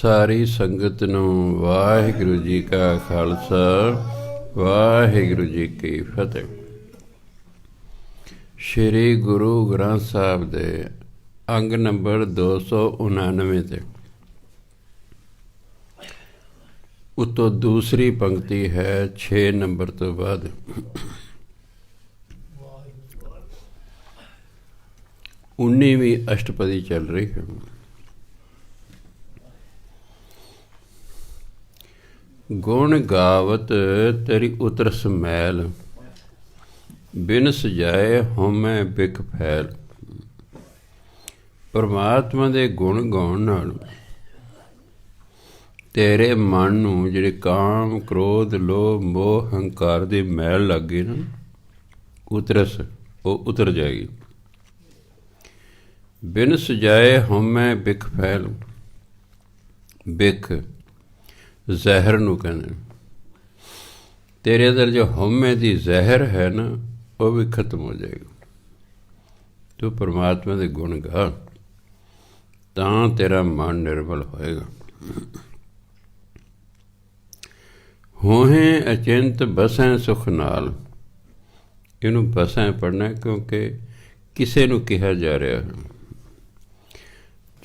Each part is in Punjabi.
ਸਾਰੀ ਸੰਗਤ ਨੂੰ ਵਾਹਿਗੁਰੂ ਜੀ ਕਾ ਖਾਲਸਾ, ਵਾਹਿਗੁਰੂ ਜੀ ਕੀ ਫਤਿਹ। ਸ਼੍ਰੀ ਗੁਰੂ ਗ੍ਰੰਥ ਸਾਹਿਬ ਦੇ ਅੰਗ ਨੰਬਰ 299 ਤੇ ਉੱਤੋਂ ਦੂਸਰੀ ਪੰਕਤੀ ਹੈ 6 ਨੰਬਰ ਤੋਂ ਬਾਅਦ। 19ਵੀਂ ਅਸ਼ਟਪਦੀ ਚੱਲ ਰਹੀ ਹੈ। ਗੁਣ ਗਾਵਤ ਤੇਰੀ ਉਤਰਸ ਮੈਲ, ਬਿਨ ਸਜਾਏ ਹਉਮੈ ਬਿਖ ਫੈਲ। ਪਰਮਾਤਮਾ ਦੇ ਗੁਣ ਗਾਉਣ ਨਾਲ ਤੇਰੇ ਮਨ ਨੂੰ ਜਿਹੜੇ ਕਾਮ, ਕ੍ਰੋਧ, ਲੋਭ, ਮੋਹ, ਹੰਕਾਰ ਦੀ ਮੈਲ ਲੱਗ ਗਈ ਨਾ, ਉਤਰਸ ਉਹ ਉਤਰ ਜਾਏਗੀ। ਬਿਨ ਸਜਾਏ ਹਉਮੈ ਬਿਖ ਫੈਲ। ਬਿਖ ਜ਼ਹਿਰ ਨੂੰ ਕਹਿੰਦੇ। ਤੇਰੇ ਅੰਦਰ ਜੋ ਹਉਮੈ ਦੀ ਜ਼ਹਿਰ ਹੈ ਨਾ, ਉਹ ਵੀ ਖਤਮ ਹੋ ਜਾਏਗਾ। ਤੂੰ ਪਰਮਾਤਮਾ ਦੇ ਗੁਣ ਗਾ, ਤਾਂ ਤੇਰਾ ਮਨ ਨਿਰਮਲ ਹੋਏਗਾ। ਹੋਹੇ ਅਚਿੰਤ ਬਸੈ ਸੁਖ ਨਾਲ। ਇਹਨੂੰ ਬਸੈ ਪੜ੍ਹਨਾ ਕਿਉਂਕਿ ਕਿਸੇ ਨੂੰ ਕਿਹਾ ਜਾ ਰਿਹਾ ਹੈ।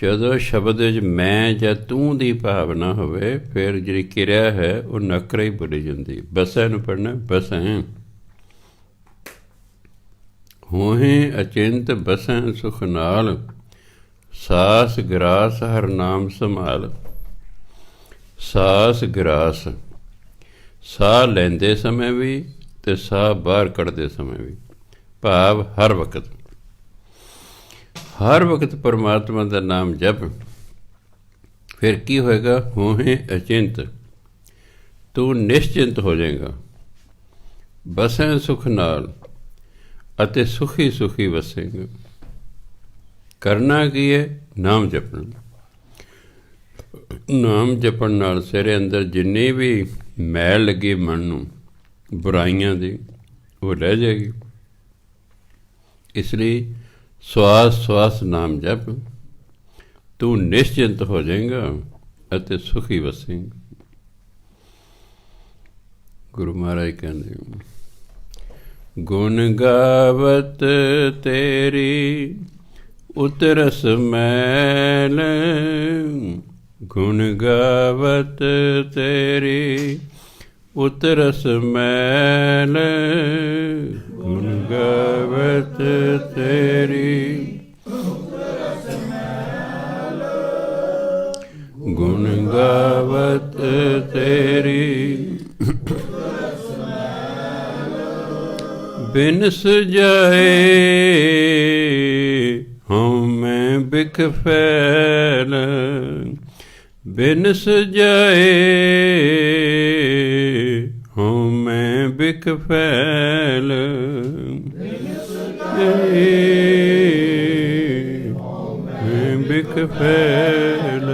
ਜਦੋਂ ਸ਼ਬਦ ਵਿੱਚ ਮੈਂ ਜਾਂ ਤੂੰ ਦੀ ਭਾਵਨਾ ਹੋਵੇ, ਫਿਰ ਜਿਹੜੀ ਕਿਰਿਆ ਹੈ ਉਹ ਨਕਰਾ ਹੀ ਬੋਲੀ ਜਾਂਦੀ। ਬਸੈ ਨੂੰ ਪੜ੍ਹਨਾ ਬਸੈ। ਹੋਹੇ ਅਚਿੰਤ ਬਸੈ ਸੁਖ ਨਾਲ, ਸਾਸ ਗਰਾਸ ਹਰ ਨਾਮ ਸੰਭਾਲ। ਸਾਸ ਗਰਾਸ, ਸਾਹ ਲੈਂਦੇ ਸਮੇਂ ਵੀ ਅਤੇ ਸਾਹ ਬਾਹਰ ਕੱਢਦੇ ਸਮੇਂ ਵੀ, ਭਾਵ ਹਰ ਵਕਤ। ਹਰ ਵਕਤ ਪਰਮਾਤਮਾ ਦਾ ਨਾਮ ਜਪ। ਫਿਰ ਕੀ ਹੋਏਗਾ? ਹੋਹੇ ਅਚਿੰਤ, ਤੂੰ ਨਿਸ਼ਚਿੰਤ ਹੋ ਜਾਏਗਾ। ਬਸੈ ਸੁਖ ਨਾਲ, ਅਤੇ ਸੁਖੀ ਸੁਖੀ ਵਸੇਗਾ। ਕਰਨਾ ਕੀ ਹੈ? ਨਾਮ ਜਪਣਾ। ਨਾਮ ਜਪਣ ਨਾਲ ਤੇਰੇ ਅੰਦਰ ਜਿੰਨੀ ਵੀ ਮੈਲ ਲੱਗੀ ਮਨ ਨੂੰ ਬੁਰਾਈਆਂ ਦੀ, ਉਹ ਰਹਿ ਜਾਏਗੀ। ਇਸ ਲਈ ਸਵਾਸ ਸਵਾਸ ਨਾਮ ਜਪ, ਤੂੰ ਨਿਸ਼ਚਿੰਤ ਹੋ ਜਾਏਗਾ ਅਤੇ ਸੁਖੀ ਵਸੇਗਾ। ਗੁਰੂ ਮਹਾਰਾਜ ਕਹਿੰਦੇ, ਗੁਣ ਗਾਵਤ ਤੇਰੀ ਉਤਰਸ ਮੈਲ। ਗੁਣ ਗਾਵਤ ਤੇਰੀ ਉਤਰਸ ਮੈਲ। ਗੁਣ ਗਾਵਤ ਤੇਰੀ ਉਤਰਸ ਮੈਲ। ਗੁਣ ਗਾਵਤ ਤੇਰੀ ਉਤਰਸ ਮੈਲ। ਬਿਨ ਸਜਾਏ ਹਉਮੈ ਬਿਖ ਫੈਲ। ਬਿਨ ਸਜਾਏ ਹਉਮੈ ਬਿਖ ਫੈਲ। ਹਉਮੈ ਬਿਖ ਫੈਲ।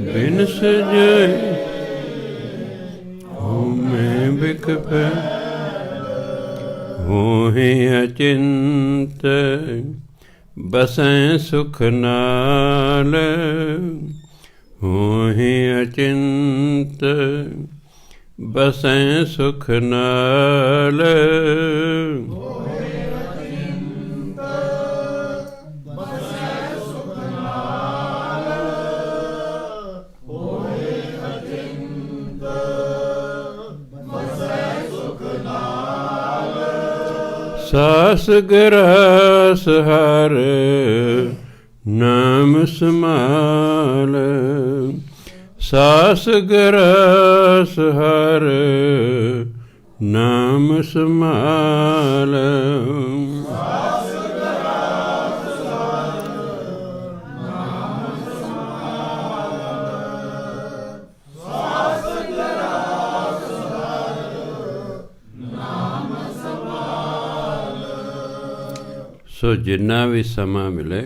ਬਿਨ ਸਜਾਏ ਹਉਮੈ ਬਿਖ ਫੈਲ। ਹੋਹੇ ਅਚਿੰਤ ਬਸੈ ਸੁਖ ਨਾਲ। ਹੋਹੇ ਅਚਿੰਤ ਬਸੈ ਸੁਖ ਨਾਲ। ਹੋਹੇ ਅਚਿੰਤ ਬਸੈ ਸੁਖ ਨਾਲ। ਹੋਹੇ ਅਚਿੰਤ ਬਸੈ ਸੁਖ ਨਾਲ। ਸਾਸ ਗਰਾਸ ਹਰ ਨਾਮ ਸੰਭਾਲ। ਸਾਸ ਗਰਾਸ ਹਰ ਨਾਮ ਸੰਭਾਲ। ਸਾਸ ਗਰਾਸ ਹਰ ਨਾਮ ਸੰਭਾਲ। ਸਾਸ ਗਰਾਸ ਹਰ ਨਾਮ ਸੰਭਾਲ। ਸੋ ਜਿੰਨਾ ਵੀ ਸਮਾਂ ਮਿਲੇ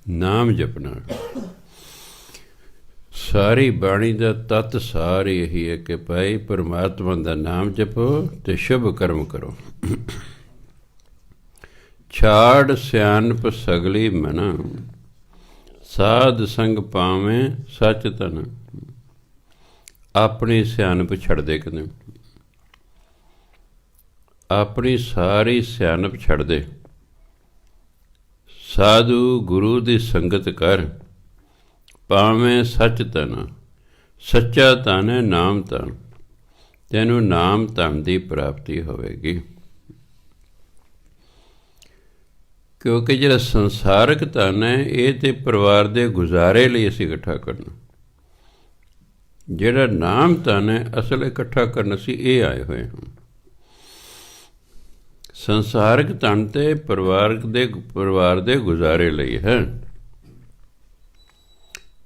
ਨਾਮ ਜਪਣਾ। ਸਾਰੀ ਬਾਣੀ ਦਾ ਤੱਤ ਸਾਰ ਇਹੀ ਹੈ ਕਿ ਭਾਈ ਪਰਮਾਤਮਾ ਦਾ ਨਾਮ ਜਪੋ ਅਤੇ ਸ਼ੁਭ ਕਰਮ ਕਰੋ। ਛਾੜ ਸਿਆਣਪ ਸਗਲੀ ਮਨਾ। ਸਾਧ ਸੰਗ ਪਾਵੇਂ ਸੱਚ ਤਨ। ਆਪਣੀ ਸਿਆਣਪ ਛੱਡ ਦੇ, ਕਹਿੰਦੇ ਆਪਣੀ ਸਾਰੀ ਸਿਆਣਪ ਛੱਡ ਦੇ। ਸਾਧੂ ਗੁਰੂ ਦੀ ਸੰਗਤ ਕਰ, ਪਾਵੇਂ ਸੱਚ ਤਨ। ਸੱਚਾ ਧਨ ਹੈ ਨਾਮ ਧਨ, ਤੈਨੂੰ ਨਾਮ ਧਨ ਦੀ ਪ੍ਰਾਪਤੀ ਹੋਵੇਗੀ। ਕਿਉਂਕਿ ਜਿਹੜਾ ਸੰਸਾਰਕ ਧਨ ਹੈ ਇਹ ਤੇ ਪਰਿਵਾਰ ਦੇ ਗੁਜ਼ਾਰੇ ਲਈ ਅਸੀਂ ਇਕੱਠਾ ਕਰਨਾ। ਜਿਹੜਾ ਨਾਮ ਧਨ ਹੈ ਅਸਲ ਇਕੱਠਾ ਕਰਨ ਅਸੀਂ ਇਹ ਆਏ ਹੋਏ ਹਾਂ। ਸੰਸਾਰਕ ਧਨ ਤੇ ਪਰਿਵਾਰ ਦੇ ਗੁਜ਼ਾਰੇ ਲਈ ਹੈ।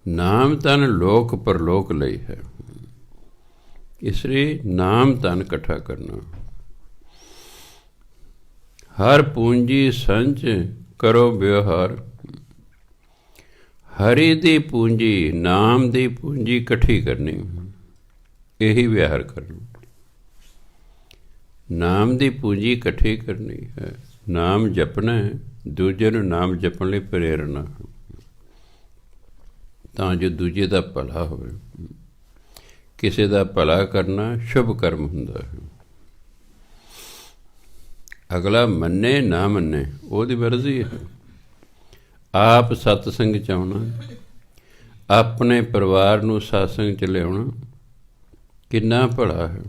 ਨਾਮ ਧਨ ਲੋਕ ਪਰਲੋਕ ਲਈ ਹੈ। ਇਸ ਲਈ ਨਾਮ ਧਨ ਇਕੱਠਾ ਕਰਨਾ। ਹਰ ਪੂੰਜੀ ਸੰਚ ਕਰੋ ਵਿਵਹਾਰ। ਹਰੀ ਦੀ ਪੂੰਜੀ, ਨਾਮ ਦੀ ਪੂੰਜੀ ਇਕੱਠੀ ਕਰਨੀ, ਇਹੀ ਵਿਹਾਰ ਕਰਨਾ। ਨਾਮ ਦੀ ਪੂੰਜੀ ਇਕੱਠੀ ਕਰਨੀ ਹੈ। ਨਾਮ ਜਪਣਾ ਹੈ, ਦੂਜੇ ਨੂੰ ਨਾਮ ਜਪਣ ਲਈ ਪ੍ਰੇਰਨਾ, ਤਾਂ ਜੋ ਦੂਜੇ ਦਾ ਭਲਾ ਹੋਵੇ। ਕਿਸੇ ਦਾ ਭਲਾ ਕਰਨਾ ਸ਼ੁਭ ਕਰਮ ਹੁੰਦਾ ਹੈ। ਅਗਲਾ ਮੰਨੇ ਨਾ ਮੰਨੇ ਉਹਦੀ ਮਰਜ਼ੀ ਹੈ। ਆਪ ਸਤਸੰਗ 'ਚ ਆਉਣਾ, ਆਪਣੇ ਪਰਿਵਾਰ ਨੂੰ ਸਤਸੰਗ 'ਚ ਲਿਆਉਣਾ ਕਿੰਨਾ ਭਲਾ ਹੈ।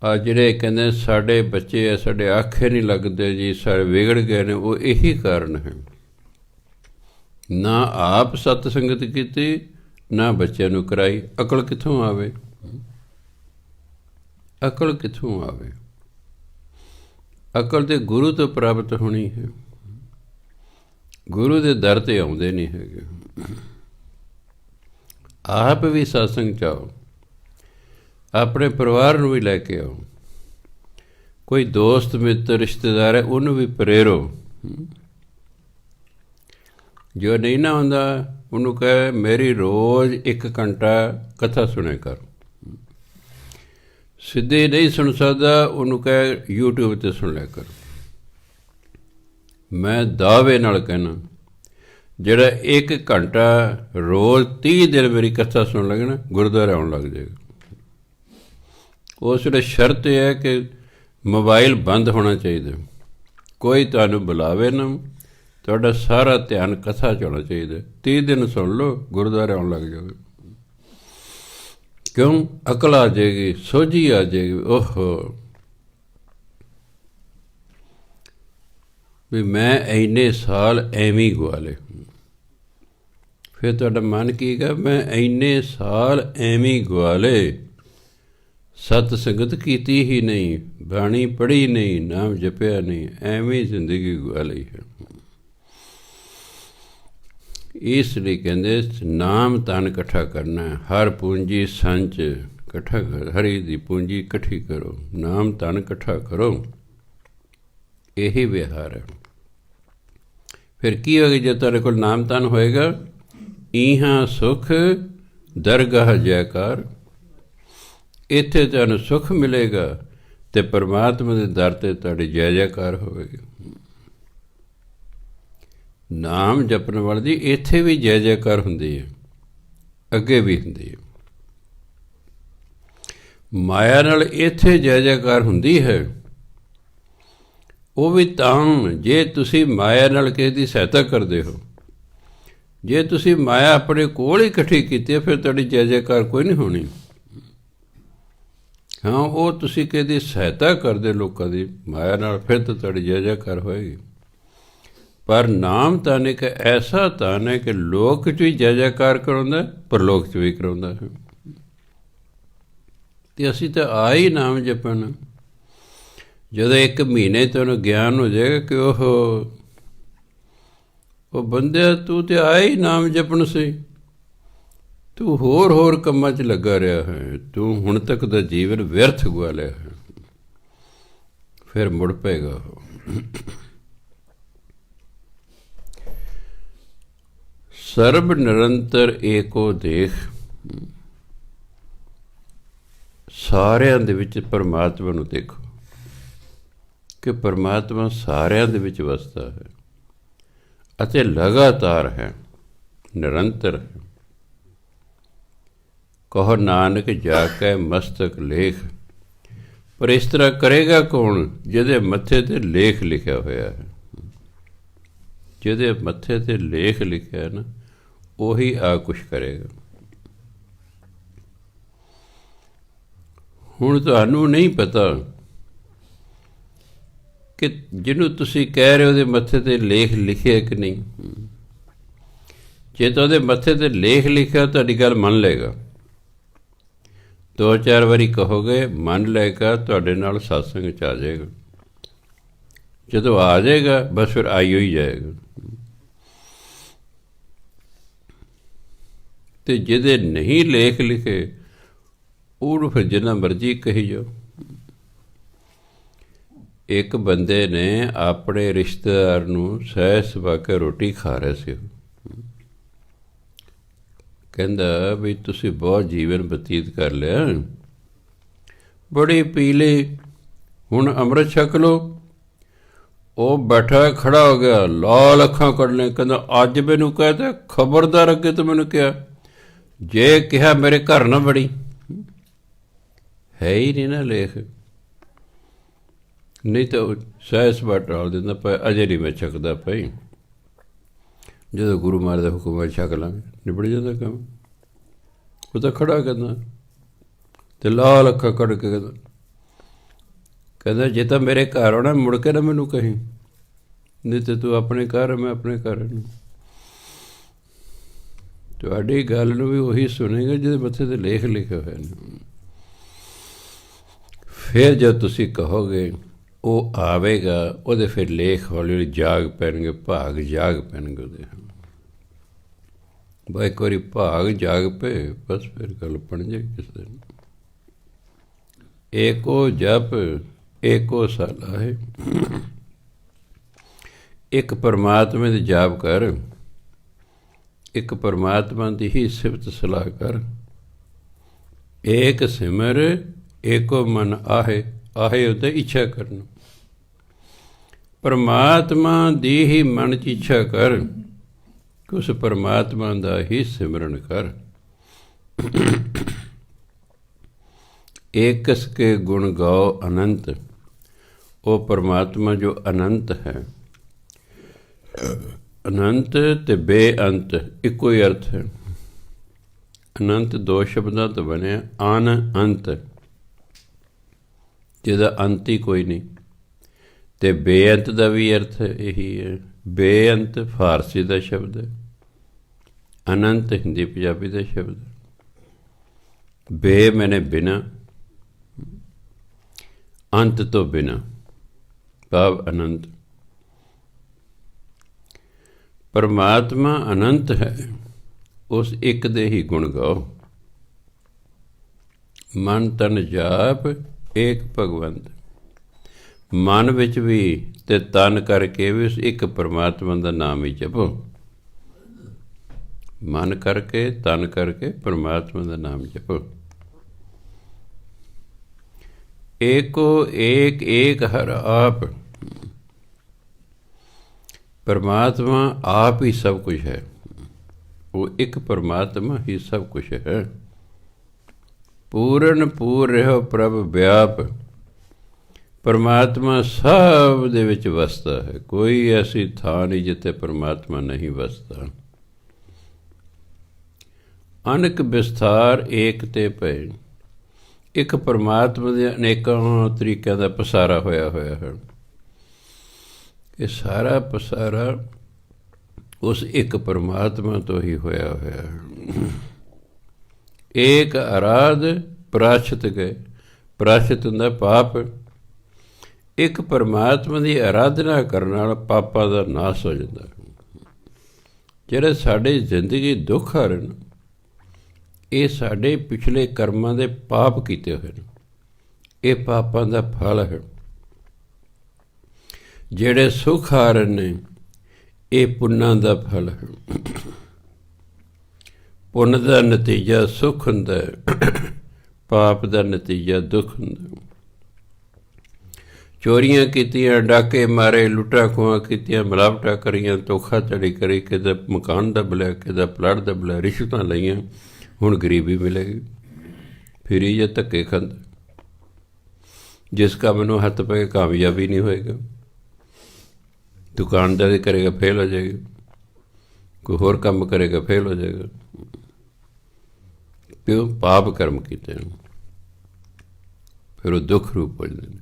ਆ ਜਿਹੜੇ ਕਹਿੰਦੇ ਸਾਡੇ ਬੱਚੇ ਆ, ਸਾਡੇ ਆਖੇ ਨਹੀਂ ਲੱਗਦੇ ਜੀ, ਸਾਰੇ ਵਿਗੜ ਗਏ ਨੇ, ਉਹ ਇਹੀ ਕਾਰਨ ਹੈ। ਨਾ ਆਪ ਸਤਸੰਗਤ ਕੀਤੀ, ਨਾ ਬੱਚਿਆਂ ਨੂੰ ਕਰਾਈ। ਅਕਲ ਕਿੱਥੋਂ ਆਵੇ? ਅਕਲ ਕਿੱਥੋਂ ਆਵੇ? ਅਕਲ ਤੇ ਗੁਰੂ ਤੋਂ ਪ੍ਰਾਪਤ ਹੋਣੀ ਹੈ। ਗੁਰੂ ਦੇ ਦਰ 'ਤੇ ਆਉਂਦੇ ਨਹੀਂ ਹੈਗੇ। ਆਪ ਵੀ ਸਤਸੰਗ 'ਚ ਆਓ, ਆਪਣੇ ਪਰਿਵਾਰ ਨੂੰ ਵੀ ਲੈ ਕੇ ਆਓ। ਕੋਈ ਦੋਸਤ ਮਿੱਤਰ ਰਿਸ਼ਤੇਦਾਰ ਹੈ ਉਹਨੂੰ ਵੀ ਪ੍ਰੇਰੋ। ਜੋ ਨਹੀਂ ਨਾ ਹੁੰਦਾ ਉਹਨੂੰ ਕਹੇ ਮੇਰੀ ਰੋਜ਼ 1 ਘੰਟਾ ਕਥਾ ਸੁਣਿਆ ਕਰ। ਸਿੱਧੇ ਨਹੀਂ ਸੁਣ ਸਕਦਾ ਉਹਨੂੰ ਕਹੇ YouTube 'ਤੇ ਸੁਣ ਲਿਆ ਕਰ। ਮੈਂ ਦਾਅਵੇ ਨਾਲ ਕਹਿਣਾ, ਜਿਹੜਾ 1 ਘੰਟਾ ਰੋਜ਼ 30 ਦਿਨ ਮੇਰੀ ਕਥਾ ਸੁਣ ਲੱਗਣਾ, ਗੁਰਦੁਆਰੇ ਆਉਣ ਲੱਗ ਜਾਏਗਾ। ਉਸ ਵੇਲੇ ਸ਼ਰਤ ਇਹ ਹੈ ਕਿ ਮੋਬਾਈਲ ਬੰਦ ਹੋਣਾ ਚਾਹੀਦਾ, ਕੋਈ ਤੁਹਾਨੂੰ ਬੁਲਾਵੇ ਨਾ, ਤੁਹਾਡਾ ਸਾਰਾ ਧਿਆਨ ਕਥਾ 'ਚ ਹੋਣਾ ਚਾਹੀਦਾ। 30 ਦਿਨ ਸੁਣ ਲਓ, ਗੁਰਦੁਆਰੇ ਆਉਣ ਲੱਗ ਜਾਓਗੇ। ਕਿਉਂ? ਅਕਲ ਆ ਜਾਏਗੀ, ਸੋਝੀ ਆ ਜਾਏਗੀ। ਓਹੋ, ਵੀ ਮੈਂ ਇੰਨੇ ਸਾਲ ਐਵੇਂ ਗਵਾ ਲਏ। ਫਿਰ ਤੁਹਾਡਾ ਮਨ ਕੀ ਕਹੇ, ਮੈਂ ਇੰਨੇ ਸਾਲ ਐਵੇਂ ਗਵਾ ਲਏ, ਸਤ ਸੰਗਤ ਕੀਤੀ ਹੀ ਨਹੀਂ, ਬਾਣੀ ਪੜ੍ਹੀ ਨਹੀਂ, ਨਾਮ ਜਪਿਆ ਨਹੀਂ, ਐਵੇਂ ਜ਼ਿੰਦਗੀ ਗਵਾ ਲਈ ਹੈ। ਇਸ ਲਈ ਕਹਿੰਦੇ ਨਾਮ ਧਨ ਇਕੱਠਾ ਕਰਨਾ। ਹਰ ਪੂੰਜੀ ਸੰਚ ਇਕੱਠਾ ਕਰ, ਹਰੀ ਦੀ ਪੂੰਜੀ ਇਕੱਠੀ ਕਰੋ, ਨਾਮ ਧਨ ਇਕੱਠਾ ਕਰੋ, ਇਹੀ ਵਿਹਾਰ ਹੈ। ਫਿਰ ਕੀ ਹੋਏਗਾ? ਜੇ ਤੁਹਾਡੇ ਕੋਲ ਨਾਮ ਧਨ ਹੋਏਗਾ, ਇਹਾਂ ਸੁਖ ਦਰਗਾਹ ਜੈਕਾਰ। ਇੱਥੇ ਤੁਹਾਨੂੰ ਸੁੱਖ ਮਿਲੇਗਾ ਅਤੇ ਪਰਮਾਤਮਾ ਦੇ ਦਰ 'ਤੇ ਤੁਹਾਡੀ ਜੈ ਜੈਕਾਰ ਹੋਵੇਗੀ। ਨਾਮ ਜਪਣ ਵਾਲੇ ਦੀ ਇੱਥੇ ਵੀ ਜੈ ਜੈਕਾਰ ਹੁੰਦੀ ਹੈ, ਅੱਗੇ ਵੀ ਹੁੰਦੀ ਹੈ। ਮਾਇਆ ਨਾਲ ਇੱਥੇ ਜੈ ਜੈਕਾਰ ਹੁੰਦੀ ਹੈ, ਉਹ ਵੀ ਤਾਂ ਜੇ ਤੁਸੀਂ ਮਾਇਆ ਨਾਲ ਕਿਸੇ ਦੀ ਸਹਾਇਤਾ ਕਰਦੇ ਹੋ। ਜੇ ਤੁਸੀਂ ਮਾਇਆ ਆਪਣੇ ਕੋਲ ਹੀ ਇਕੱਠੀ ਕੀਤੀ ਹੈ, ਫਿਰ ਤੁਹਾਡੀ ਜੈ ਜੈਕਾਰ ਕੋਈ ਨਹੀਂ ਹੋਣੀ। ਹਾਂ, ਉਹ ਤੁਸੀਂ ਕਿਸੇ ਦੀ ਸਹਾਇਤਾ ਕਰਦੇ ਲੋਕਾਂ ਦੀ ਮਾਇਆ ਨਾਲ, ਫਿਰ ਤਾਂ ਤੁਹਾਡੀ ਜੈ ਜੈਕਾਰ ਹੋਏਗੀ। ਪਰ ਨਾਮ ਧਨ ਇੱਕ ਐਸਾ ਧਨ ਹੈ ਕਿ ਲੋਕ 'ਚ ਵੀ ਜੈ ਜੈਕਾਰ ਕਰਾਉਂਦਾ, ਪਰਲੋਕ 'ਚ ਵੀ ਕਰਾਉਂਦਾ ਹੈ। ਅਤੇ ਅਸੀਂ ਤਾਂ ਆ ਹੀ ਨਾਮ ਜਪਣ। ਜਦੋਂ 1 ਮਹੀਨੇ ਤੁਹਾਨੂੰ ਗਿਆਨ ਹੋ ਜਾਏਗਾ ਕਿ ਉਹ ਬੰਦਿਆ ਤੂੰ ਤਾਂ ਆਇਆ ਹੀ ਨਾਮ ਜਪਣ ਸੀ, ਤੂੰ ਹੋਰ ਕੰਮਾਂ 'ਚ ਲੱਗਾ ਰਿਹਾ ਹੈ, ਤੂੰ ਹੁਣ ਤੱਕ ਦਾ ਜੀਵਨ ਵਿਅਰਥ ਗਵਾ ਲਿਆ ਹੈ। ਫਿਰ ਮੁੜ ਪਏਗਾ। ਸਰਬ ਨਿਰੰਤਰ ਏਕੋ ਦੇਖ। ਸਾਰਿਆਂ ਦੇ ਵਿੱਚ ਪਰਮਾਤਮਾ ਨੂੰ ਦੇਖੋ ਕਿ ਪਰਮਾਤਮਾ ਸਾਰਿਆਂ ਦੇ ਵਿੱਚ ਵਸਦਾ ਹੈ। ਅਤੇ ਲਗਾਤਾਰ ਹੈ, ਨਿਰੰਤਰ ਹੈ। ਕਹੋ ਨਾਨਕ ਜਾ ਕੇ ਮਸਤਕ ਲੇਖ। ਪਰ ਇਸ ਤਰ੍ਹਾਂ ਕਰੇਗਾ ਕੌਣ? ਜਿਹਦੇ ਮੱਥੇ ਤੇ ਲੇਖ ਲਿਖਿਆ ਹੋਇਆ ਹੈ। ਜਿਹਦੇ ਮੱਥੇ ਤੇ ਲੇਖ ਲਿਖਿਆ ਨਾ, ਉਹੀ ਆ ਕੁਛ ਕਰੇਗਾ। ਹੁਣ ਤੁਹਾਨੂੰ ਨਹੀਂ ਪਤਾ ਕਿ ਜਿਹਨੂੰ ਤੁਸੀਂ ਕਹਿ ਰਹੇ ਹੋ ਉਹਦੇ ਮੱਥੇ ਤੇ ਲੇਖ ਲਿਖਿਆ ਕਿ ਨਹੀਂ। ਜੇ ਤਾਂ ਉਹਦੇ ਮੱਥੇ ਤੇ ਲੇਖ ਲਿਖਿਆ, ਤੁਹਾਡੀ ਗੱਲ ਮੰਨ ਲਏਗਾ। 2-4 ਵਾਰੀ ਕਹੋਗੇ, ਮੰਨ ਲਏਗਾ, ਤੁਹਾਡੇ ਨਾਲ ਸਤਸੰਗ 'ਚ ਆ ਜਾਏਗਾ। ਜਦੋਂ ਆ ਜਾਏਗਾ, ਬਸ ਫਿਰ ਆਈ ਹੀ ਜਾਏਗਾ। ਅਤੇ ਜਿਹਦੇ ਨਹੀਂ ਲੇਖ ਲਿਖੇ, ਉਹਨੂੰ ਫਿਰ ਜਿੰਨਾ ਮਰਜ਼ੀ ਕਹੀ ਜਾਓ। ਇੱਕ ਬੰਦੇ ਨੇ ਆਪਣੇ ਰਿਸ਼ਤੇਦਾਰ ਨੂੰ ਸਹਿ ਸੁਭਾ ਕੇ ਰੋਟੀ ਖਾ ਰਹੇ ਸੀ। ਕਹਿੰਦਾ ਵੀ ਤੁਸੀਂ ਬਹੁਤ ਜੀਵਨ ਬਤੀਤ ਕਰ ਲਿਆ, ਬੜੀ ਪੀ ਲਈ, ਹੁਣ ਅੰਮ੍ਰਿਤ ਛਕ ਲਓ। ਉਹ ਬੈਠਾ ਖੜਾ ਹੋ ਗਿਆ, ਲਾਲ ਅੱਖਾਂ ਕੱਢਣੇ। ਕਹਿੰਦਾ ਅੱਜ ਮੈਨੂੰ ਕਹਿ ਖਬਰਦਾਰ, ਅੱਗੇ ਤੋਂ ਮੈਨੂੰ ਕਿਹਾ, ਜੇ ਕਿਹਾ ਮੇਰੇ ਘਰ ਨਾ ਵੜੀ। ਹੈ ਹੀ ਨਹੀਂ ਨਾ ਲੇਖ, ਨਹੀਂ ਤਾਂ ਸਹਿ ਸੁਭਾ ਟਾਲ ਦਿੰਦਾ, ਭਾਈ ਅਜੇ ਨਹੀਂ ਮੈਂ ਛਕਦਾ ਭਾਈ, ਜਦੋਂ ਗੁਰੂ ਮਹਾਰਾਜ ਦਾ ਹੁਕਮ ਹੈ ਛਕ ਲਾਂਗੇ, ਨਿਬੜ ਜਾਂਦਾ ਕੰਮ। ਉਹ ਤਾਂ ਖੜਾ ਕਹਿੰਦਾ ਅਤੇ ਲਾਲ ਅੱਖਾਂ ਕੱਢ ਕੇ ਕਹਿੰਦਾ ਜੇ ਤਾਂ ਮੇਰੇ ਘਰ ਆਉਣਾ, ਮੁੜ ਕੇ ਨਾ ਮੈਨੂੰ ਕਹੀਂ, ਨਹੀਂ ਤਾਂ ਤੂੰ ਆਪਣੇ ਘਰ, ਮੈਂ ਆਪਣੇ ਘਰ ਨੂੰ। ਤੁਹਾਡੀ ਗੱਲ ਨੂੰ ਵੀ ਉਹੀ ਸੁਣੇਗਾ ਜਿਹਦੇ ਮੱਥੇ 'ਤੇ ਲੇਖ ਲਿਖੇ ਹੋਏ ਨੇ। ਫਿਰ ਜਦ ਤੁਸੀਂ ਕਹੋਗੇ, ਉਹ ਆਵੇਗਾ, ਉਹਦੇ ਫਿਰ ਲੇਖ ਹੌਲੀ ਹੌਲੀ ਜਾਗ ਪੈਣਗੇ, ਭਾਗ ਜਾਗ ਪੈਣਗੇ ਉਹਦੇ। ਬਈ ਇੱਕ ਵਾਰੀ ਭਾਗ ਜਾਗ ਪਏ, ਬਸ ਫਿਰ ਗੱਲ ਬਣ ਜਾਏ ਕਿਸੇ ਦਿਨ। ਏਕੋ ਜਪ ਏਕੋ ਸਾਲਾ ਹੈ। ਇੱਕ ਪਰਮਾਤਮਾ ਦੀ ਜਾਪ ਕਰ, ਇੱਕ ਪਰਮਾਤਮਾ ਦੀ ਹੀ ਸਿਫਤ ਸਲਾਹ ਕਰ। ਏਕ ਸਿਮਰ ਏਕੋ ਮਨ ਆਹੇ, ਆਹੇ ਉਹਦੇ ਇੱਛਾ ਕਰਨ। ਪਰਮਾਤਮਾ ਦੀ ਹੀ ਮਨ 'ਚ ਇੱਛਾ ਕਰ, ਕਿ ਉਸ ਪਰਮਾਤਮਾ ਦਾ ਹੀ ਸਿਮਰਨ ਕਰ। ਏਕਸ ਕੇ ਗੁਣ ਗਾਓ ਅਨੰਤ। ਉਹ ਪਰਮਾਤਮਾ ਜੋ ਅਨੰਤ ਹੈ, ਅਨੰਤ ਅਤੇ ਬੇਅੰਤ ਇੱਕੋ ਹੀ ਅਰਥ ਹੈ। ਅਨੰਤ 2 ਸ਼ਬਦਾਂ ਤੋਂ ਬਣਿਆ, ਅਨ ਅੰਤ, ਜਿਹਦਾ ਅੰਤ ਹੀ ਕੋਈ ਨਹੀਂ। ਅਤੇ ਬੇਅੰਤ ਦਾ ਵੀ ਅਰਥ ਇਹੀ ਹੈ। ਬੇਅੰਤ ਫਾਰਸੀ ਦਾ ਸ਼ਬਦ ਹੈ, ਅਨੰਤ ਹਿੰਦੀ ਪੰਜਾਬੀ ਦਾ ਸ਼ਬਦ ਹੈ। ਬੇ ਮੈਨੇ ਬਿਨਾ, ਅੰਤ ਤੋਂ ਬਿਨਾ, ਭਾਵ ਅਨੰਤ। ਪਰਮਾਤਮਾ ਅਨੰਤ ਹੈ, ਉਸ ਇੱਕ ਦੇ ਹੀ ਗੁਣ ਗਾਓ। ਮਨ ਤਨ ਜਾਪ ਏਕ ਭਗਵੰਤ। ਮਨ ਵਿੱਚ ਵੀ ਅਤੇ ਤਨ ਕਰਕੇ ਵੀ ਉਸ ਇੱਕ ਪਰਮਾਤਮਾ ਦਾ ਨਾਮ ਹੀ ਜਪੋ। ਮਨ ਕਰਕੇ, ਤਨ ਕਰਕੇ ਪਰਮਾਤਮਾ ਦਾ ਨਾਮ ਜਪੋ। ਏਕੋ ਏਕ ਏਕ ਹਰ ਆਪ। ਪਰਮਾਤਮਾ ਆਪ ਹੀ ਸਭ ਕੁਛ ਹੈ। ਉਹ ਇੱਕ ਪਰਮਾਤਮਾ ਹੀ ਸਭ ਕੁਛ ਹੈ। ਪੂਰਨ ਪੂਰ ਰਹਿਓ ਪ੍ਰਭ ਵਿਆਪ। ਪਰਮਾਤਮਾ ਸਭ ਦੇ ਵਿੱਚ ਵਸਦਾ ਹੈ। ਕੋਈ ਐਸੀ ਥਾਂ ਨਹੀਂ ਜਿੱਥੇ ਪਰਮਾਤਮਾ ਨਹੀਂ ਵਸਦਾ। ਅਨਕ ਵਿਸਥਾਰ ਏਕ ਤੇ ਪਏ। ਇੱਕ ਪਰਮਾਤਮਾ ਦੇ ਅਨੇਕਾਂ ਤਰੀਕਿਆਂ ਦਾ ਪਸਾਰਾ ਹੋਇਆ ਹੈ। ਇਹ ਸਾਰਾ ਪਸਾਰਾ ਉਸ ਇੱਕ ਪਰਮਾਤਮਾ ਤੋਂ ਹੀ ਹੋਇਆ ਹੈ। ਏਕ ਅਰਾਧ ਪ੍ਰਾਸ਼ਿਤ ਗਏ। ਪ੍ਰਾਸ਼ਿਤ ਹੁੰਦਾ ਪਾਪ। ਇੱਕ ਪਰਮਾਤਮਾ ਦੀ ਅਰਾਧਨਾ ਕਰਨ ਨਾਲ ਪਾਪਾਂ ਦਾ ਨਾਸ਼ ਹੋ ਜਾਂਦਾ। ਜਿਹੜੇ ਸਾਡੇ ਜ਼ਿੰਦਗੀ ਦੁੱਖ ਆ ਰਹੇ ਨੇ, ਇਹ ਸਾਡੇ ਪਿਛਲੇ ਕਰਮਾਂ ਦੇ ਪਾਪ ਕੀਤੇ ਹੋਏ ਨੇ। ਇਹ ਪਾਪਾਂ ਦਾ ਫਲ ਹੈ। ਜਿਹੜੇ ਸੁੱਖ ਆ ਰਹੇ ਨੇ, ਇਹ ਪੁੰਨਾਂ ਦਾ ਫਲ ਹੈ। ਪੁੰਨ ਦਾ ਨਤੀਜਾ ਸੁੱਖ ਹੁੰਦਾ ਹੈ, ਪਾਪ ਦਾ ਨਤੀਜਾ ਦੁੱਖ ਹੁੰਦਾ। ਚੋਰੀਆਂ ਕੀਤੀਆਂ, ਡਾਕੇ ਮਾਰੇ, ਲੁੱਟਾਂ ਖੋਹਾਂ ਕੀਤੀਆਂ, ਮਿਲਾਵਟਾਂ ਕਰੀਆਂ, ਧੋਖਾਧੜੀ ਕਰੀ, ਕਿਤੇ ਮਕਾਨ ਦੱਬ ਲਿਆ, ਕਿਤੇ ਪਲਾਟ ਦੱਬ ਲਿਆ, ਰਿਸ਼ਵਤਾਂ ਲਈਆਂ। ਹੁਣ ਗਰੀਬੀ ਮਿਲੇਗੀ, ਫਿਰੀ ਜਾਂ ਧੱਕੇ ਖਾਂਦਾ। ਜਿਸ ਕੰਮ ਨੂੰ ਹੱਥ ਪੈ ਕੇ ਕਾਮਯਾਬੀ ਨਹੀਂ ਹੋਏਗਾ। ਦੁਕਾਨਦਾਰੀ ਕਰੇਗਾ, ਫੇਲ ਹੋ ਜਾਏਗਾ। ਕੋਈ ਹੋਰ ਕੰਮ ਕਰੇਗਾ, ਫੇਲ ਹੋ ਜਾਏਗਾ। ਕਿਉਂ? ਪਾਪ ਕਰਮ ਕੀਤੇ ਨੇ। ਫਿਰ ਉਹ ਦੁੱਖ ਰੂਪ ਹੋ ਜਾਂਦੇ ਨੇ।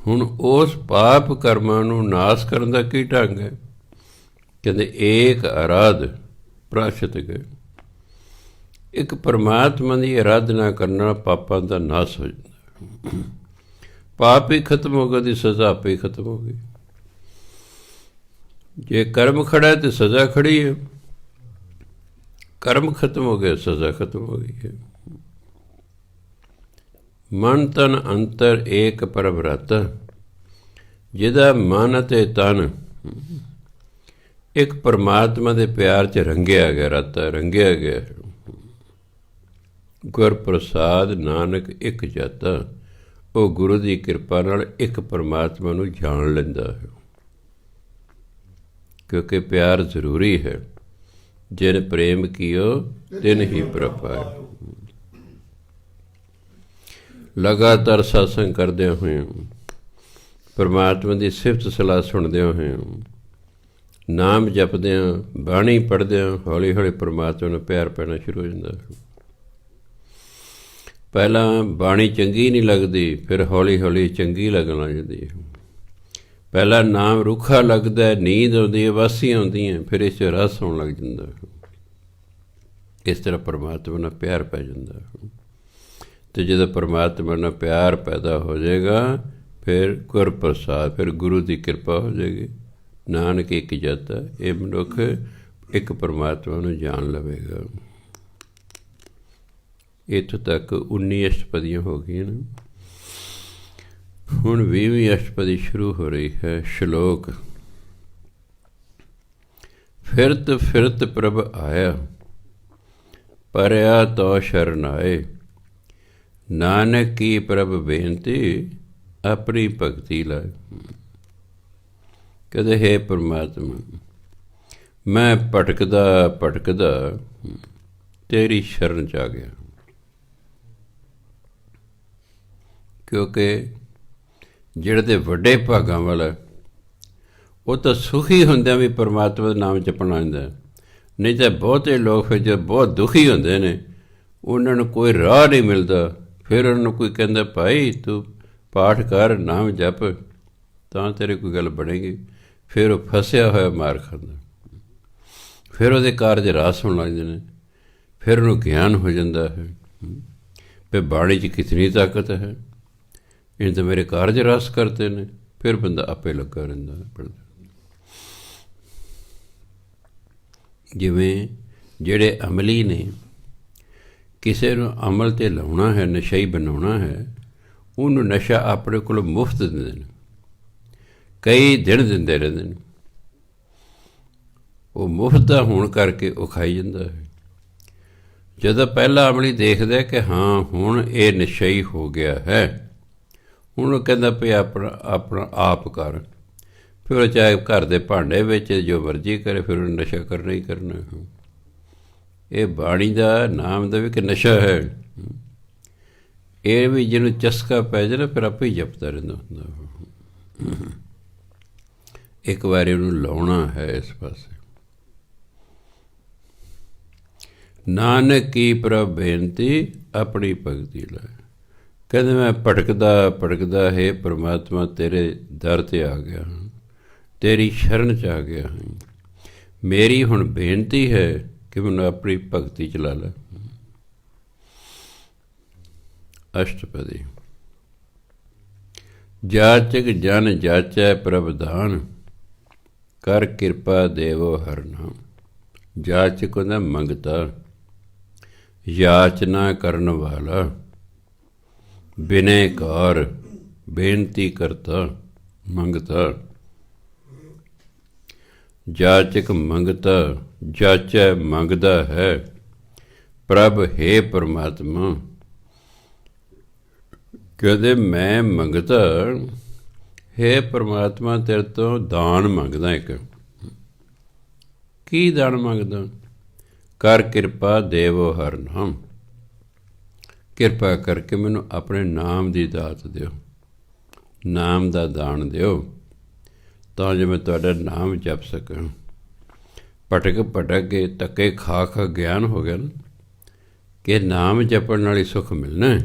ਹੁਣ ਉਸ ਪਾਪ ਕਰਮਾਂ ਨੂੰ ਨਾਸ਼ ਕਰਨ ਦਾ ਕੀ ਢੰਗ ਹੈ? ਕਹਿੰਦੇ ਏਕ ਅਰਾਧ ਪ੍ਰਾਸ਼ਤ ਗਏ। ਇੱਕ ਪਰਮਾਤਮਾ ਦੀ ਅਰਾਧਨਾ ਕਰਨ ਨਾਲ ਪਾਪਾਂ ਦਾ ਨਾਸ਼ ਹੋ ਜਾਂਦਾ। ਪਾਪ ਹੀ ਖਤਮ ਹੋ ਗਿਆ, ਦੀ ਸਜ਼ਾ ਆਪੇ ਹੀ ਖਤਮ ਹੋ ਗਈ। ਜੇ ਕਰਮ ਖੜਾ ਤੇ ਸਜ਼ਾ ਖੜੀ ਹੈ। ਕਰਮ ਖਤਮ ਹੋ ਗਿਆ, ਸਜ਼ਾ ਖਤਮ ਹੋ ਗਈ ਹੈ। ਮਨ ਤਨ ਅੰਤਰ ਏਕ ਪਰਬ੍ਰਤ। ਜਿਹਦਾ ਮਨ ਅਤੇ ਤਨ ਇੱਕ ਪਰਮਾਤਮਾ ਦੇ ਪਿਆਰ 'ਚ ਰੰਗਿਆ ਗਿਆ, ਰਤਾ ਰੰਗਿਆ ਗਿਆ। ਗੁਰ ਪ੍ਰਸਾਦ ਨਾਨਕ ਇੱਕ ਜਾਤਾ। ਉਹ ਗੁਰੂ ਦੀ ਕਿਰਪਾ ਨਾਲ ਇੱਕ ਪਰਮਾਤਮਾ ਨੂੰ ਜਾਣ ਲੈਂਦਾ ਹੈ। ਕਿਉਂਕਿ ਪਿਆਰ ਜ਼ਰੂਰੀ ਹੈ। ਜਿਨ ਪ੍ਰੇਮ ਕੀਓ ਤਿਨ ਹੀ ਪ੍ਰਭ ਪਾਇ। ਲਗਾਤਾਰ ਸਤਸੰਗ ਕਰਦਿਆਂ ਹੋਏ, ਪਰਮਾਤਮਾ ਦੀ ਸਿਫਤ ਸਲਾਹ ਸੁਣਦਿਆਂ ਹੋਏ, ਨਾਮ ਜਪਦਿਆਂ, ਬਾਣੀ ਪੜ੍ਹਦਿਆਂ ਹੌਲੀ ਹੌਲੀ ਪਰਮਾਤਮਾ ਨੂੰ ਪਿਆਰ ਪੈਣਾ ਸ਼ੁਰੂ ਹੋ ਜਾਂਦਾ। ਪਹਿਲਾਂ ਬਾਣੀ ਚੰਗੀ ਨਹੀਂ ਲੱਗਦੀ, ਫਿਰ ਹੌਲੀ ਹੌਲੀ ਚੰਗੀ ਲੱਗਣ ਲੱਗ ਜਾਂਦੀ ਹੈ। ਪਹਿਲਾਂ ਨਾਮ ਰੁੱਖਾ ਲੱਗਦਾ, ਨੀਂਦ ਆਉਂਦੀ ਹੈ, ਵਾਸੀਆਂ ਆਉਂਦੀਆਂ, ਫਿਰ ਇਸ 'ਚ ਰਸ ਆਉਣ ਲੱਗ ਜਾਂਦਾ। ਇਸ ਤਰ੍ਹਾਂ ਪਰਮਾਤਮਾ ਨਾਲ ਪਿਆਰ ਪੈ ਜਾਂਦਾ। ਅਤੇ ਜਦੋਂ ਪਰਮਾਤਮਾ ਨਾਲ ਪਿਆਰ ਪੈਦਾ ਹੋ ਜਾਏਗਾ, ਫਿਰ ਗੁਰ ਪ੍ਰਸਾਦ, ਫਿਰ ਗੁਰੂ ਦੀ ਕਿਰਪਾ ਹੋ ਜਾਏਗੀ। ਨਾਨਕ ਇੱਕ ਜਾਤਾ। ਇਹ ਮਨੁੱਖ ਇੱਕ ਪਰਮਾਤਮਾ ਨੂੰ ਜਾਣ ਲਵੇਗਾ। ਇੱਥੋਂ ਤੱਕ 19 ਅਸ਼ਟਪਦੀਆਂ ਹੋ ਗਈਆਂ ਨੇ। ਹੁਣ 20ਵੀਂ ਅਸ਼ਟਪਦੀ ਸ਼ੁਰੂ ਹੋ ਰਹੀ ਹੈ। ਸ਼ਲੋਕ। ਫਿਰਤ ਫਿਰਤ ਪ੍ਰਭ ਆਇਆ, ਪਰਿਆ ਤੋ ਸ਼ਰਨ ਆਏ। ਨਾਨਕ ਕੀ ਪ੍ਰਭ ਬੇਨਤੀ, ਆਪਣੀ ਭਗਤੀ ਲਾਏ। ਕਹਿੰਦੇ ਹੇ ਪਰਮਾਤਮਾ, ਮੈਂ ਭਟਕਦਾ ਭਟਕਦਾ ਤੇਰੀ ਸ਼ਰਨ 'ਚ ਆ ਗਿਆ। ਕਿਉਂਕਿ ਜਿਹੜੇ ਦੇ ਵੱਡੇ ਭਾਗਾਂ ਵਾਲਾ, ਉਹ ਤਾਂ ਸੁਖੀ ਹੁੰਦਿਆਂ ਵੀ ਪਰਮਾਤਮਾ ਦਾ ਨਾਮ ਜਪਣ ਆਉਂਦਾ। ਨਹੀਂ ਤਾਂ ਬਹੁਤੇ ਲੋਕ ਫਿਰ ਜਦ ਬਹੁਤ ਦੁਖੀ ਹੁੰਦੇ ਨੇ, ਉਹਨਾਂ ਨੂੰ ਕੋਈ ਰਾਹ ਨਹੀਂ ਮਿਲਦਾ। ਫਿਰ ਉਹਨਾਂ ਨੂੰ ਕੋਈ ਕਹਿੰਦਾ ਭਾਈ ਤੂੰ ਪਾਠ ਕਰ, ਨਾਮ ਜਪ, ਤਾਂ ਤੇਰੇ ਕੋਈ ਗੱਲ ਬਣੇਗੀ। ਫਿਰ ਉਹ ਫਸਿਆ ਹੋਇਆ ਮਾਰ ਖਾਂਦਾ। ਫਿਰ ਉਹਦੇ ਕਾਰਜ ਰਾਸ ਹੋਣ ਲੱਗਦੇ ਨੇ। ਫਿਰ ਉਹਨੂੰ ਗਿਆਨ ਹੋ ਜਾਂਦਾ ਹੈ ਵੀ ਬਾਣੀ 'ਚ ਕਿਤਨੀ ਤਾਕਤ ਹੈ। ਇਹ ਤਾਂ ਮੇਰੇ ਕਾਰਜ ਰਾਸ ਕਰਦੇ ਨੇ। ਫਿਰ ਬੰਦਾ ਆਪੇ ਲੱਗਾ ਰਹਿੰਦਾ ਪੜ੍ਹਦਾ। ਜਿਵੇਂ ਜਿਹੜੇ ਅਮਲੀ ਨੇ, ਕਿਸੇ ਨੂੰ ਅਮਲ 'ਤੇ ਲਾਉਣਾ ਹੈ, ਨਸ਼ਈ ਬਣਾਉਣਾ ਹੈ, ਉਹਨੂੰ ਨਸ਼ਾ ਆਪਣੇ ਕੋਲ ਮੁਫਤ ਦਿੰਦੇ ਨੇ। ਕਈ ਦਿਨ ਦਿੰਦੇ ਰਹਿੰਦੇ ਨੇ। ਉਹ ਮੁਫਤ ਦਾ ਹੋਣ ਕਰਕੇ ਉਹ ਖਾਈ ਜਾਂਦਾ ਹੈ। ਜਦੋਂ ਪਹਿਲਾ ਅਮਲੀ ਦੇਖਦਾ ਕਿ ਹਾਂ ਹੁਣ ਇਹ ਨਸ਼ਈ ਹੋ ਗਿਆ ਹੈ, ਹੁਣ ਉਹ ਕਹਿੰਦਾ ਵੀ ਆਪਣਾ ਆਪ ਕਰ। ਫਿਰ ਉਹ ਚਾਹੇ ਘਰ ਦੇ ਭਾਂਡੇ ਵਿੱਚ ਜੋ ਮਰਜ਼ੀ ਕਰੇ, ਫਿਰ ਉਹਨੇ ਨਸ਼ਾ ਕਰਨਾ ਹੀ ਕਰਨਾ। ਇਹ ਬਾਣੀ ਦਾ ਨਾਮ ਦਾ ਵੀ ਇੱਕ ਨਸ਼ਾ ਹੈ। ਇਹ ਵੀ ਜਿਹਨੂੰ ਚਸਕਾ ਪੈ ਜਾਏ ਨਾ, ਫਿਰ ਆਪੇ ਹੀ ਜਪਦਾ ਰਹਿੰਦਾ ਹੁੰਦਾ। ਇੱਕ ਵਾਰੀ ਉਹਨੂੰ ਲਾਉਣਾ ਹੈ ਇਸ ਪਾਸੇ। ਨਾਨਕ ਕੀ ਪ੍ਰਭ ਬੇਨਤੀ, ਆਪਣੀ ਭਗਤੀ ਲਾਏ। ਕਹਿੰਦੇ ਮੈਂ ਭਟਕਦਾ ਭਟਕਦਾ ਹੈ ਪਰਮਾਤਮਾ ਤੇਰੇ ਦਰ 'ਤੇ ਆ ਗਿਆ ਹਾਂ, ਤੇਰੀ ਸ਼ਰਨ 'ਚ ਆ ਗਿਆ ਹਾਂ। ਮੇਰੀ ਹੁਣ ਬੇਨਤੀ ਹੈ ਕਿ ਮੈਨੂੰ ਆਪਣੀ ਭਗਤੀ 'ਚ ਲਾ ਲੈ। ਅਸ਼ਟਪਦੀ। ਜਾਚਕ ਜਨ ਜਾਚੈ ਪ੍ਰਭ ਦਾਨ, ਕਰ ਕਿਰਪਾ ਦੇਵੋ ਹਰ ਨਾਮ। ਜਾਚਕ ਹੁੰਦਾ ਮੰਗਤਾ, ਯਾਚਨਾ ਕਰਨ ਵਾਲਾ, ਬਿਨੈਕਾਰ ਬੇਨਤੀ ਕਰਤਾ, ਮੰਗਤਾ। ਜਾਚਕ ਮੰਗਤਾ, ਜਾਚੈ ਮੰਗਦਾ ਹੈ। ਪ੍ਰਭ ਹੈ ਪਰਮਾਤਮਾ, ਕਹਿੰਦੇ ਮੈਂ ਮੰਗਦਾ, ਹੇ ਪ੍ਰਮਾਤਮਾ ਤੇਰੇ ਤੋਂ ਦਾਨ ਮੰਗਦਾ। ਇੱਕ ਕੀ ਦਾਨ ਮੰਗਦਾ? ਕਰ ਕਿਰਪਾ ਦੇਵੋ ਹਰ ਨਾਮ, ਕਿਰਪਾ ਕਰਕੇ ਮੈਨੂੰ ਆਪਣੇ ਨਾਮ ਦੀ ਦਾਤ ਦਿਓ, ਨਾਮ ਦਾ ਦਾਨ ਦਿਓ, ਤਾਂ ਜੋ ਮੈਂ ਤੁਹਾਡਾ ਨਾਮ ਜਪ ਸਕਾਂ। ਭਟਕ ਭਟਕ ਕੇ ਧੱਕੇ ਖਾ ਖਾ ਗਿਆਨ ਹੋ ਗਿਆ ਨਾ ਕਿ ਨਾਮ ਜਪਣ ਨਾਲ ਹੀ ਸੁੱਖ ਮਿਲਣਾ।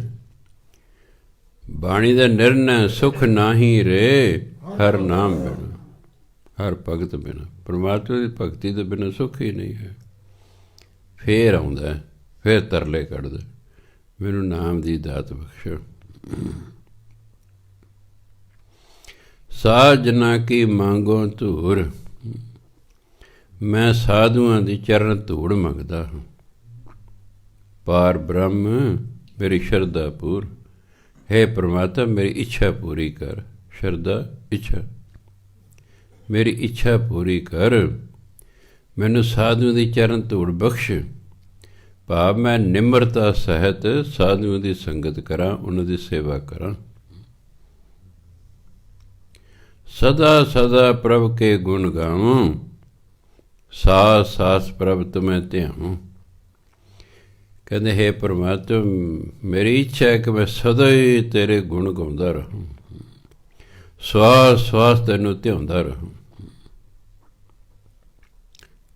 ਬਾਣੀ ਦਾ ਨਿਰਣੈ ਸੁਖ ਨਾਹੀ ਰੇ, ਹਰ ਨਾਮ ਬਿਨਾ, ਹਰ ਭਗਤ ਬਿਨਾ, ਪਰਮਾਤਮਾ ਦੀ ਭਗਤੀ ਤੋਂ ਬਿਨਾਂ ਸੁੱਖ ਹੀ ਨਹੀਂ ਹੈ। ਫੇਰ ਆਉਂਦਾ, ਫੇਰ ਤਰਲੇ ਕੱਢਦਾ, ਮੈਨੂੰ ਨਾਮ ਦੀ ਦਾਤ ਬਖਸ਼ੋ। ਸਾਜਨਾ ਕੀ ਮੰਗੋ ਧੂਰ, ਮੈਂ ਸਾਧੂਆਂ ਦੀ ਚਰਨ ਧੂੜ ਮੰਗਦਾ ਹਾਂ। ਪਾਰ ਬ੍ਰਹਮ ਮੇਰੀ ਸ਼ਰਧਾ ਪੂਰ, ਹੇ ਪ੍ਰਮਾਤਮਾ ਮੇਰੀ ਇੱਛਾ ਪੂਰੀ ਕਰ। ਸ਼ਰਧਾ ਇੱਛਾ, ਮੇਰੀ ਇੱਛਾ ਪੂਰੀ ਕਰ, ਮੈਨੂੰ ਸਾਧੂਆਂ ਦੀ ਚਰਨ ਧੂੜ ਬਖਸ਼। ਭਾਵ ਮੈਂ ਨਿਮਰਤਾ ਸਹਿਤ ਸਾਧੂਆਂ ਦੀ ਸੰਗਤ ਕਰਾਂ, ਉਹਨਾਂ ਦੀ ਸੇਵਾ ਕਰਾਂ। ਸਦਾ ਸਦਾ ਪ੍ਰਭ ਕੇ ਗੁਣ ਗਾਵਾਂ, ਸਾਸ ਸਾਸ ਪ੍ਰਭ ਤੁਮੈ ਧਿਆਵਾਂ। ਕਹਿੰਦੇ ਹੇ ਪ੍ਰਮਾਤਮਾ ਮੇਰੀ ਇੱਛਾ ਹੈ ਕਿ ਮੈਂ ਸਦਾ ਹੀ ਤੇਰੇ ਗੁਣ ਗਾਉਂਦਾ ਰਹਾਂ, ਸਵਾਸ ਸਵਾਸ ਤੈਨੂੰ ਧਿਆਉਂਦਾ ਰਹਾਂ।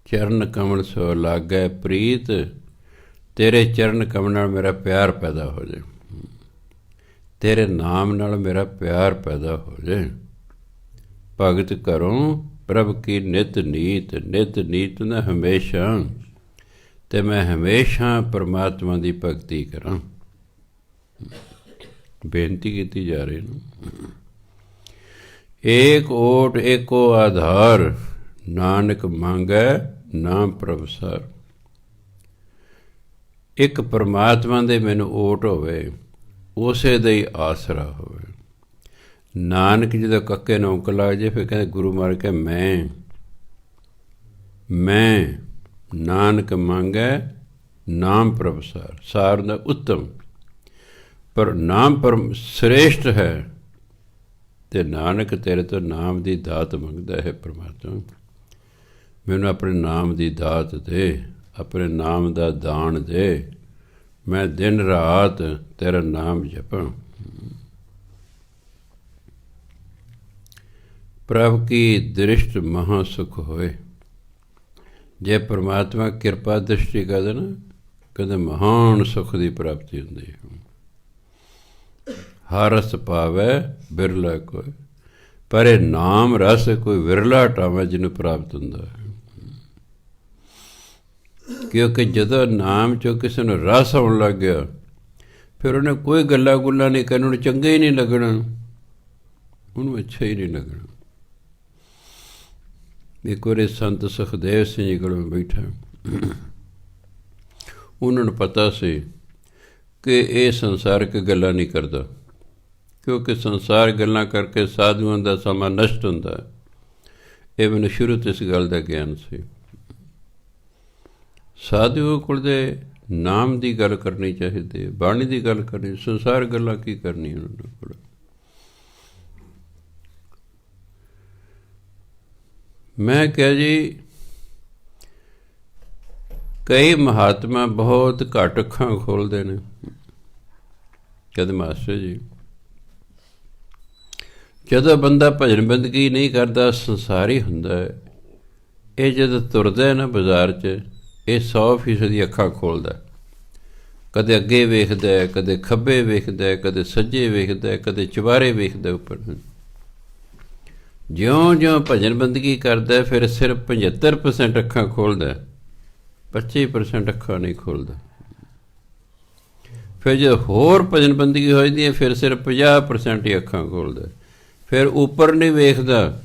ਚਰਨ ਕਮਲ ਸੋ ਲਾਗੈ ਪ੍ਰੀਤ, ਤੇਰੇ ਚਰਨ ਕਮਲ ਨਾਲ ਮੇਰਾ ਪਿਆਰ ਪੈਦਾ ਹੋ ਜਾਏ, ਤੇਰੇ ਨਾਮ ਨਾਲ ਮੇਰਾ ਪਿਆਰ ਪੈਦਾ ਹੋ ਜਾਏ। ਭਗਤ ਕਰੋ ਪ੍ਰਭ ਕੀ ਨਿਤ ਨੀਤ, ਨਿਤ ਨੀਤ ਨਾ ਹਮੇਸ਼ਾ, ਤੇ ਮੈਂ ਹਮੇਸ਼ਾ ਪਰਮਾਤਮਾ ਦੀ ਭਗਤੀ ਕਰਾਂ। ਬੇਨਤੀ ਕੀਤੀ ਜਾ ਰਹੀ ਨਾ, ਏਕ ਓਟ ਏਕੋ ਆਧਾਰ, ਨਾਨਕ ਮੰਗੈ ਨਾਮ ਪ੍ਰਭਸਾਰ। ਇੱਕ ਪਰਮਾਤਮਾ ਦੇ ਮੈਨੂੰ ਓਟ ਹੋਵੇ, ਉਸੇ ਦਾ ਹੀ ਆਸਰਾ ਹੋਵੇ। ਨਾਨਕ ਜਦੋਂ ਕੱਕੇ ਨੂੰ ਉਂਕ ਲੱਗ ਜਾਏ, ਫਿਰ ਕਹਿੰਦੇ ਗੁਰੂ ਮਾਰ ਕੇ ਮੈਂ ਨਾਨਕ ਮੰਗੈ ਨਾਮ ਪ੍ਰਭਸਾਰ। ਸਾਰ ਦਾ ਉੱਤਮ, ਪਰ ਨਾਮ ਪਰਮ ਸ੍ਰੇਸ਼ਟ ਹੈ, ਤੇ ਨਾਨਕ ਤੇਰੇ ਤੋਂ ਨਾਮ ਦੀ ਦਾਤ ਮੰਗਦਾ ਹੈ। ਪਰਮਾਤਮਾ ਮੈਨੂੰ ਆਪਣੇ ਨਾਮ ਦੀ ਦਾਤ ਦੇ, ਆਪਣੇ ਨਾਮ ਦਾ ਦਾਨ ਦੇ, ਮੈਂ ਦਿਨ ਰਾਤ ਤੇਰਾ ਨਾਮ ਜਪਾਂ। ਪ੍ਰਭ ਕੀ ਦ੍ਰਿਸ਼ਟ ਮਹਾ ਸੁਖ ਹੋਏ। ਜੇ ਪਰਮਾਤਮਾ ਕਿਰਪਾ ਦ੍ਰਿਸ਼ਟੀ ਕਰਦੇ ਨਾ, ਕਹਿੰਦੇ ਮਹਾਨ ਸੁੱਖ ਦੀ ਪ੍ਰਾਪਤੀ ਹੁੰਦੀ ਹੈ। ਹਰ ਰਸ ਪਾਵੈ ਬਿਰਲਾ ਕੋਈ, ਪਰ ਇਹ ਨਾਮ ਰਸ ਕੋਈ ਵਿਰਲਾ ਟਾਵੇਂ ਜਿਹਨੂੰ ਪ੍ਰਾਪਤ ਹੁੰਦਾ ਹੈ। ਕਿਉਂਕਿ ਜਦੋਂ ਨਾਮ 'ਚੋਂ ਕਿਸੇ ਨੂੰ ਰਸ ਆਉਣ ਲੱਗ ਗਿਆ, ਫਿਰ ਉਹਨੇ ਕੋਈ ਗੱਲਾਂ ਗੁੱਲਾਂ ਨਹੀਂ ਕਰਨੀ, ਉਹਨੂੰ ਚੰਗਾ ਹੀ ਨਹੀਂ ਲੱਗਣਾ, ਉਹਨੂੰ ਅੱਛਾ ਹੀ ਨਹੀਂ ਲੱਗਣਾ। ਇੱਕ ਵਾਰੀ ਸੰਤ ਸੁਖਦੇਵ ਸਿੰਘ ਜੀ ਕੋਲ ਬੈਠਾ, ਉਹਨਾਂ ਨੂੰ ਪਤਾ ਸੀ ਕਿ ਇਹ ਸੰਸਾਰਕ ਗੱਲਾਂ ਨਹੀਂ ਕਰਦਾ, ਕਿਉਂਕਿ ਸੰਸਾਰ ਗੱਲਾਂ ਕਰਕੇ ਸਾਧੂਆਂ ਦਾ ਸਮਾਂ ਨਸ਼ਟ ਹੁੰਦਾ। ਇਹ ਮੈਨੂੰ ਸ਼ੁਰੂ ਤੋਂ ਇਸ ਗੱਲ ਦਾ ਗਿਆਨ ਸੀ। ਸਾਧੂਆਂ ਕੋਲ ਦੇ ਨਾਮ ਦੀ ਗੱਲ ਕਰਨੀ ਚਾਹੀਦੀ, ਬਾਣੀ ਦੀ ਗੱਲ ਕਰਨੀ, ਸੰਸਾਰ ਗੱਲਾਂ ਕੀ ਕਰਨੀ ਉਹਨਾਂ ਕੋਲ। ਮੈਂ ਕਿਹਾ ਜੀ, ਕਈ ਮਹਾਤਮਾ ਬਹੁਤ ਘੱਟ ਅੱਖਾਂ ਖੋਲ੍ਹਦੇ ਨੇ। ਕਹਿੰਦੇ ਮਾਸਟਰ ਜੀ, ਜਦੋਂ ਬੰਦਾ ਭਜਨ ਬੰਦਗੀ ਨਹੀਂ ਕਰਦਾ, ਸੰਸਾਰੀ ਹੁੰਦਾ ਹੈ, ਇਹ ਜਦੋਂ ਤੁਰਦਾ ਹੈ ਨਾ ਬਾਜ਼ਾਰ 'ਚ, ਇਹ 100% ਅੱਖਾਂ ਖੋਲ੍ਹਦਾ। ਕਦੇ ਅੱਗੇ ਵੇਖਦਾ, ਕਦੇ ਖੱਬੇ ਵੇਖਦਾ, ਕਦੇ ਸੱਜੇ ਵੇਖਦਾ, ਕਦੇ ਚੁਬਾਰੇ ਵੇਖਦਾ ਉੱਪਰ। ਜਿਉਂ-ਜਿਉਂ ਭਜਨ ਬੰਦਗੀ ਕਰਦਾ, ਫਿਰ ਸਿਰਫ 75% ਅੱਖਾਂ ਖੋਲ੍ਹਦਾ, 25% ਅੱਖਾਂ ਨਹੀਂ ਖੋਲ੍ਹਦਾ। ਫਿਰ ਜਦੋਂ ਹੋਰ ਭਜਨ ਬੰਦਗੀ ਹੋ ਜਾਂਦੀ ਹੈ, ਫਿਰ ਸਿਰਫ 50% ਹੀ ਅੱਖਾਂ ਖੋਲ੍ਹਦਾ। ਫਿਰ ਉੱਪਰ ਨਹੀਂ ਵੇਖਦਾ,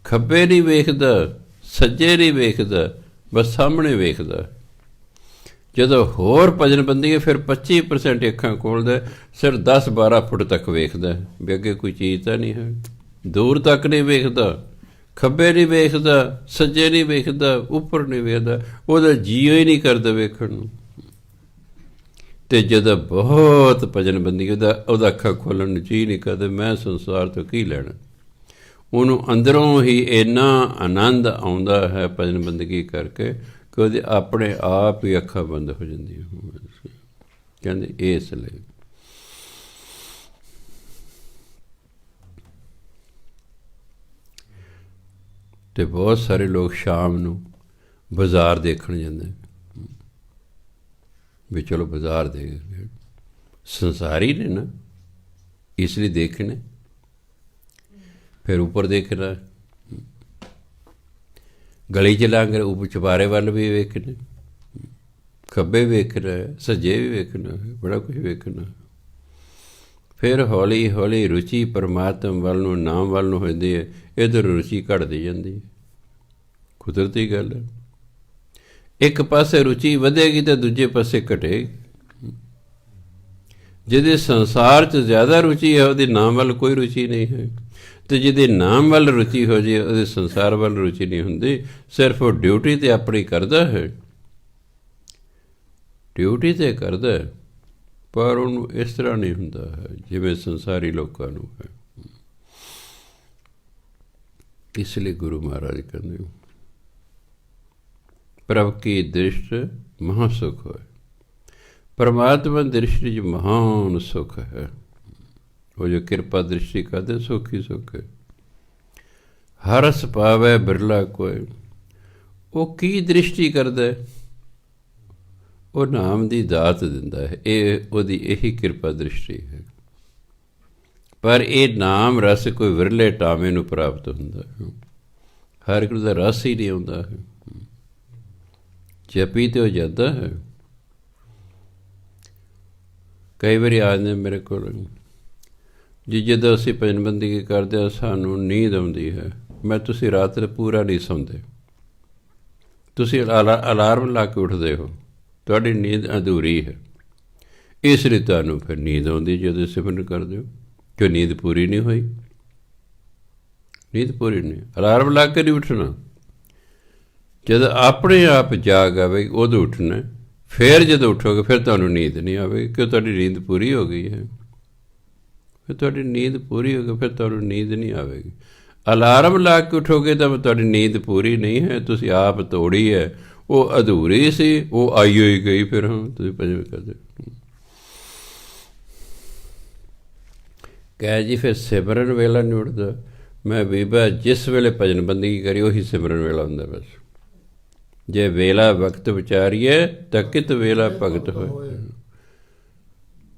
ਖੱਬੇ ਨਹੀਂ ਵੇਖਦਾ, ਸੱਜੇ ਨਹੀਂ ਵੇਖਦਾ, ਬਸ ਸਾਹਮਣੇ ਵੇਖਦਾ। ਜਦੋਂ ਹੋਰ ਭਜਨ ਬੰਦਗੀ, ਫਿਰ 25% ਅੱਖਾਂ ਖੋਲ੍ਹਦਾ, ਸਿਰਫ 10-12 ਫੁੱਟ ਤੱਕ ਵੇਖਦਾ, ਵੀ ਅੱਗੇ ਕੋਈ ਚੀਜ਼ ਤਾਂ ਨਹੀਂ ਹੈ। ਦੂਰ ਤੱਕ ਨਹੀਂ ਵੇਖਦਾ, ਖੱਬੇ ਨਹੀਂ ਵੇਖਦਾ, ਸੱਜੇ ਨਹੀਂ ਵੇਖਦਾ, ਉੱਪਰ ਨਹੀਂ ਵੇਖਦਾ, ਉਹਦਾ ਜੀਓ ਹੀ ਨਹੀਂ ਕਰਦਾ ਵੇਖਣ ਨੂੰ। ਤੇ ਜਦੋਂ ਬਹੁਤ ਭਜਨ ਬੰਦਗੀ ਉਹਦਾ ਅੱਖਾਂ ਖੋਲ੍ਹਣ ਨੂੰ ਜੀ ਨਹੀਂ ਕਰਦੇ, ਮੈਂ ਸੰਸਾਰ ਤੋਂ ਕੀ ਲੈਣਾ। ਉਹਨੂੰ ਅੰਦਰੋਂ ਹੀ ਇੰਨਾ ਆਨੰਦ ਆਉਂਦਾ ਹੈ ਭਜਨ ਬੰਦਗੀ ਕਰਕੇ ਕਿ ਉਹਦੇ ਆਪਣੇ ਆਪ ਹੀ ਅੱਖਾਂ ਬੰਦ ਹੋ ਜਾਂਦੀਆਂ। ਕਹਿੰਦੇ ਇਸ ਲਈ ਤੇ ਬਹੁਤ ਸਾਰੇ ਲੋਕ ਸ਼ਾਮ ਨੂੰ ਬਾਜ਼ਾਰ ਦੇਖਣ ਜਾਂਦੇ ਵੀ ਚਲੋ ਬਾਜ਼ਾਰ ਦੇ ਸੰਸਾਰੀ ਨੇ ਨਾ, ਇਸ ਲਈ ਦੇਖਣੇ। ਫਿਰ ਉੱਪਰ ਦੇਖਣਾ, ਗਲੀ 'ਚ ਲੰਘ ਰਿਹਾ ਉੱਪਰ ਚੁਬਾਰੇ ਵੱਲ ਵੀ ਵੇਖਣਾ, ਖੱਬੇ ਵੇਖਣਾ, ਸੱਜੇ ਵੀ ਵੇਖਣਾ, ਬੜਾ ਕੁਝ ਵੇਖਣਾ। ਫਿਰ ਹੌਲੀ ਹੌਲੀ ਰੁਚੀ ਪਰਮਾਤਮਾ ਵੱਲ ਨੂੰ, ਨਾਮ ਵੱਲ ਨੂੰ ਹੁੰਦੀ ਹੈ, ਇੱਧਰ ਰੁਚੀ ਘਟਦੀ ਜਾਂਦੀ ਹੈ। ਕੁਦਰਤੀ ਗੱਲ ਹੈ। ਇੱਕ ਪਾਸੇ ਰੁਚੀ ਵਧੇਗੀ ਤਾਂ ਦੂਜੇ ਪਾਸੇ ਘਟੇਗੀ। ਜਿਹਦੇ ਸੰਸਾਰ 'ਚ ਜ਼ਿਆਦਾ ਰੁਚੀ ਹੈ ਉਹਦੇ ਨਾਮ ਵੱਲ ਕੋਈ ਰੁਚੀ ਨਹੀਂ ਹੈ, ਅਤੇ ਜਿਹਦੇ ਨਾਮ ਵੱਲ ਰੁਚੀ ਹੋ ਜਾਏ ਉਹਦੇ ਸੰਸਾਰ ਵੱਲ ਰੁਚੀ ਨਹੀਂ ਹੁੰਦੀ। ਸਿਰਫ ਉਹ ਡਿਊਟੀ ਤਾਂ ਆਪਣੀ ਕਰਦਾ ਹੈ, ਡਿਊਟੀ ਤਾਂ ਕਰਦਾ, ਪਰ ਉਹਨੂੰ ਇਸ ਤਰ੍ਹਾਂ ਨਹੀਂ ਹੁੰਦਾ ਹੈ ਜਿਵੇਂ ਸੰਸਾਰੀ ਲੋਕਾਂ ਨੂੰ ਹੈ। ਇਸ ਲਈ ਗੁਰੂ ਮਹਾਰਾਜ ਕਹਿੰਦੇ ਪ੍ਰਭ ਕੀ ਦ੍ਰਿਸ਼ਟ ਮਹਾਂ ਸੁਖ ਹੋਏ। ਪਰਮਾਤਮਾ ਦ੍ਰਿਸ਼ਟੀ 'ਚ ਮਹਾਨ ਸੁਖ ਹੈ। ਉਹ ਜੋ ਕਿਰਪਾ ਦ੍ਰਿਸ਼ਟੀ ਕਰਦੇ ਸੁਖ ਹੀ ਸੁਖ ਹੈ। ਹਰਸ ਪਾਵੈ ਬਿਰਲਾ ਕੋਇ। ਉਹ ਕੀ ਦ੍ਰਿਸ਼ਟੀ ਕਰਦਾ ਹੈ? ਉਹ ਨਾਮ ਦੀ ਦਾਤ ਦਿੰਦਾ ਹੈ। ਇਹ ਉਹਦੀ ਇਹੀ ਕਿਰਪਾ ਦ੍ਰਿਸ਼ਟੀ ਹੈ। ਪਰ ਇਹ ਨਾਮ ਰਸ ਕੋਈ ਵਿਰਲੇ ਟਾਵੇਂ ਨੂੰ ਪ੍ਰਾਪਤ ਹੁੰਦਾ ਹੈ। ਹਰ ਇੱਕ ਦਾ ਰਸ ਹੀ ਨਹੀਂ ਆਉਂਦਾ ਹੈ। ਜਪੀ ਤੇ ਹੋ ਜਾਂਦਾ ਹੈ। ਕਈ ਵਾਰੀ ਆ ਜਾਂਦੇ ਮੇਰੇ ਕੋਲ ਜੀ, ਜਦੋਂ ਅਸੀਂ ਭਜਨ ਬੰਦਗੀ ਕਰਦੇ ਹਾਂ ਸਾਨੂੰ ਨੀਂਦ ਆਉਂਦੀ ਹੈ। ਮੈਂ ਤੁਸੀਂ ਰਾਤ ਨੂੰ ਪੂਰਾ ਨਹੀਂ ਸੌਂਦੇ, ਤੁਸੀਂ ਅਲਾਰਮ ਲਾ ਕੇ ਉੱਠਦੇ ਹੋ, ਤੁਹਾਡੀ ਨੀਂਦ ਅਧੂਰੀ ਹੈ। ਇਸ ਲਈ ਤੁਹਾਨੂੰ ਫਿਰ ਨੀਂਦ ਆਉਂਦੀ ਜਦੋਂ ਸਿਮਰਨ ਕਰਦੇ ਹੋ, ਕਿ ਨੀਂਦ ਪੂਰੀ ਨਹੀਂ ਹੋਈ। ਨੀਂਦ ਪੂਰੀ ਨਹੀਂ, ਅਲਾਰਮ ਲਾ ਕੇ ਨਹੀਂ ਉੱਠਣਾ। ਜਦੋਂ ਆਪਣੇ ਆਪ ਜਾਗ ਆਵੇਗੀ ਉਦੋਂ ਉੱਠਣਾ। ਫਿਰ ਜਦੋਂ ਉੱਠੋਗੇ ਫਿਰ ਤੁਹਾਨੂੰ ਨੀਂਦ ਨਹੀਂ ਆਵੇਗੀ, ਕਿਉਂ ਤੁਹਾਡੀ ਨੀਂਦ ਪੂਰੀ ਹੋ ਗਈ ਹੈ। ਫਿਰ ਤੁਹਾਡੀ ਨੀਂਦ ਪੂਰੀ ਹੋ ਗਈ, ਫਿਰ ਤੁਹਾਨੂੰ ਨੀਂਦ ਨਹੀਂ ਆਵੇਗੀ। ਅਲਾਰਮ ਲਾ ਕੇ ਉੱਠੋਗੇ ਤਾਂ ਤੁਹਾਡੀ ਨੀਂਦ ਪੂਰੀ ਨਹੀਂ ਹੈ, ਤੁਸੀਂ ਆਪ ਤੋੜੀ ਹੈ। ਉਹ ਅਧੂਰੀ ਸੀ, ਉਹ ਆਈ ਹੋਈ ਗਈ। ਫਿਰ ਹਾਂ ਤੁਸੀਂ ਭਜਨ ਕਰਦੇ ਕਹਿ ਜੀ ਫਿਰ ਸਿਮਰਨ ਵੇਲਾ ਨਹੀਂ ਉੱਠਦਾ। ਮੈਂ ਬੀਬਾ ਜਿਸ ਵੇਲੇ ਭਜਨ ਬੰਦਗੀ ਕਰੀ ਉਹੀ ਸਿਮਰਨ ਵੇਲਾ ਹੁੰਦਾ। ਬਸ ਜੇ ਵੇਲਾ ਵਕਤ ਵਿਚਾਰੀਏ ਤਾਂ ਕਿਤ ਵੇਲਾ ਭਗਤ ਹੋਏ।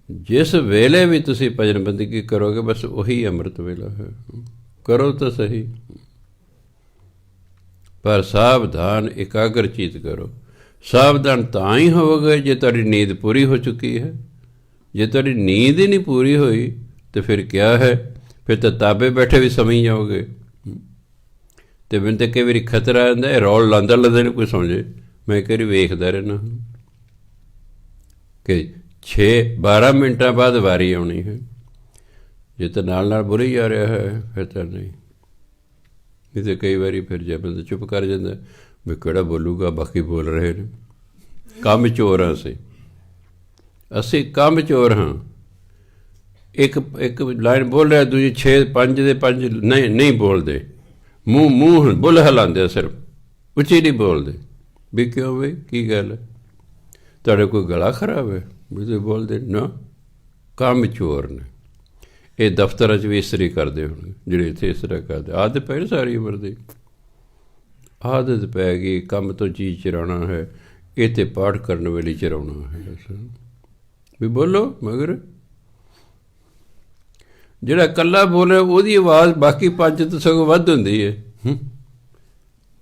ਜਿਸ ਵੇਲੇ ਵੀ ਤੁਸੀਂ ਭਜਨ ਬੰਦਗੀ ਕਰੋਗੇ ਬਸ ਉਹੀ ਅੰਮ੍ਰਿਤ ਵੇਲਾ ਹੈ। ਕਰੋ ਤਾਂ ਸਹੀ, ਪਰ ਸਾਵਧਾਨ ਇਕਾਗਰ ਚੀਤ ਕਰੋ। ਸਾਵਧਾਨ ਤਾਂ ਹੀ ਹੋਵੋਗੇ ਜੇ ਤੁਹਾਡੀ ਨੀਂਦ ਪੂਰੀ ਹੋ ਚੁੱਕੀ ਹੈ। ਜੇ ਤੁਹਾਡੀ ਨੀਂਦ ਹੀ ਨਹੀਂ ਪੂਰੀ ਹੋਈ ਤਾਂ ਫਿਰ ਕਿਆ ਹੈ? ਫਿਰ ਤਾਂ ਤਾਬੇ ਬੈਠੇ ਵੀ ਸਮਝ ਜਾਓਗੇ। ਅਤੇ ਮੈਨੂੰ ਤਾਂ ਕਈ ਵਾਰੀ ਖਤਰਾ ਆਉਂਦਾ ਇਹ ਰੌਲ ਲਾਉਂਦਾ ਨੂੰ ਕੋਈ ਸਮਝੇ। ਮੈਂ ਇੱਕ ਵਾਰੀ ਵੇਖਦਾ ਰਹਿੰਦਾ ਕਿ 12 ਮਿੰਟਾਂ ਬਾਅਦ ਵਾਰੀ ਆਉਣੀ ਹੈ। ਜੇ ਤਾਂ ਨਾਲ ਨਾਲ ਬੁਰੀ ਜਾ ਰਿਹਾ ਹੈ ਫਿਰ ਤਾਂ ਨਹੀਂ ਤਾਂ ਕਈ ਵਾਰੀ ਫਿਰ ਜੇ ਬੰਦਾ ਚੁੱਪ ਕਰ ਜਾਂਦਾ ਵੀ ਕਿਹੜਾ ਬੋਲੂਗਾ, ਬਾਕੀ ਬੋਲ ਰਹੇ ਨੇ। ਕੰਮ ਚੋਰ ਹਾਂ ਅਸੀਂ ਕੰਮ ਚੋਰ ਹਾਂ। ਇੱਕ ਲਾਈਨ ਬੋਲ ਰਿਹਾ, ਦੂਜੀ 6 5 ਦੇ 5 ਨਹੀਂ ਬੋਲਦੇ। ਮੂੰਹ ਬੁੱਲ ਹਿਲਾਉਂਦੇ, ਸਿਰਫ ਉੱਚੀ ਨਹੀਂ ਬੋਲਦੇ। ਵੀ ਕਿਉਂ ਬਈ ਕੀ ਗੱਲ ਹੈ? ਤੁਹਾਡੇ ਕੋਈ ਗਲਾ ਖਰਾਬ ਹੈ ਵੀ ਤੁਸੀਂ ਬੋਲਦੇ ਨਾ? ਕੰਮ ਚੋਰ ਨੇ। ਇਹ ਦਫ਼ਤਰਾਂ 'ਚ ਵੀ ਇਸ ਤਰ੍ਹਾਂ ਕਰਦੇ ਹੋਣਗੇ ਜਿਹੜੇ ਇੱਥੇ ਇਸ ਤਰ੍ਹਾਂ ਕਰਦੇ। ਆਦਤ ਪੈ ਸਾਰੀ ਉਮਰ ਦੀ ਆਦਤ ਪੈ ਗਈ। ਕੰਮ ਤੋਂ ਚੀਜ਼ ਚਰਾਉਣਾ ਹੈ, ਇਹ ਤਾਂ ਪਾਠ ਕਰਨ ਵੇਲੇ ਚਰਾਉਣਾ ਹੈ। ਵੀ ਬੋਲੋ, ਮਗਰ ਜਿਹੜਾ ਇਕੱਲਾ ਬੋਲੇ ਉਹਦੀ ਆਵਾਜ਼ ਬਾਕੀ 5 ਤੋਂ ਸਗੋਂ ਵੱਧ ਹੁੰਦੀ ਹੈ।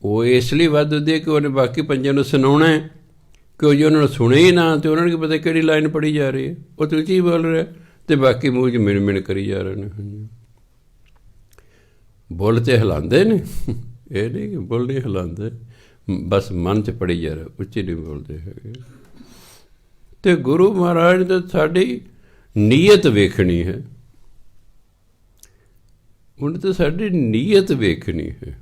ਉਹ ਇਸ ਲਈ ਵੱਧ ਹੁੰਦੀ ਹੈ ਕਿ ਉਹਨੇ ਬਾਕੀ 5 ਨੂੰ ਸੁਣਾਉਣਾ ਹੈ। ਕਿ ਜੇ ਉਹਨਾਂ ਨੂੰ ਸੁਣੇ ਹੀ ਨਾ ਤਾਂ ਉਹਨਾਂ ਨੂੰ ਕੀ ਪਤਾ ਕਿਹੜੀ ਲਾਈਨ ਪੜ੍ਹੀ ਜਾ ਰਹੀ ਹੈ। ਉਹ ਤਾਂ ਉੱਚੀ ਬੋਲ ਰਿਹਾ ਅਤੇ ਬਾਕੀ ਮੂੰਹ 'ਚ ਮਿਣ ਕਰੀ ਜਾ ਰਹੇ ਨੇ। ਬੁੱਲ ਤਾਂ ਹਿਲਾਉਂਦੇ ਨੇ, ਇਹ ਨਹੀਂ ਕਿ ਬੁੱਲ ਨਹੀਂ ਹਿਲਾਉਂਦੇ, ਬਸ ਮਨ 'ਚ ਪੜ੍ਹੀ ਜਾ ਰਿਹਾ, ਉੱਚੀ ਨਹੀਂ ਬੋਲਦੇ ਹੈਗੇ। ਅਤੇ ਗੁਰੂ ਮਹਾਰਾਜ ਨੇ ਸਾਡੀ ਨੀਅਤ ਵੇਖਣੀ ਹੈ। ਹੁਣ ਤਾਂ ਸਾਡੀ ਨੀਅਤ ਵੇਖਣੀ ਹੈ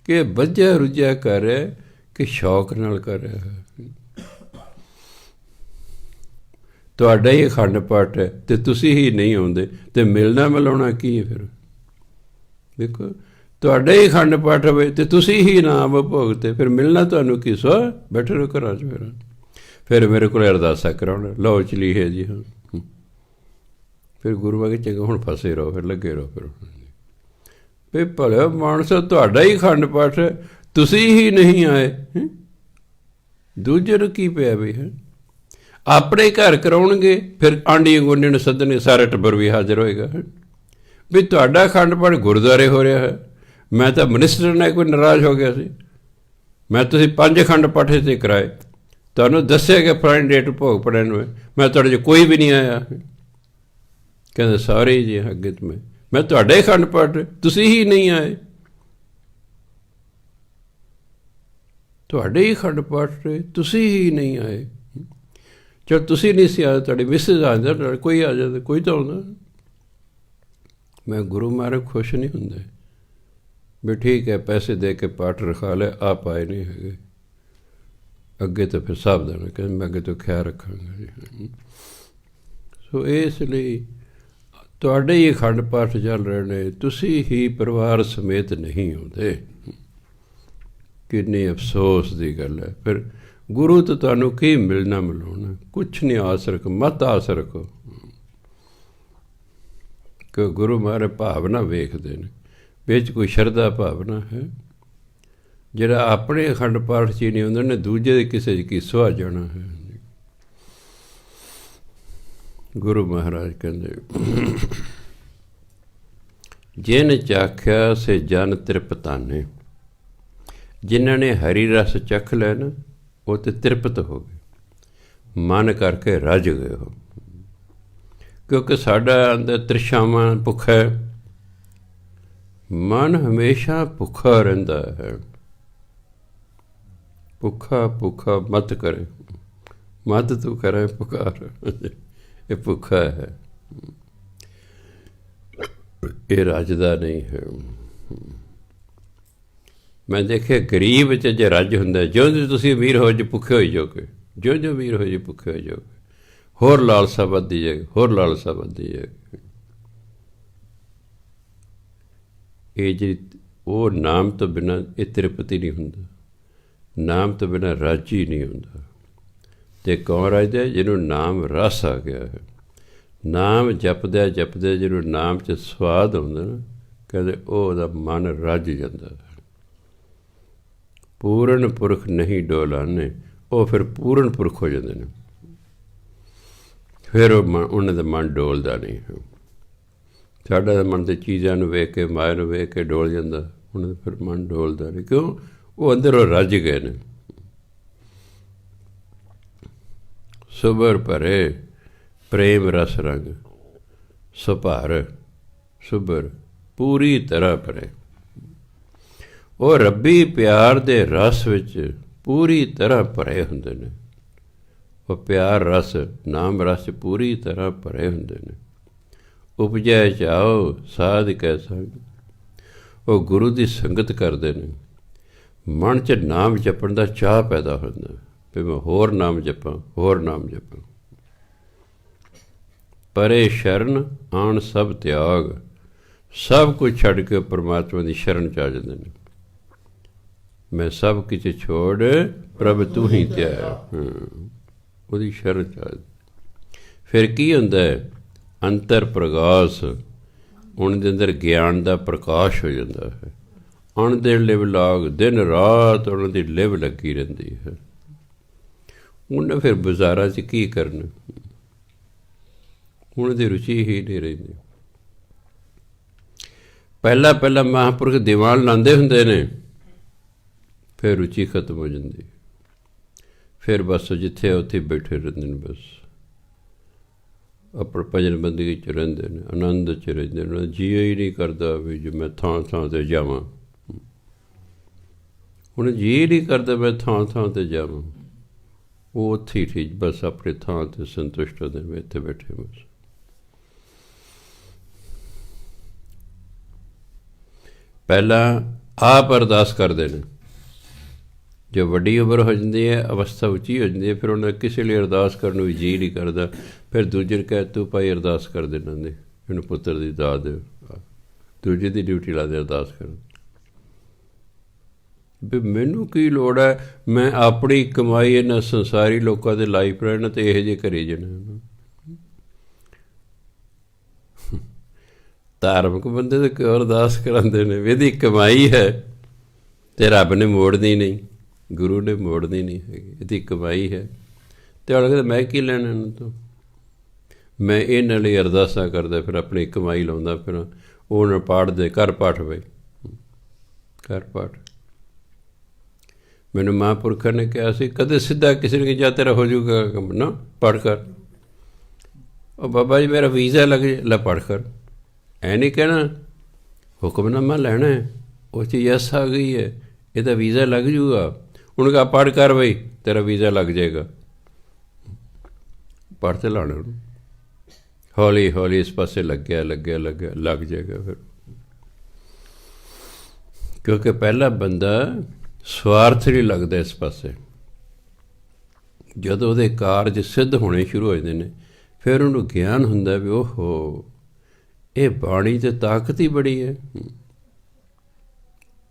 ਕਿ ਬੱਝਾ ਰੁੱਝਾ ਕਰ ਰਿਹਾ ਕਿ ਸ਼ੌਕ ਨਾਲ ਕਰ ਰਿਹਾ ਹੈ। ਤੁਹਾਡਾ ਹੀ ਅਖੰਡ ਪਾਠ ਹੈ ਅਤੇ ਤੁਸੀਂ ਹੀ ਨਹੀਂ ਆਉਂਦੇ, ਅਤੇ ਮਿਲਣਾ ਮਿਲਾਉਣਾ ਕੀ ਹੈ ਫਿਰ? ਦੇਖੋ, ਤੁਹਾਡਾ ਹੀ ਅਖੰਡ ਪਾਠ ਹੋਵੇ ਅਤੇ ਤੁਸੀਂ ਹੀ ਨਾ ਆਵੋ ਭੋਗ 'ਤੇ, ਫਿਰ ਮਿਲਣਾ ਤੁਹਾਨੂੰ ਕੀ? ਸੋ ਬੈਠੇ ਰਹੋ ਘਰਾਂ 'ਚ। ਫਿਰ ਮੇਰੇ ਕੋਲ ਅਰਦਾਸਾਂ ਕਰਾਉਣ, ਲਓ ਚਲੀਏ ਜੀ। ਹਾਂ, ਫਿਰ ਗੁਰੂ ਆ ਕੇ ਚੰਗਾ ਹੁਣ ਫਸੇ ਰਹੋ, ਫਿਰ ਲੱਗੇ ਰਹੋ। ਫਿਰ ਭਲੇ ਮਾਨਸੋ, ਤੁਹਾਡਾ ਹੀ ਅਖੰਡ ਪਾਠ ਹੈ, ਤੁਸੀਂ ਹੀ ਨਹੀਂ ਆਏ, ਦੂਜੇ ਨੂੰ ਕੀ ਪਿਆ ਵੀ ਹੈ? ਆਪਣੇ ਘਰ ਕਰਾਉਣਗੇ, ਫਿਰ ਆਂਢੀਆਂ ਗੁਆਂਢੀਆਂ ਨੂੰ ਸੱਦਣਗੇ, ਸਾਰਾ ਟੱਬਰ ਵੀ ਹਾਜ਼ਰ ਹੋਏਗਾ। ਵੀ ਤੁਹਾਡਾ ਅਖੰਡ ਪਾਠ ਗੁਰਦੁਆਰੇ ਹੋ ਰਿਹਾ ਹੈ, ਮੈਂ ਤਾਂ ਮਿਨਿਸਟਰ ਨਾਲ ਕੋਈ ਨਾਰਾਜ਼ ਹੋ ਗਿਆ ਸੀ, ਮੈਂ ਤੁਸੀਂ 5 ਅਖੰਡ ਪਾਠ 'ਤੇ ਕਰਾਏ, ਤੁਹਾਨੂੰ ਦੱਸਿਆ ਕਿ ਫਲਾਣੀ ਡੇਟ ਭੋਗ ਪੜ੍ਹਨ ਨੂੰ, ਮੈਂ ਤੁਹਾਡੇ 'ਚ ਕੋਈ ਵੀ ਨਹੀਂ ਆਇਆ। ਕਹਿੰਦੇ ਸਾਰੇ ਜੀ ਅੱਗੇ ਤੋਂ ਮੈਂ ਤੁਹਾਡਾ ਹੀ ਅਖੰਡ ਪਾਠ, ਤੁਸੀਂ ਹੀ ਨਹੀਂ ਆਏ। ਤੁਹਾਡੇ ਹੀ ਅਖੰਡ ਪਾਠ, ਤੁਸੀਂ ਹੀ ਨਹੀਂ ਆਏ। ਚਲੋ ਤੁਸੀਂ ਨਹੀਂ ਸੀ ਆਏ, ਤੁਹਾਡੀ ਮਿਸਿਜ਼ ਆ ਜਾਂਦਾ, ਕੋਈ ਆ ਜਾਂਦਾ, ਕੋਈ ਤਾਂ ਆਉਂਦਾ। ਮੈਂ ਗੁਰੂ ਮਹਾਰਾਜ ਖੁਸ਼ ਨਹੀਂ ਹੁੰਦੇ ਵੀ ਠੀਕ ਹੈ, ਪੈਸੇ ਦੇ ਕੇ ਪਾਠ ਰਖਾ ਲਿਆ, ਆਪ ਆਏ ਨਹੀਂ ਹੈਗੇ, ਅੱਗੇ ਤੋਂ ਫਿਰ ਸਾਵਧਾਨ, ਕਹਿੰਦੇ ਮੈਂ ਅੱਗੇ ਤੋਂ ਖਿਆਲ ਰੱਖਾਂਗਾ ਜੀ। ਸੋ ਇਸ ਲਈ ਤੁਹਾਡੇ ਹੀ ਅਖੰਡ ਪਾਠ ਚੱਲ ਰਹੇ ਨੇ, ਤੁਸੀਂ ਹੀ ਪਰਿਵਾਰ ਸਮੇਤ ਨਹੀਂ ਆਉਂਦੇ। ਕਿੰਨੀ ਅਫਸੋਸ ਦੀ ਗੱਲ ਹੈ। ਫਿਰ ਗੁਰੂ ਤੋਂ ਤੁਹਾਨੂੰ ਕੀ ਮਿਲਣਾ ਮਿਲਾਉਣਾ? ਕੁਛ ਨਹੀਂ ਆਸ ਰੱਖੋ, ਮਤ ਆਸ ਰੱਖੋ ਕਿ ਗੁਰੂ ਮਹਾਰਾਜ ਭਾਵਨਾ ਵੇਖਦੇ ਨੇ, ਵਿੱਚ ਕੋਈ ਸ਼ਰਧਾ ਭਾਵਨਾ ਹੈ। ਜਿਹੜਾ ਆਪਣੇ ਅਖੰਡ ਪਾਠ 'ਚ ਹੀ ਨਹੀਂ ਹੁੰਦਾ, ਉਹਨੇ ਦੂਜੇ ਦੇ ਕਿਸੇ 'ਚ ਕੀ ਸੁਆਹ ਜਾਣਾ ਹੈ। ਗੁਰੂ ਮਹਾਰਾਜ ਕਹਿੰਦੇ, ਜਿਨ ਚਾਖਿਆ ਸੇ ਜਨ ਤ੍ਰਿਪਤਾਨੇ, ਜਿਨ੍ਹਾਂ ਨੇ ਹਰੀ ਰਸ ਚੱਖ ਲਿਆ ਨਾ, ਉਹ ਤੇ ਤ੍ਰਿਪਤ ਹੋ ਗਏ, ਮਨ ਕਰਕੇ ਰੱਜ ਗਏ ਹੋ। ਕਿਉਂਕਿ ਸਾਡਾ ਅੰਦਰ ਤ੍ਰਿਸ਼ਾਵਾਂ ਭੁੱਖ ਹੈ, ਮਨ ਹਮੇਸ਼ਾ ਭੁੱਖਾ ਰਹਿੰਦਾ ਹੈ। ਭੁੱਖਾ ਭੁੱਖਾ ਮਤ ਕਰੇ, ਮਤ ਤੂੰ ਕਰੇ ਪੁਕਾਰ, ਇਹ ਭੁੱਖਾ ਹੈ, ਇਹ ਰੱਜਦਾ ਨਹੀਂ ਹੈ। ਮੈਂ ਦੇਖਿਆ ਗਰੀਬ 'ਚ ਜੇ ਰੱਜ ਹੁੰਦਾ, ਜਿਉਂ ਤੁਸੀਂ ਅਮੀਰ ਹੋ ਜੇ ਭੁੱਖੇ ਹੋਈ ਜਾਓਗੇ, ਜਿਉਂ ਅਮੀਰ ਹੋ ਜੇ ਭੁੱਖੇ ਹੋਈ ਜਾਓਗੇ, ਹੋਰ ਲਾਲਸਾ ਵੱਧਦੀ ਜਾਏਗੀ, ਹੋਰ ਲਾਲਸਾ ਵੱਧਦੀ ਜਾਏਗੀ। ਇਹ ਜਿਹੜੀ ਉਹ ਨਾਮ ਤੋਂ ਬਿਨਾਂ ਇਹ ਤ੍ਰਿਪਤੀ ਨਹੀਂ ਹੁੰਦਾ, ਨਾਮ ਤੋਂ ਬਿਨਾਂ ਰਾਜੀ ਨਹੀਂ ਹੁੰਦਾ। ਅਤੇ ਕੌਣ ਰਾਜਦਾ? ਜਿਹਨੂੰ ਨਾਮ ਰਸ ਆ ਗਿਆ ਹੈ। ਨਾਮ ਜਪਦਿਆਂ ਜਪਦਿਆਂ ਜਿਹਨੂੰ ਨਾਮ 'ਚ ਸਵਾਦ ਆਉਂਦਾ ਨਾ, ਕਹਿੰਦੇ ਉਹ ਉਹਦਾ ਮਨ ਰੱਜ ਜਾਂਦਾ ਹੈ। ਪੂਰਨ ਪੁਰਖ ਨਹੀਂ ਡੋਲਾਨੇ, ਉਹ ਫਿਰ ਪੂਰਨ ਪੁਰਖ ਹੋ ਜਾਂਦੇ ਨੇ। ਫਿਰ ਉਹ ਉਹਨਾਂ ਦਾ ਮਨ ਡੋਲਦਾ ਨਹੀਂ ਹੈ। ਸਾਡਾ ਮਨ ਤਾਂ ਚੀਜ਼ਾਂ ਨੂੰ ਵੇਖ ਕੇ, ਮਾਇਆ ਨੂੰ ਵੇਖ ਕੇ ਡੋਲ ਜਾਂਦਾ, ਉਹਨਾਂ ਦਾ ਫਿਰ ਮਨ ਡੋਲਦਾ ਨਹੀਂ। ਕਿਉਂ? ਉਹ ਅੰਦਰੋਂ ਰੱਜ ਗਏ ਨੇ। ਸੁਭਰ ਭਰੇ ਪ੍ਰੇਮ ਰਸ ਰੰਗ, ਸੁਭਾਰ ਸੁਭਰ ਪੂਰੀ ਤਰ੍ਹਾਂ ਭਰੇ। ਉਹ ਰੱਬੀ ਪਿਆਰ ਦੇ ਰਸ ਵਿੱਚ ਪੂਰੀ ਤਰ੍ਹਾਂ ਭਰੇ ਹੁੰਦੇ ਨੇ। ਉਹ ਪਿਆਰ ਰਸ, ਨਾਮ ਰਸ ਪੂਰੀ ਤਰ੍ਹਾਂ ਭਰੇ ਹੁੰਦੇ ਨੇ। ਉਪਜੈ ਚਾਓ ਸਾਧ ਕੈ ਸੰਗ, ਉਹ ਗੁਰੂ ਦੀ ਸੰਗਤ ਕਰਦੇ ਨੇ। ਮਨ 'ਚ ਨਾਮ ਜਪਣ ਦਾ ਚਾਅ ਪੈਦਾ ਹੁੰਦਾ ਵੀ ਮੈਂ ਹੋਰ ਨਾਮ ਜਪਾਂ, ਹੋਰ ਨਾਮ ਜਪਾਂ। ਪਰੇ ਸ਼ਰਨ ਆਣ ਸਭ ਤਿਆਗ, ਸਭ ਕੁਝ ਛੱਡ ਕੇ ਪਰਮਾਤਮਾ ਦੀ ਸ਼ਰਨ 'ਚ ਆ ਜਾਂਦੇ ਨੇ। ਮੈਂ ਸਭ ਕੁਝ ਛੋੜ ਪ੍ਰਭ ਤੂੰ ਹੀ ਧਿਆਇਆ, ਉਹਦੀ ਸ਼ਰਨ 'ਚ ਆ। ਫਿਰ ਕੀ ਹੁੰਦਾ ਹੈ? ਅੰਤਰ ਪ੍ਰਗਾਸ, ਉਹਨਾਂ ਦੇ ਅੰਦਰ ਗਿਆਨ ਦਾ ਪ੍ਰਕਾਸ਼ ਹੋ ਜਾਂਦਾ ਹੈ। ਅਣ ਦੇ ਲਿਵ ਲਾਗ, ਦਿਨ ਰਾਤ ਉਹਨਾਂ ਦੀ ਲਿਵ ਲੱਗੀ ਰਹਿੰਦੀ ਹੈ। ਉਹਨੇ ਫਿਰ ਬਾਜ਼ਾਰਾਂ 'ਚ ਕੀ ਕਰਨਾ? ਉਹਨਾਂ ਦੀ ਰੁਚੀ ਹੀ ਨਹੀਂ ਰਹਿੰਦੀ। ਪਹਿਲਾਂ ਪਹਿਲਾਂ ਮਹਾਂਪੁਰਖ ਦੀਵਾਨ ਲਾਉਂਦੇ ਹੁੰਦੇ ਨੇ, ਫਿਰ ਰੁਚੀ ਖਤਮ ਹੋ ਜਾਂਦੀ। ਫਿਰ ਬਸ ਜਿੱਥੇ ਉੱਥੇ ਬੈਠੇ ਰਹਿੰਦੇ ਨੇ, ਬਸ ਆਪਣੀ ਭਜਨ ਬੰਦਗੀ 'ਚ ਰਹਿੰਦੇ ਨੇ, ਆਨੰਦ 'ਚ ਰਹਿੰਦੇ ਨੇ। ਜੀਅ ਹੀ ਨਹੀਂ ਕਰਦਾ ਵੀ ਜੇ ਮੈਂ ਥਾਂ ਥਾਂ 'ਤੇ ਜਾਵਾਂ। ਹੁਣ ਜੀਅ ਨਹੀਂ ਕਰਦਾ ਮੈਂ ਥਾਂ ਥਾਂ 'ਤੇ ਜਾਵਾਂ। ਉਹ ਉੱਥੇ ਹੀ ਠੀਕ, ਬਸ ਆਪਣੀ ਥਾਂ 'ਤੇ ਸੰਤੁਸ਼ਟ ਹੁੰਦੇ ਨੇ, ਇੱਥੇ ਬੈਠੇ ਬਸ। ਪਹਿਲਾਂ ਆਪ ਅਰਦਾਸ ਕਰਦੇ ਨੇ ਜੋ ਵੱਡੀ ਉਮਰ ਹੋ ਜਾਂਦੀ ਹੈ, ਅਵਸਥਾ ਉੱਚੀ ਹੋ ਜਾਂਦੀ ਹੈ, ਫਿਰ ਉਹਨਾਂ ਕਿਸੇ ਲਈ ਅਰਦਾਸ ਕਰਨ ਨੂੰ ਵੀ ਜੀਅ ਨਹੀਂ ਕਰਦਾ। ਫਿਰ ਦੂਜੇ ਨੂੰ ਕਹਿ ਤੂੰ ਭਾਈ ਅਰਦਾਸ ਕਰ ਦੇਣਾ ਦੇ, ਇਹਨੂੰ ਪੁੱਤਰ ਦੀ ਦਾਤ ਦੇ, ਦੂਜੇ ਦੀ ਡਿਊਟੀ ਲਾ ਦੇ ਅਰਦਾਸ ਕਰਨ। ਵੀ ਮੈਨੂੰ ਕੀ ਲੋੜ ਹੈ, ਮੈਂ ਆਪਣੀ ਕਮਾਈ ਇਹਨਾਂ ਸੰਸਾਰੀ ਲੋਕਾਂ ਦੇ ਲਾਈਫ ਰਹਿਣਾ ਅਤੇ ਇਹੋ ਜਿਹੇ ਕਰੀ ਜਾਣਾ। ਧਾਰਮਿਕ ਬੰਦੇ ਤਾਂ ਕਿਉਂ ਅਰਦਾਸ ਕਰਾਉਂਦੇ ਨੇ, ਵੀ ਇਹਦੀ ਕਮਾਈ ਹੈ ਅਤੇ ਰੱਬ ਨੇ ਮੋੜਨੀ ਨਹੀਂ, ਗੁਰੂ ਨੇ ਮੋੜਨੀ ਨਹੀਂ ਹੈਗੀ, ਇਹਦੀ ਕਮਾਈ ਹੈ। ਅਤੇ ਉਹ ਕਹਿੰਦਾ ਮੈਂ ਕੀ ਲੈਣਾ ਇਹਨਾਂ ਤੋਂ, ਮੈਂ ਇਹਨਾਂ ਲਈ ਅਰਦਾਸਾਂ ਕਰਦਾ, ਫਿਰ ਆਪਣੀ ਕਮਾਈ ਲਾਉਂਦਾ, ਫਿਰ ਉਹਨਾਂ ਪਾਠ ਦੇ ਘਰ ਪਾਠ ਬਈ ਘਰ ਪਾਠ। ਮੈਨੂੰ ਮਹਾਂਪੁਰਖਾਂ ਨੇ ਕਿਹਾ ਸੀ ਕਦੇ ਸਿੱਧਾ ਕਿਸੇ ਨੇ ਕਿਹਾ ਤੇਰਾ ਹੋ ਜਾਊਗਾ ਕੰਮ ਨਾ, ਪੜ੍ਹ ਕਰ। ਉਹ ਬਾਬਾ ਜੀ ਮੇਰਾ ਵੀਜ਼ਾ ਲੱਗ ਜੇ, ਲੈ ਪੜ੍ਹ ਕਰ। ਐ ਨਹੀਂ ਕਹਿਣਾ ਹੁਕਮਨਾਮਾ ਲੈਣਾ, ਉਹ 'ਚ ਯੈਸ ਆ ਗਈ ਹੈ, ਇਹਦਾ ਵੀਜ਼ਾ ਲੱਗ ਜੂਗਾ, ਹੁਣ ਕਹਾ ਪੜ੍ਹ ਕਰ ਬਈ ਤੇਰਾ ਵੀਜ਼ਾ ਲੱਗ ਜਾਏਗਾ। ਪੜ੍ਹ ਤੇ ਲਾਉਣਾ ਉਹਨੂੰ, ਹੌਲੀ ਹੌਲੀ ਇਸ ਪਾਸੇ ਲੱਗਿਆ ਲੱਗ ਜਾਏਗਾ ਫਿਰ। ਕਿਉਂਕਿ ਪਹਿਲਾ ਬੰਦਾ ਸਵਾਰਥ ਨਹੀਂ ਲੱਗਦਾ ਇਸ ਪਾਸੇ। ਜਦੋਂ ਉਹਦੇ ਕਾਰਜ ਸਿੱਧ ਹੋਣੇ ਸ਼ੁਰੂ ਹੋ ਜਾਂਦੇ ਨੇ, ਫਿਰ ਉਹਨੂੰ ਗਿਆਨ ਹੁੰਦਾ ਵੀ ਓਹੋ ਇਹ ਬਾਣੀ ਤੇ ਤਾਕਤ ਹੀ ਬੜੀ ਹੈ,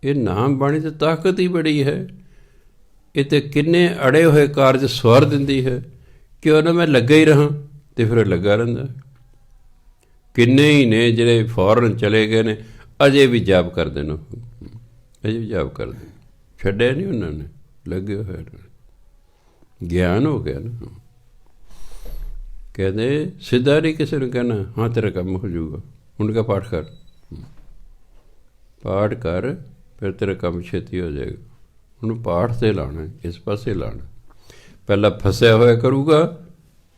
ਇਹ ਨਾਮ ਬਾਣੀ ਤੇ ਤਾਕਤ ਹੀ ਬੜੀ ਹੈ, ਇਹ ਤੇ ਕਿੰਨੇ ਅੜੇ ਹੋਏ ਕਾਰਜ ਸਵਾਰ ਦਿੰਦੀ ਹੈ, ਕਿਉਂ ਨਾ ਮੈਂ ਲੱਗਾ ਹੀ ਰਹਾਂ। ਅਤੇ ਫਿਰ ਲੱਗਾ ਰਹਿੰਦਾ। ਕਿੰਨੇ ਹੀ ਨੇ ਜਿਹੜੇ ਫੌਰਨ ਚਲੇ ਗਏ ਨੇ, ਅਜੇ ਵੀ ਜਾਪ ਕਰਦੇ ਨੇ, ਅਜੇ ਵੀ ਜਾਪ ਕਰਦੇ, ਛੱਡਿਆ ਨਹੀਂ ਉਹਨਾਂ ਨੇ, ਲੱਗੇ ਹੋਏ। ਗਿਆਨ ਹੋ ਗਿਆ ਨਾ। ਕਹਿੰਦੇ ਸਿੱਧਾ ਨਹੀਂ ਕਿਸੇ ਨੂੰ ਕਹਿਣਾ ਹਾਂ ਤੇਰਾ ਕੰਮ ਹੋ ਜਾਊਗਾ, ਹੁਣ ਕਾ ਪਾਠ ਕਰ, ਪਾਠ ਕਰ ਫਿਰ ਤੇਰਾ ਕੰਮ ਛੇਤੀ ਹੋ ਜਾਏਗਾ। ਉਹਨੂੰ ਪਾਠ 'ਤੇ ਲਾਉਣਾ, ਇਸ ਪਾਸੇ ਲਾਉਣਾ। ਪਹਿਲਾਂ ਫਸਿਆ ਹੋਇਆ ਕਰੂਗਾ,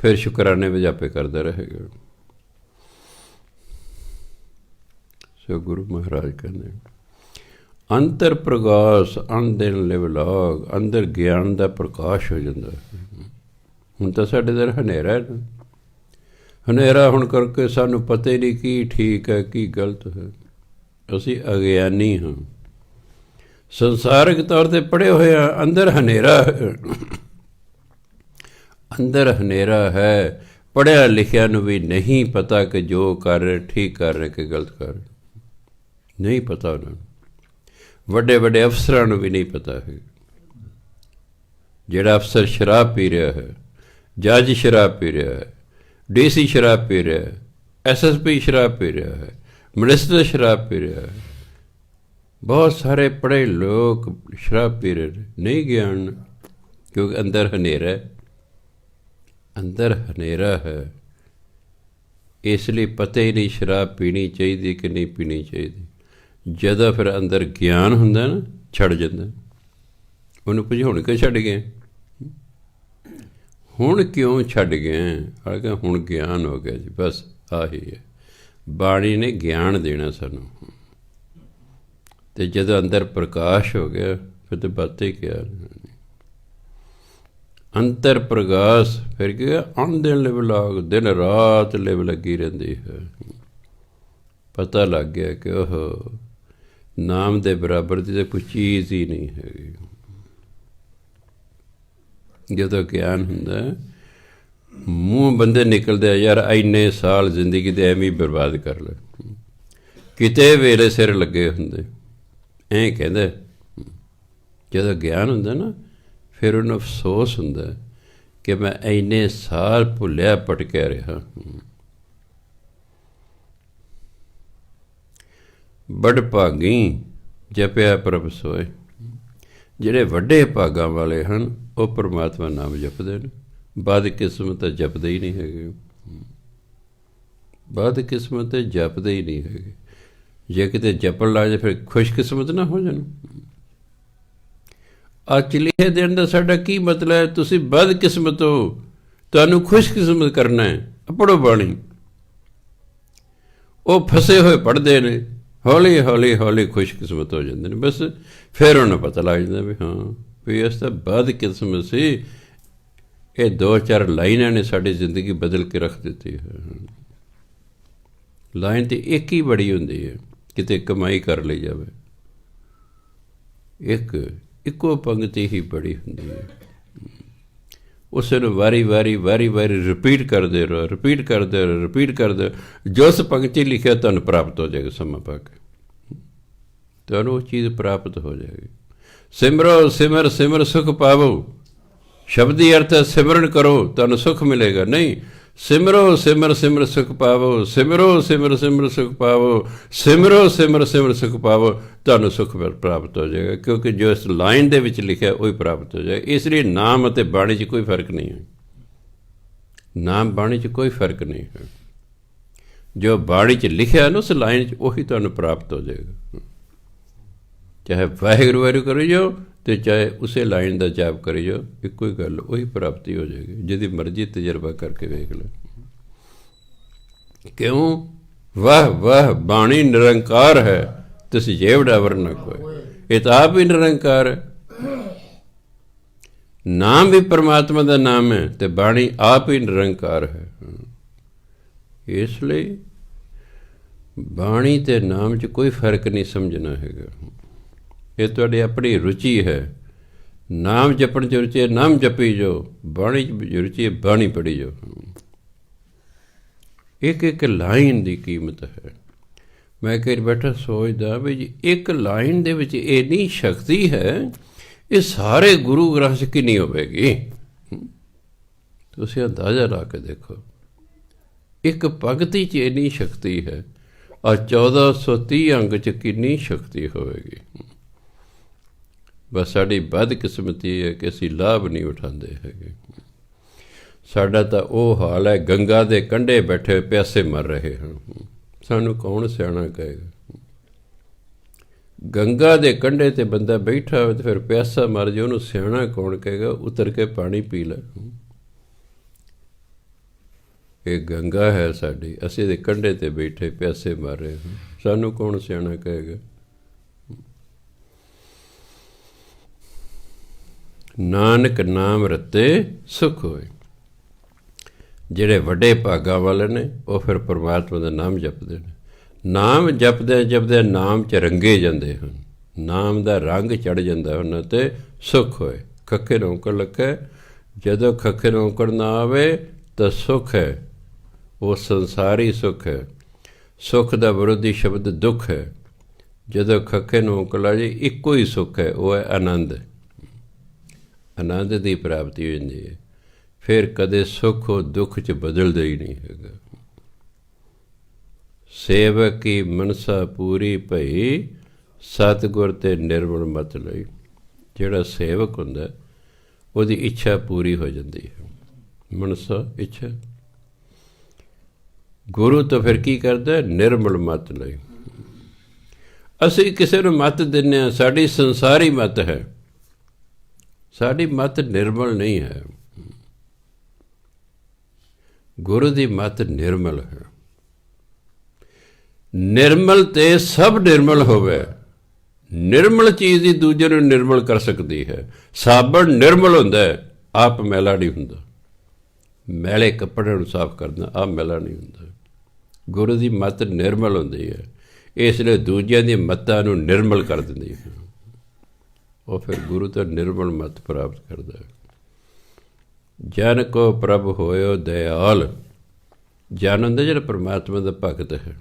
ਫਿਰ ਸ਼ੁਕਰਾਨੇ ਵਜਾਪੇ ਕਰਦਾ ਰਹੇਗਾ। ਸੋ ਗੁਰੂ ਮਹਾਰਾਜ ਕਹਿੰਦੇ ਅੰਤਰ ਪ੍ਰਕਾਸ਼ ਅੰਦਿਨ ਲਿਵ ਲਾਗ, ਅੰਦਰ ਗਿਆਨ ਦਾ ਪ੍ਰਕਾਸ਼ ਹੋ ਜਾਂਦਾ। ਹੁਣ ਤਾਂ ਸਾਡੇ ਦਰ ਹਨੇਰਾ ਹੈ, ਹਨੇਰਾ ਹੁਣ ਕਰਕੇ ਸਾਨੂੰ ਪਤਾ ਹੀ ਨਹੀਂ ਕੀ ਠੀਕ ਹੈ ਕੀ ਗਲਤ ਹੈ। ਅਸੀਂ ਅਗਿਆਨੀ ਹਾਂ, ਸੰਸਾਰਿਕ ਤੌਰ 'ਤੇ ਪੜ੍ਹੇ ਹੋਏ ਹਾਂ, ਅੰਦਰ ਹਨੇਰਾ ਹੈ, ਅੰਦਰ ਹਨੇਰਾ ਹੈ। ਪੜ੍ਹਿਆ ਲਿਖਿਆ ਨੂੰ ਵੀ ਨਹੀਂ ਪਤਾ ਕਿ ਜੋ ਕਰ ਰਹੇ ਠੀਕ ਕਰ ਰਹੇ ਕਿ ਗਲਤ ਕਰ ਰਹੇ, ਨਹੀਂ ਪਤਾ ਉਹਨਾਂ ਨੂੰ। ਵੱਡੇ ਵੱਡੇ ਅਫਸਰਾਂ ਨੂੰ ਵੀ ਨਹੀਂ ਪਤਾ ਹੈ। ਜਿਹੜਾ ਅਫਸਰ ਸ਼ਰਾਬ ਪੀ ਰਿਹਾ ਹੈ, ਜੱਜ ਸ਼ਰਾਬ ਪੀ ਰਿਹਾ ਹੈ, DC ਸ਼ਰਾਬ ਪੀ ਰਿਹਾ ਹੈ, SSP ਸ਼ਰਾਬ ਪੀ ਰਿਹਾ ਹੈ, ਮਿਨਿਸਟਰ ਸ਼ਰਾਬ ਪੀ ਰਿਹਾ ਹੈ, ਬਹੁਤ ਸਾਰੇ ਪੜ੍ਹੇ ਲੋਕ ਸ਼ਰਾਬ ਪੀ ਰਹੇ ਨੇ, ਨਹੀਂ ਗਿਆਨ, ਕਿਉਂਕਿ ਅੰਦਰ ਹਨੇਰਾ ਹੈ, ਅੰਦਰ ਹਨੇਰਾ ਹੈ। ਇਸ ਲਈ ਪਤਾ ਹੀ ਨਹੀਂ ਸ਼ਰਾਬ ਪੀਣੀ ਚਾਹੀਦੀ ਕਿ ਨਹੀਂ ਪੀਣੀ ਚਾਹੀਦੀ। ਜਦੋਂ ਫਿਰ ਅੰਦਰ ਗਿਆਨ ਹੁੰਦਾ ਨਾ, ਛੱਡ ਜਾਂਦਾ। ਉਹਨੂੰ ਭਜਾਉਣ ਕੇ ਛੱਡ ਗਏ, ਹੁਣ ਕਿਉਂ ਛੱਡ ਗਏ? ਹਾਲਾਂਕਿ ਹੁਣ ਗਿਆਨ ਹੋ ਗਿਆ ਜੀ, ਬਸ ਆਹੀ ਹੈ। ਬਾਣੀ ਨੇ ਗਿਆਨ ਦੇਣਾ ਸਾਨੂੰ, ਅਤੇ ਜਦੋਂ ਅੰਦਰ ਪ੍ਰਕਾਸ਼ ਹੋ ਗਿਆ ਫਿਰ ਤਾਂ ਬਾਤ ਹੀ ਕਿਹਾ। ਅੰਤਰ ਪ੍ਰਕਾਸ਼ ਫਿਰ ਕੀ ਅੰਦਿਨ ਲਿਵ ਲਾਗ, ਦਿਨ ਰਾਤ ਲਿਵ ਲੱਗੀ ਰਹਿੰਦੀ ਹੈ। ਪਤਾ ਲੱਗ ਗਿਆ ਕਿ ਉਹ ਨਾਮ ਦੇ ਬਰਾਬਰ ਦੀ ਤਾਂ ਕੋਈ ਚੀਜ਼ ਹੀ ਨਹੀਂ ਹੈਗੀ। ਜਦੋਂ ਗਿਆਨ ਹੁੰਦਾ, ਮੂੰਹ ਬੰਦੇ ਨਿਕਲਦੇ ਆ ਯਾਰ ਇੰਨੇ ਸਾਲ ਜ਼ਿੰਦਗੀ ਦੇ ਐਵੇਂ ਹੀ ਬਰਬਾਦ ਕਰ ਲਏ, ਕਿਤੇ ਵੇਲੇ ਸਿਰ ਲੱਗੇ ਹੁੰਦੇ, ਐਂ ਕਹਿੰਦੇ। ਜਦੋਂ ਗਿਆਨ ਹੁੰਦਾ ਨਾ, ਫਿਰ ਉਹਨੂੰ ਅਫਸੋਸ ਹੁੰਦਾ ਕਿ ਮੈਂ ਇੰਨੇ ਸਾਲ ਭੁੱਲਿਆ ਭਟਕਿਆ ਰਿਹਾ। ਬੜ ਭਾਗੀ ਜਪਿਆ ਪ੍ਰਭ ਸੋਏ। ਜਿਹੜੇ ਵੱਡੇ ਭਾਗਾਂ ਵਾਲੇ ਹਨ ਉਹ ਪਰਮਾਤਮਾ ਨਾਮ ਜਪਦੇ ਨੇ, ਬਦ ਕਿਸਮਤ ਤਾਂ ਜਪਦੇ ਹੀ ਨਹੀਂ ਹੈਗੇ, ਬਦ ਕਿਸਮਤ ਤਾਂ ਜਪਦੇ ਹੀ ਨਹੀਂ ਹੈਗੇ। ਜੇ ਕਿਤੇ ਜਪਣ ਲੱਗ ਜਾਏ ਫਿਰ ਖੁਸ਼ਕਿਸਮਤ ਨਾ ਹੋ ਜਾਣ। ਅਚਲੀਏ ਦੇਣ ਦਾ ਸਾਡਾ ਕੀ ਮਤਲਬ ਹੈ? ਤੁਸੀਂ ਬਦਕਿਸਮਤ ਹੋ, ਤੁਹਾਨੂੰ ਖੁਸ਼ਕਿਸਮਤ ਕਰਨਾ ਹੈ। ਪੜ੍ਹੋ ਬਾਣੀ। ਉਹ ਫਸੇ ਹੋਏ ਪੜ੍ਹਦੇ ਨੇ, ਹੌਲੀ ਹੌਲੀ ਹੌਲੀ ਖੁਸ਼ਕਿਸਮਤ ਹੋ ਜਾਂਦੇ ਨੇ। ਬਸ ਫਿਰ ਉਹਨੂੰ ਪਤਾ ਲੱਗ ਜਾਂਦਾ ਵੀ ਹਾਂ ਵੀ ਇਸ ਤਾਂ ਬਦਕਿਸਮਤ ਸੀ। ਇਹ 2-4 ਲਾਈਨਾਂ ਨੇ ਸਾਡੀ ਜ਼ਿੰਦਗੀ ਬਦਲ ਕੇ ਰੱਖ ਦਿੱਤੀ ਹੈ। ਲਾਈਨ ਤਾਂ ਇੱਕ ਹੀ ਬੜੀ ਹੁੰਦੀ ਹੈ, ਕਿਤੇ ਕਮਾਈ ਕਰ ਲਈ ਜਾਵੇ। ਇੱਕ ਇੱਕੋ ਪੰਗਤੀ ਹੀ ਬੜੀ ਹੁੰਦੀ ਹੈ। ਉਸ ਨੂੰ ਵਾਰੀ ਵਾਰੀ ਰਿਪੀਟ ਕਰਦੇ ਰਹੋ, ਰਿਪੀਟ ਕਰਦੇ ਜੋ ਉਸ ਪੰਗਤੀ ਲਿਖਿਆ ਤੁਹਾਨੂੰ ਪ੍ਰਾਪਤ ਹੋ ਜਾਏਗਾ। ਸਮਾਂ ਪਾ ਕੇ ਤੁਹਾਨੂੰ ਉਹ ਚੀਜ਼ ਪ੍ਰਾਪਤ ਹੋ ਜਾਏਗੀ। ਸਿਮਰੋ ਸਿਮਰ ਸਿਮਰ ਸੁਖ ਪਾਵੋ, ਸ਼ਬਦੀ ਅਰਥ ਹੈ ਸਿਮਰਨ ਕਰੋ ਤੁਹਾਨੂੰ ਸੁਖ ਮਿਲੇਗਾ। ਨਹੀਂ, ਸਿਮਰੋ ਸਿਮਰ ਸਿਮਰ ਸੁਖ ਪਾਵੋ, ਸਿਮਰੋ ਸਿਮਰ ਸਿਮਰ ਸੁਖ ਪਾਵੋ, ਸਿਮਰੋ ਸਿਮਰ ਸਿਮਰ ਸੁਖ ਪਾਵੋ, ਤੁਹਾਨੂੰ ਸੁਖ ਪ੍ਰਾਪਤ ਹੋ ਜਾਏਗਾ। ਕਿਉਂਕਿ ਜੋ ਇਸ ਲਾਈਨ ਦੇ ਵਿੱਚ ਲਿਖਿਆ ਉਹੀ ਪ੍ਰਾਪਤ ਹੋ ਜਾਏਗਾ। ਇਸ ਲਈ ਨਾਮ ਅਤੇ ਬਾਣੀ 'ਚ ਕੋਈ ਫਰਕ ਨਹੀਂ ਹੈ। ਨਾਮ ਬਾਣੀ 'ਚ ਕੋਈ ਫਰਕ ਨਹੀਂ ਹੈ। ਜੋ ਬਾਣੀ 'ਚ ਲਿਖਿਆ ਨਾ ਉਸ ਲਾਈਨ 'ਚ ਉਹੀ ਤੁਹਾਨੂੰ ਪ੍ਰਾਪਤ ਹੋ ਜਾਏਗਾ। ਚਾਹੇ ਵਾਹਿਗੁਰੂ ਵਾਹਿਗੁਰੂ ਕਰੀ ਜਾਓ ਅਤੇ ਚਾਹੇ ਉਸੇ ਲਾਈਨ ਦਾ ਜਾਪ ਕਰੀ ਜਾਓ, ਇੱਕੋ ਹੀ ਗੱਲ, ਉਹੀ ਪ੍ਰਾਪਤੀ ਹੋ ਜਾਏਗੀ। ਜਿਹਦੀ ਮਰਜ਼ੀ ਤਜਰਬਾ ਕਰਕੇ ਵੇਖ ਲਓ। ਕਿਉਂ? ਵਾਹ ਵਾਹ ਬਾਣੀ ਨਿਰੰਕਾਰ ਹੈ, ਤਿਸ ਜੇਵ ਡਾਵਰ ਨਾ ਕੋਈ। ਇਹ ਤਾਂ ਆਪ ਹੀ ਨਿਰੰਕਾਰ ਹੈ। ਨਾਮ ਵੀ ਪਰਮਾਤਮਾ ਦਾ ਨਾਮ ਹੈ ਅਤੇ ਬਾਣੀ ਆਪ ਹੀ ਨਿਰੰਕਾਰ ਹੈ। ਇਸ ਲਈ ਬਾਣੀ ਅਤੇ ਨਾਮ 'ਚ ਕੋਈ ਫਰਕ ਨਹੀਂ ਸਮਝਣਾ ਹੈਗਾ। ਇਹ ਤੁਹਾਡੀ ਆਪਣੀ ਰੁਚੀ ਹੈ। ਨਾਮ ਜਪਣ 'ਚ ਰੁਚੀ ਹੈ, ਨਾਮ ਜਪੀ ਜਾਓ। ਬਾਣੀ 'ਚ ਰੁਚੀ ਹੈ, ਬਾਣੀ ਪੜ੍ਹੀ ਜਾਓ। ਇੱਕ ਇੱਕ ਲਾਈਨ ਦੀ ਕੀਮਤ ਹੈ। ਮੈਂ ਕਈ ਬੈਠਾ ਸੋਚਦਾ ਵੀ ਜੀ ਇੱਕ ਲਾਈਨ ਦੇ ਵਿੱਚ ਇੰਨੀ ਸ਼ਕਤੀ ਹੈ, ਇਹ ਸਾਰੇ ਗੁਰੂ ਗ੍ਰੰਥ 'ਚ ਕਿੰਨੀ ਹੋਵੇਗੀ? ਤੁਸੀਂ ਅੰਦਾਜ਼ਾ ਲਾ ਕੇ ਦੇਖੋ। ਇੱਕ ਪੰਗਤੀ 'ਚ ਇੰਨੀ ਸ਼ਕਤੀ ਹੈ, ਔਰ 1430 ਅੰਗ 'ਚ ਕਿੰਨੀ ਸ਼ਕਤੀ ਹੋਵੇਗੀ? ਬਸ ਸਾਡੀ ਬਦਕਿਸਮਤੀ ਹੈ ਕਿ ਅਸੀਂ ਲਾਭ ਨਹੀਂ ਉਠਾਉਂਦੇ ਹੈਗੇ। ਸਾਡਾ ਤਾਂ ਉਹ ਹਾਲ ਹੈ, ਗੰਗਾ ਦੇ ਕੰਢੇ ਬੈਠੇ ਪਿਆਸੇ ਮਰ ਰਹੇ ਹਨ। ਸਾਨੂੰ ਕੌਣ ਸਿਆਣਾ ਕਹੇਗਾ? ਗੰਗਾ ਦੇ ਕੰਢੇ 'ਤੇ ਬੰਦਾ ਬੈਠਾ ਹੋਵੇ ਅਤੇ ਫਿਰ ਪਿਆਸਾ ਮਰ ਜਾਏ, ਉਹਨੂੰ ਸਿਆਣਾ ਕੌਣ ਕਹੇਗਾ? ਉਤਰ ਕੇ ਪਾਣੀ ਪੀ ਲੈ। ਇਹ ਗੰਗਾ ਹੈ ਸਾਡੀ, ਅਸੀਂ ਇਹਦੇ ਕੰਢੇ 'ਤੇ ਬੈਠੇ ਪਿਆਸੇ ਮਰ ਰਹੇ ਹਾਂ। ਸਾਨੂੰ ਕੌਣ ਸਿਆਣਾ ਕਹੇਗਾ? ਨਾਨਕ ਨਾਮ ਰਤੇ ਸੁਖ ਹੋਏ। ਜਿਹੜੇ ਵੱਡੇ ਭਾਗਾਂ ਵਾਲੇ ਨੇ ਉਹ ਫਿਰ ਪਰਮਾਤਮਾ ਦਾ ਨਾਮ ਜਪਦੇ ਨੇ। ਨਾਮ ਜਪਦੇ ਜਪਦੇ ਨਾਮ 'ਚ ਰੰਗੇ ਜਾਂਦੇ ਹਨ। ਨਾਮ ਦਾ ਰੰਗ ਚੜ੍ਹ ਜਾਂਦਾ ਉਹਨਾਂ 'ਤੇ। ਸੁਖ ਹੋਏ, ਖੱਖੇ ਨੂੰ ਔਂਕੜ ਲੱਗੇ। ਜਦੋਂ ਖੱਖੇ ਨੂੰ ਔਂਕੜ ਨਾ ਆਵੇ ਤਾਂ ਸੁਖ ਹੈ, ਉਹ ਸੰਸਾਰੀ ਸੁਖ ਹੈ। ਸੁਖ ਦਾ ਵਿਰੋਧੀ ਸ਼ਬਦ ਦੁੱਖ ਹੈ। ਜਦੋਂ ਖੱਖੇ ਨੂੰ ਔਂਕੜ ਆ ਜੇ ਇੱਕੋ ਹੀ ਸੁਖ ਹੈ, ਉਹ ਹੈ ਆਨੰਦ। ਆਨੰਦ ਦੀ ਪ੍ਰਾਪਤੀ ਹੋ ਜਾਂਦੀ ਹੈ। ਫਿਰ ਕਦੇ ਸੁੱਖ ਉਹ ਦੁੱਖ 'ਚ ਬਦਲਦਾ ਹੀ ਨਹੀਂ ਹੈਗਾ। ਸੇਵਕ ਕੀ ਮਨਸਾ ਪੂਰੀ ਭਈ, ਸਤਿਗੁਰ ਤੇ ਨਿਰਮਲ ਮਤ ਲਈ। ਜਿਹੜਾ ਸੇਵਕ ਹੁੰਦਾ ਉਹਦੀ ਇੱਛਾ ਪੂਰੀ ਹੋ ਜਾਂਦੀ ਹੈ। ਮਨਸਾ ਇੱਛਾ। ਗੁਰੂ ਤਾਂ ਫਿਰ ਕੀ ਕਰਦਾ? ਨਿਰਮਲ ਮਤ ਲਈ। ਅਸੀਂ ਕਿਸੇ ਨੂੰ ਮਤ ਦਿੰਦੇ ਹਾਂ, ਸਾਡੀ ਸੰਸਾਰੀ ਮਤ ਹੈ, ਸਾਡੀ ਮਤ ਨਿਰਮਲ ਨਹੀਂ ਹੈ। ਗੁਰੂ ਦੀ ਮਤ ਨਿਰਮਲ ਹੈ। ਨਿਰਮਲ ਤੇ ਸਭ ਨਿਰਮਲ ਹੋਵੇ। ਨਿਰਮਲ ਚੀਜ਼ ਹੀ ਦੂਜੇ ਨੂੰ ਨਿਰਮਲ ਕਰ ਸਕਦੀ ਹੈ। ਸਾਬਣ ਨਿਰਮਲ ਹੁੰਦਾ ਹੈ, ਆਪ ਮੈਲਾ ਨਹੀਂ ਹੁੰਦਾ। ਮੈਲੇ ਕੱਪੜੇ ਨੂੰ ਸਾਫ਼ ਕਰਨਾ ਆਪ ਮੈਲਾ ਨਹੀਂ ਹੁੰਦਾ। ਗੁਰੂ ਦੀ ਮਤ ਨਿਰਮਲ ਹੁੰਦੀ ਹੈ, ਇਸ ਲਈ ਦੂਜਿਆਂ ਦੀ ਮੱਤਾਂ ਨੂੰ ਨਿਰਮਲ ਕਰ ਦਿੰਦੀ ਹੈ। ਉਹ ਫਿਰ ਗੁਰੂ ਤੋਂ ਨਿਰਮਲ ਮਤ ਪ੍ਰਾਪਤ ਕਰਦਾ ਹੈ। ਜਨ ਕੋ ਪ੍ਰਭ ਹੋਇਓ ਦਇਆਲ। ਜਨ ਹੁੰਦਾ ਜਿਹੜਾ ਪਰਮਾਤਮਾ ਦਾ ਭਗਤ ਹੈ।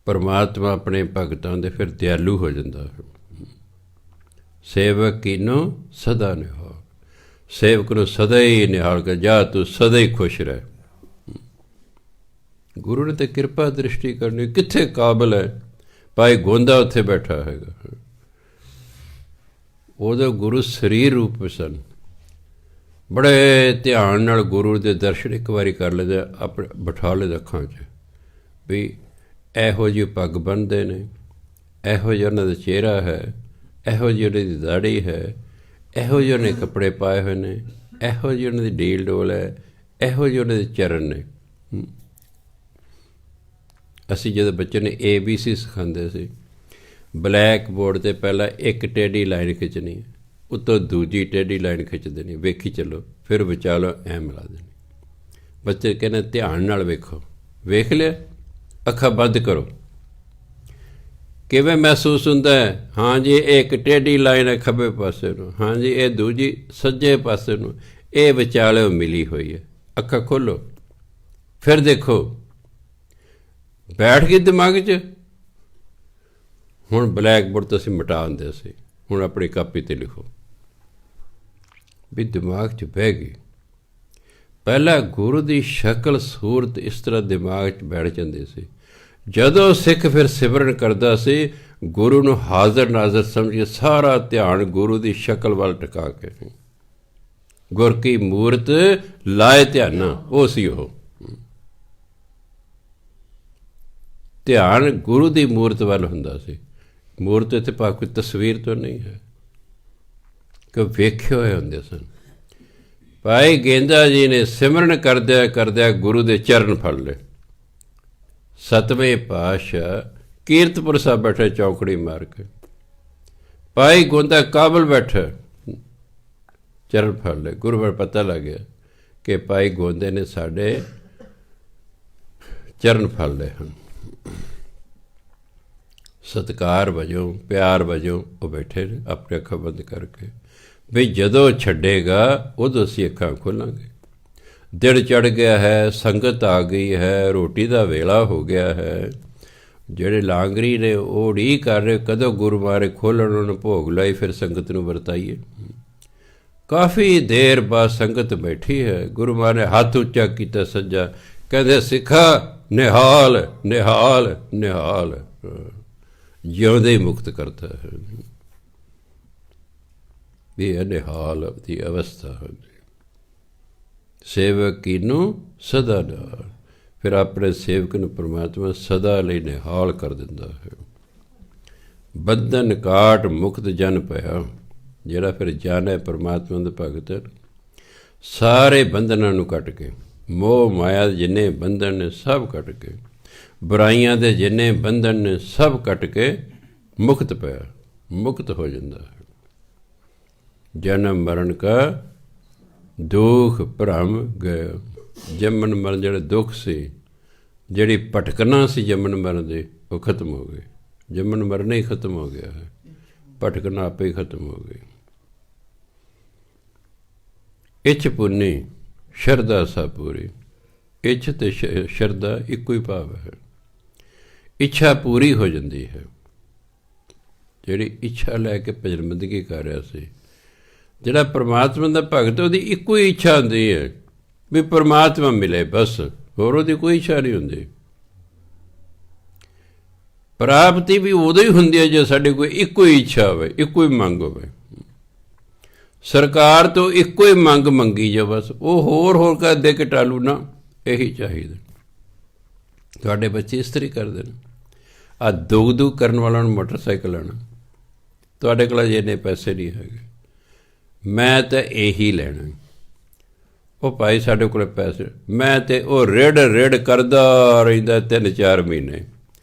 ਪਰਮਾਤਮਾ ਆਪਣੇ ਭਗਤਾਂ ਦੇ ਫਿਰ ਦਿਆਲੂ ਹੋ ਜਾਂਦਾ ਹੈ। ਸੇਵਕ ਕੀਨੋ ਸਦਾ ਨਿਹਾਲ। ਸੇਵਕ ਨੂੰ ਸਦਾ ਹੀ ਨਿਹਾਲ ਕਰ, ਜਾ ਤੂੰ ਸਦਾ ਹੀ ਖੁਸ਼ ਰਹਿ। ਗੁਰੂ ਨੇ ਤਾਂ ਕਿਰਪਾ ਦ੍ਰਿਸ਼ਟੀ ਕਰਨੀ। ਕਿੱਥੇ ਕਾਬਲ ਹੈ? ਭਾਈ ਗੋਂਦਾ ਉੱਥੇ ਬੈਠਾ ਹੈਗਾ। ਉਹਦੇ ਗੁਰੂ ਸਰੀਰ ਰੂਪ ਵਿੱਚ ਸਨ। ਬੜੇ ਧਿਆਨ ਨਾਲ ਗੁਰੂ ਦੇ ਦਰਸ਼ਨ ਇੱਕ ਵਾਰੀ ਕਰ ਲੈਂਦੇ, ਆਪਣੇ ਬਿਠਾ ਲੈਂਦੇ ਅੱਖਾਂ 'ਚ ਵੀ ਇਹੋ ਜਿਹੀ ਪੱਗ ਬੰਨ੍ਹਦੇ ਨੇ, ਇਹੋ ਜਿਹਾ ਉਹਨਾਂ ਦਾ ਚਿਹਰਾ ਹੈ, ਇਹੋ ਜਿਹੀ ਉਹਨਾਂ ਦੀ ਦਾੜੀ ਹੈ, ਇਹੋ ਜਿਹੇ ਉਹਨੇ ਕੱਪੜੇ ਪਾਏ ਹੋਏ ਨੇ, ਇਹੋ ਜਿਹੀ ਉਹਨਾਂ ਦੀ ਡੀਲ ਡੋਲ ਹੈ, ਇਹੋ ਜਿਹੇ ਉਹਨਾਂ ਦੇ ਚਰਨ ਨੇ। ਅਸੀਂ ਜਦੋਂ ਬੱਚੇ ਨੇ ABC ਸਿਖਾਉਂਦੇ ਸੀ, ਬਲੈਕ ਬੋਰਡ 'ਤੇ ਪਹਿਲਾਂ ਇੱਕ ਟੇਢੀ ਲਾਈਨ ਖਿੱਚਣੀ, ਉੱਤੋਂ ਦੂਜੀ ਟੇਢੀ ਲਾਈਨ ਖਿੱਚ ਦੇਣੀ, ਵੇਖੀ ਚੱਲੋ, ਫਿਰ ਵਿਚਾਲੋ ਐਂ ਮਿਲਾ ਦੇਣੀ। ਬੱਚੇ ਕਹਿੰਦੇ ਧਿਆਨ ਨਾਲ ਵੇਖੋ। ਵੇਖ ਲਿਆ, ਅੱਖਾਂ ਬੰਦ ਕਰੋ। ਕਿਵੇਂ ਮਹਿਸੂਸ ਹੁੰਦਾ ਹੈ? ਹਾਂ ਜੀ, ਇਹ ਇੱਕ ਟੇਢੀ ਲਾਈਨ ਹੈ ਖੱਬੇ ਪਾਸੇ ਨੂੰ, ਹਾਂ ਜੀ ਇਹ ਦੂਜੀ ਸੱਜੇ ਪਾਸੇ ਨੂੰ, ਇਹ ਵਿਚਾਲੇ ਮਿਲੀ ਹੋਈ ਹੈ। ਅੱਖਾਂ ਖੋਲ੍ਹੋ, ਫਿਰ ਦੇਖੋ, ਬੈਠ ਗਈ ਦਿਮਾਗ 'ਚ। ਹੁਣ ਬਲੈਕ ਬੋਰਡ ਤੋਂ ਅਸੀਂ ਮਿਟਾ ਦਿੰਦੇ ਸੀ, ਹੁਣ ਆਪਣੀ ਕਾਪੀ 'ਤੇ ਲਿਖੋ ਵੀ ਦਿਮਾਗ 'ਚ ਬਹਿ ਗਈ। ਪਹਿਲਾਂ ਗੁਰੂ ਦੀ ਸ਼ਕਲ ਸੂਰਤ ਇਸ ਤਰ੍ਹਾਂ ਦਿਮਾਗ 'ਚ ਬੈਠ ਜਾਂਦੀ ਸੀ। ਜਦੋਂ ਸਿੱਖ ਫਿਰ ਸਿਮਰਨ ਕਰਦਾ ਸੀ, ਗੁਰੂ ਨੂੰ ਹਾਜ਼ਰ ਨਾਜ਼ਰ ਸਮਝ ਕੇ ਸਾਰਾ ਧਿਆਨ ਗੁਰੂ ਦੀ ਸ਼ਕਲ ਵੱਲ ਟਿਕਾ ਕੇ, ਗੁਰ ਕੀ ਮੂਰਤ ਲਾਏ ਧਿਆਨਾ, ਉਹ ਸੀ ਉਹ ਧਿਆਨ ਗੁਰੂ ਦੀ ਮੂਰਤ ਵੱਲ ਹੁੰਦਾ ਸੀ। ਮੂਰਤ ਇੱਥੇ ਭਾਵ ਕੋਈ ਤਸਵੀਰ ਤੋਂ ਨਹੀਂ ਹੈ, ਕਿ ਵੇਖੇ ਹੋਏ ਹੁੰਦੇ ਸਨ। ਭਾਈ ਗੇਂਦਾ ਜੀ ਨੇ ਸਿਮਰਨ ਕਰਦਿਆਂ ਕਰਦਿਆਂ ਗੁਰੂ ਦੇ ਚਰਨ ਫੜ ਲਏ। ਸਤਵੇਂ ਪਾਤਸ਼ਾਹ ਕੀਰਤਪੁਰ ਸਾਹਿਬ ਬੈਠੇ ਚੌਕੜੀ ਮਾਰ ਕੇ, ਭਾਈ ਗੋਂਦਾ ਕਾਬਲ ਬੈਠਾ, ਚਰਨ ਫੜ ਲਏ। ਗੁਰੂ ਨੂੰ ਪਤਾ ਲੱਗ ਗਿਆ ਕਿ ਭਾਈ ਗੋਂਦੇ ਨੇ ਸਾਡੇ ਚਰਨ ਫੜ ਲਏ ਹਨ। ਸਤਿਕਾਰ ਵਜੋਂ, ਪਿਆਰ ਵਜੋਂ ਉਹ ਬੈਠੇ ਨੇ ਆਪਣੇ ਅੱਖਾਂ ਬੰਦ ਕਰਕੇ, ਵੀ ਜਦੋਂ ਛੱਡੇਗਾ ਉਦੋਂ ਅਸੀਂ ਅੱਖਾਂ ਖੋਲਾਂਗੇ। ਦਿਨ ਚੜ੍ਹ ਗਿਆ ਹੈ, ਸੰਗਤ ਆ ਗਈ ਹੈ, ਰੋਟੀ ਦਾ ਵੇਲਾ ਹੋ ਗਿਆ ਹੈ। ਜਿਹੜੇ ਲਾਂਗਰੀ ਨੇ ਉਹ ਉਡੀਕ ਕਰ ਰਹੇ ਕਦੋਂ ਗੁਰੂ ਮਹਾਰਾਜ ਖੋਲ੍ਹਣ, ਉਹਨਾਂ ਨੂੰ ਭੋਗ ਲਾਈ, ਫਿਰ ਸੰਗਤ ਨੂੰ ਵਰਤਾਈਏ। ਕਾਫੀ ਦੇਰ ਬਾਅਦ ਸੰਗਤ ਬੈਠੀ ਹੈ। ਗੁਰੂ ਮਹਾਰਾਜ ਨੇ ਹੱਥ ਉੱਚਾ ਕੀਤਾ ਸੱਜਾ, ਕਹਿੰਦੇ ਸਿੱਖਾ ਨਿਹਾਲ ਨਿਹਾਲ ਨਿਹਾਲ, ਜਿਉਂਦੇ ਹੀ ਮੁਕਤ ਕਰਤਾ ਹੈ। ਵੀ ਇਹ ਨਿਹਾਲ ਦੀ ਅਵਸਥਾ ਹੁੰਦੀ। ਸੇਵਕ ਕੀਨੂੰ ਸਦਾ ਨਾਲ, ਫਿਰ ਆਪਣੇ ਸੇਵਕ ਨੂੰ ਪਰਮਾਤਮਾ ਸਦਾ ਲਈ ਨਿਹਾਲ ਕਰ ਦਿੰਦਾ ਹੈ। ਬੰਧਨ ਕਾਟ ਮੁਕਤ ਜਨ ਪਿਆ, ਜਿਹੜਾ ਫਿਰ ਜਨ ਹੈ ਪਰਮਾਤਮਾ ਦੇ ਭਗਤ, ਸਾਰੇ ਬੰਧਨਾਂ ਨੂੰ ਕੱਟ ਕੇ, ਮੋਹ ਮਾਇਆ ਦੇ ਜਿੰਨੇ ਬੰਧਨ ਨੇ ਸਭ ਕੱਟ ਕੇ, ਬੁਰਾਈਆਂ ਦੇ ਜਿੰਨੇ ਬੰਧਨ ਨੇ ਸਭ ਕੱਟ ਕੇ ਮੁਕਤ ਪਿਆ, ਮੁਕਤ ਹੋ ਜਾਂਦਾ ਹੈ। ਜਨਮ ਮਰਨ ਕਾ ਦੁੱਖ ਭਰਮ ਗਏ, ਜੰਮਣ ਮਰਨ ਜਿਹੜੇ ਦੁੱਖ ਸੀ, ਜਿਹੜੀ ਭਟਕਣਾ ਸੀ ਜੰਮਣ ਮਰਨ ਦੇ, ਉਹ ਖਤਮ ਹੋ ਗਏ। ਜੰਮਣ ਮਰਨਾ ਹੀ ਖਤਮ ਹੋ ਗਿਆ ਹੈ, ਭਟਕਣਾ ਆਪੇ ਹੀ ਖਤਮ ਹੋ ਗਈ। ਇੱਛ ਪੁੰਨੀ ਸ਼ਰਧਾ ਸਭ ਪੂਰੀ, ਇੱਛ ਤੇ ਸ਼ਰਧਾ ਇੱਕੋ ਹੀ ਭਾਵ ਹੈ। ਇੱਛਾ ਪੂਰੀ ਹੋ ਜਾਂਦੀ ਹੈ। ਜਿਹੜੀ ਇੱਛਾ ਲੈ ਕੇ ਭਜਨ ਬੰਦਗੀ ਕਰ ਰਿਹਾ ਸੀ, ਜਿਹੜਾ ਪਰਮਾਤਮਾ ਦਾ ਭਗਤ, ਉਹਦੀ ਇੱਕੋ ਹੀ ਇੱਛਾ ਹੁੰਦੀ ਹੈ ਵੀ ਪਰਮਾਤਮਾ ਮਿਲੇ, ਬਸ, ਹੋਰ ਉਹਦੀ ਕੋਈ ਇੱਛਾ ਨਹੀਂ ਹੁੰਦੀ। ਪ੍ਰਾਪਤੀ ਵੀ ਉਦੋਂ ਹੀ ਹੁੰਦੀ ਹੈ ਜੇ ਸਾਡੇ ਕੋਈ ਇੱਕੋ ਹੀ ਇੱਛਾ ਹੋਵੇ, ਇੱਕੋ ਹੀ ਮੰਗ ਹੋਵੇ। ਸਰਕਾਰ ਤੋਂ ਇੱਕੋ ਹੀ ਮੰਗ ਮੰਗੀ ਜਾ, ਬਸ, ਉਹ ਹੋਰ ਹੋਰ ਕਰ ਦੇ ਕੇ ਟਾਲੂ ਨਾ, ਇਹੀ ਚਾਹੀਦਾ। ਤੁਹਾਡੇ ਬੱਚੇ ਇਸ ਤਰ੍ਹਾਂ ਕਰਦੇ ਨੇ। ਆਹ ਦੁੱਖ ਕਰਨ ਵਾਲਾ ਨੂੰ ਮੋਟਰਸਾਈਕਲ ਲੈਣਾ, ਤੁਹਾਡੇ ਕੋਲ ਜੇ ਇੰਨੇ ਪੈਸੇ ਨਹੀਂ ਹੈਗੇ, ਮੈਂ ਤਾਂ ਇਹੀ ਲੈਣਾ। ਉਹ ਭਾਈ ਸਾਡੇ ਕੋਲ ਪੈਸੇ, ਮੈਂ ਤਾਂ ਉਹ ਰੇੜ ਕਰਦਾ ਰਹਿੰਦਾ 3-4 ਮਹੀਨੇ।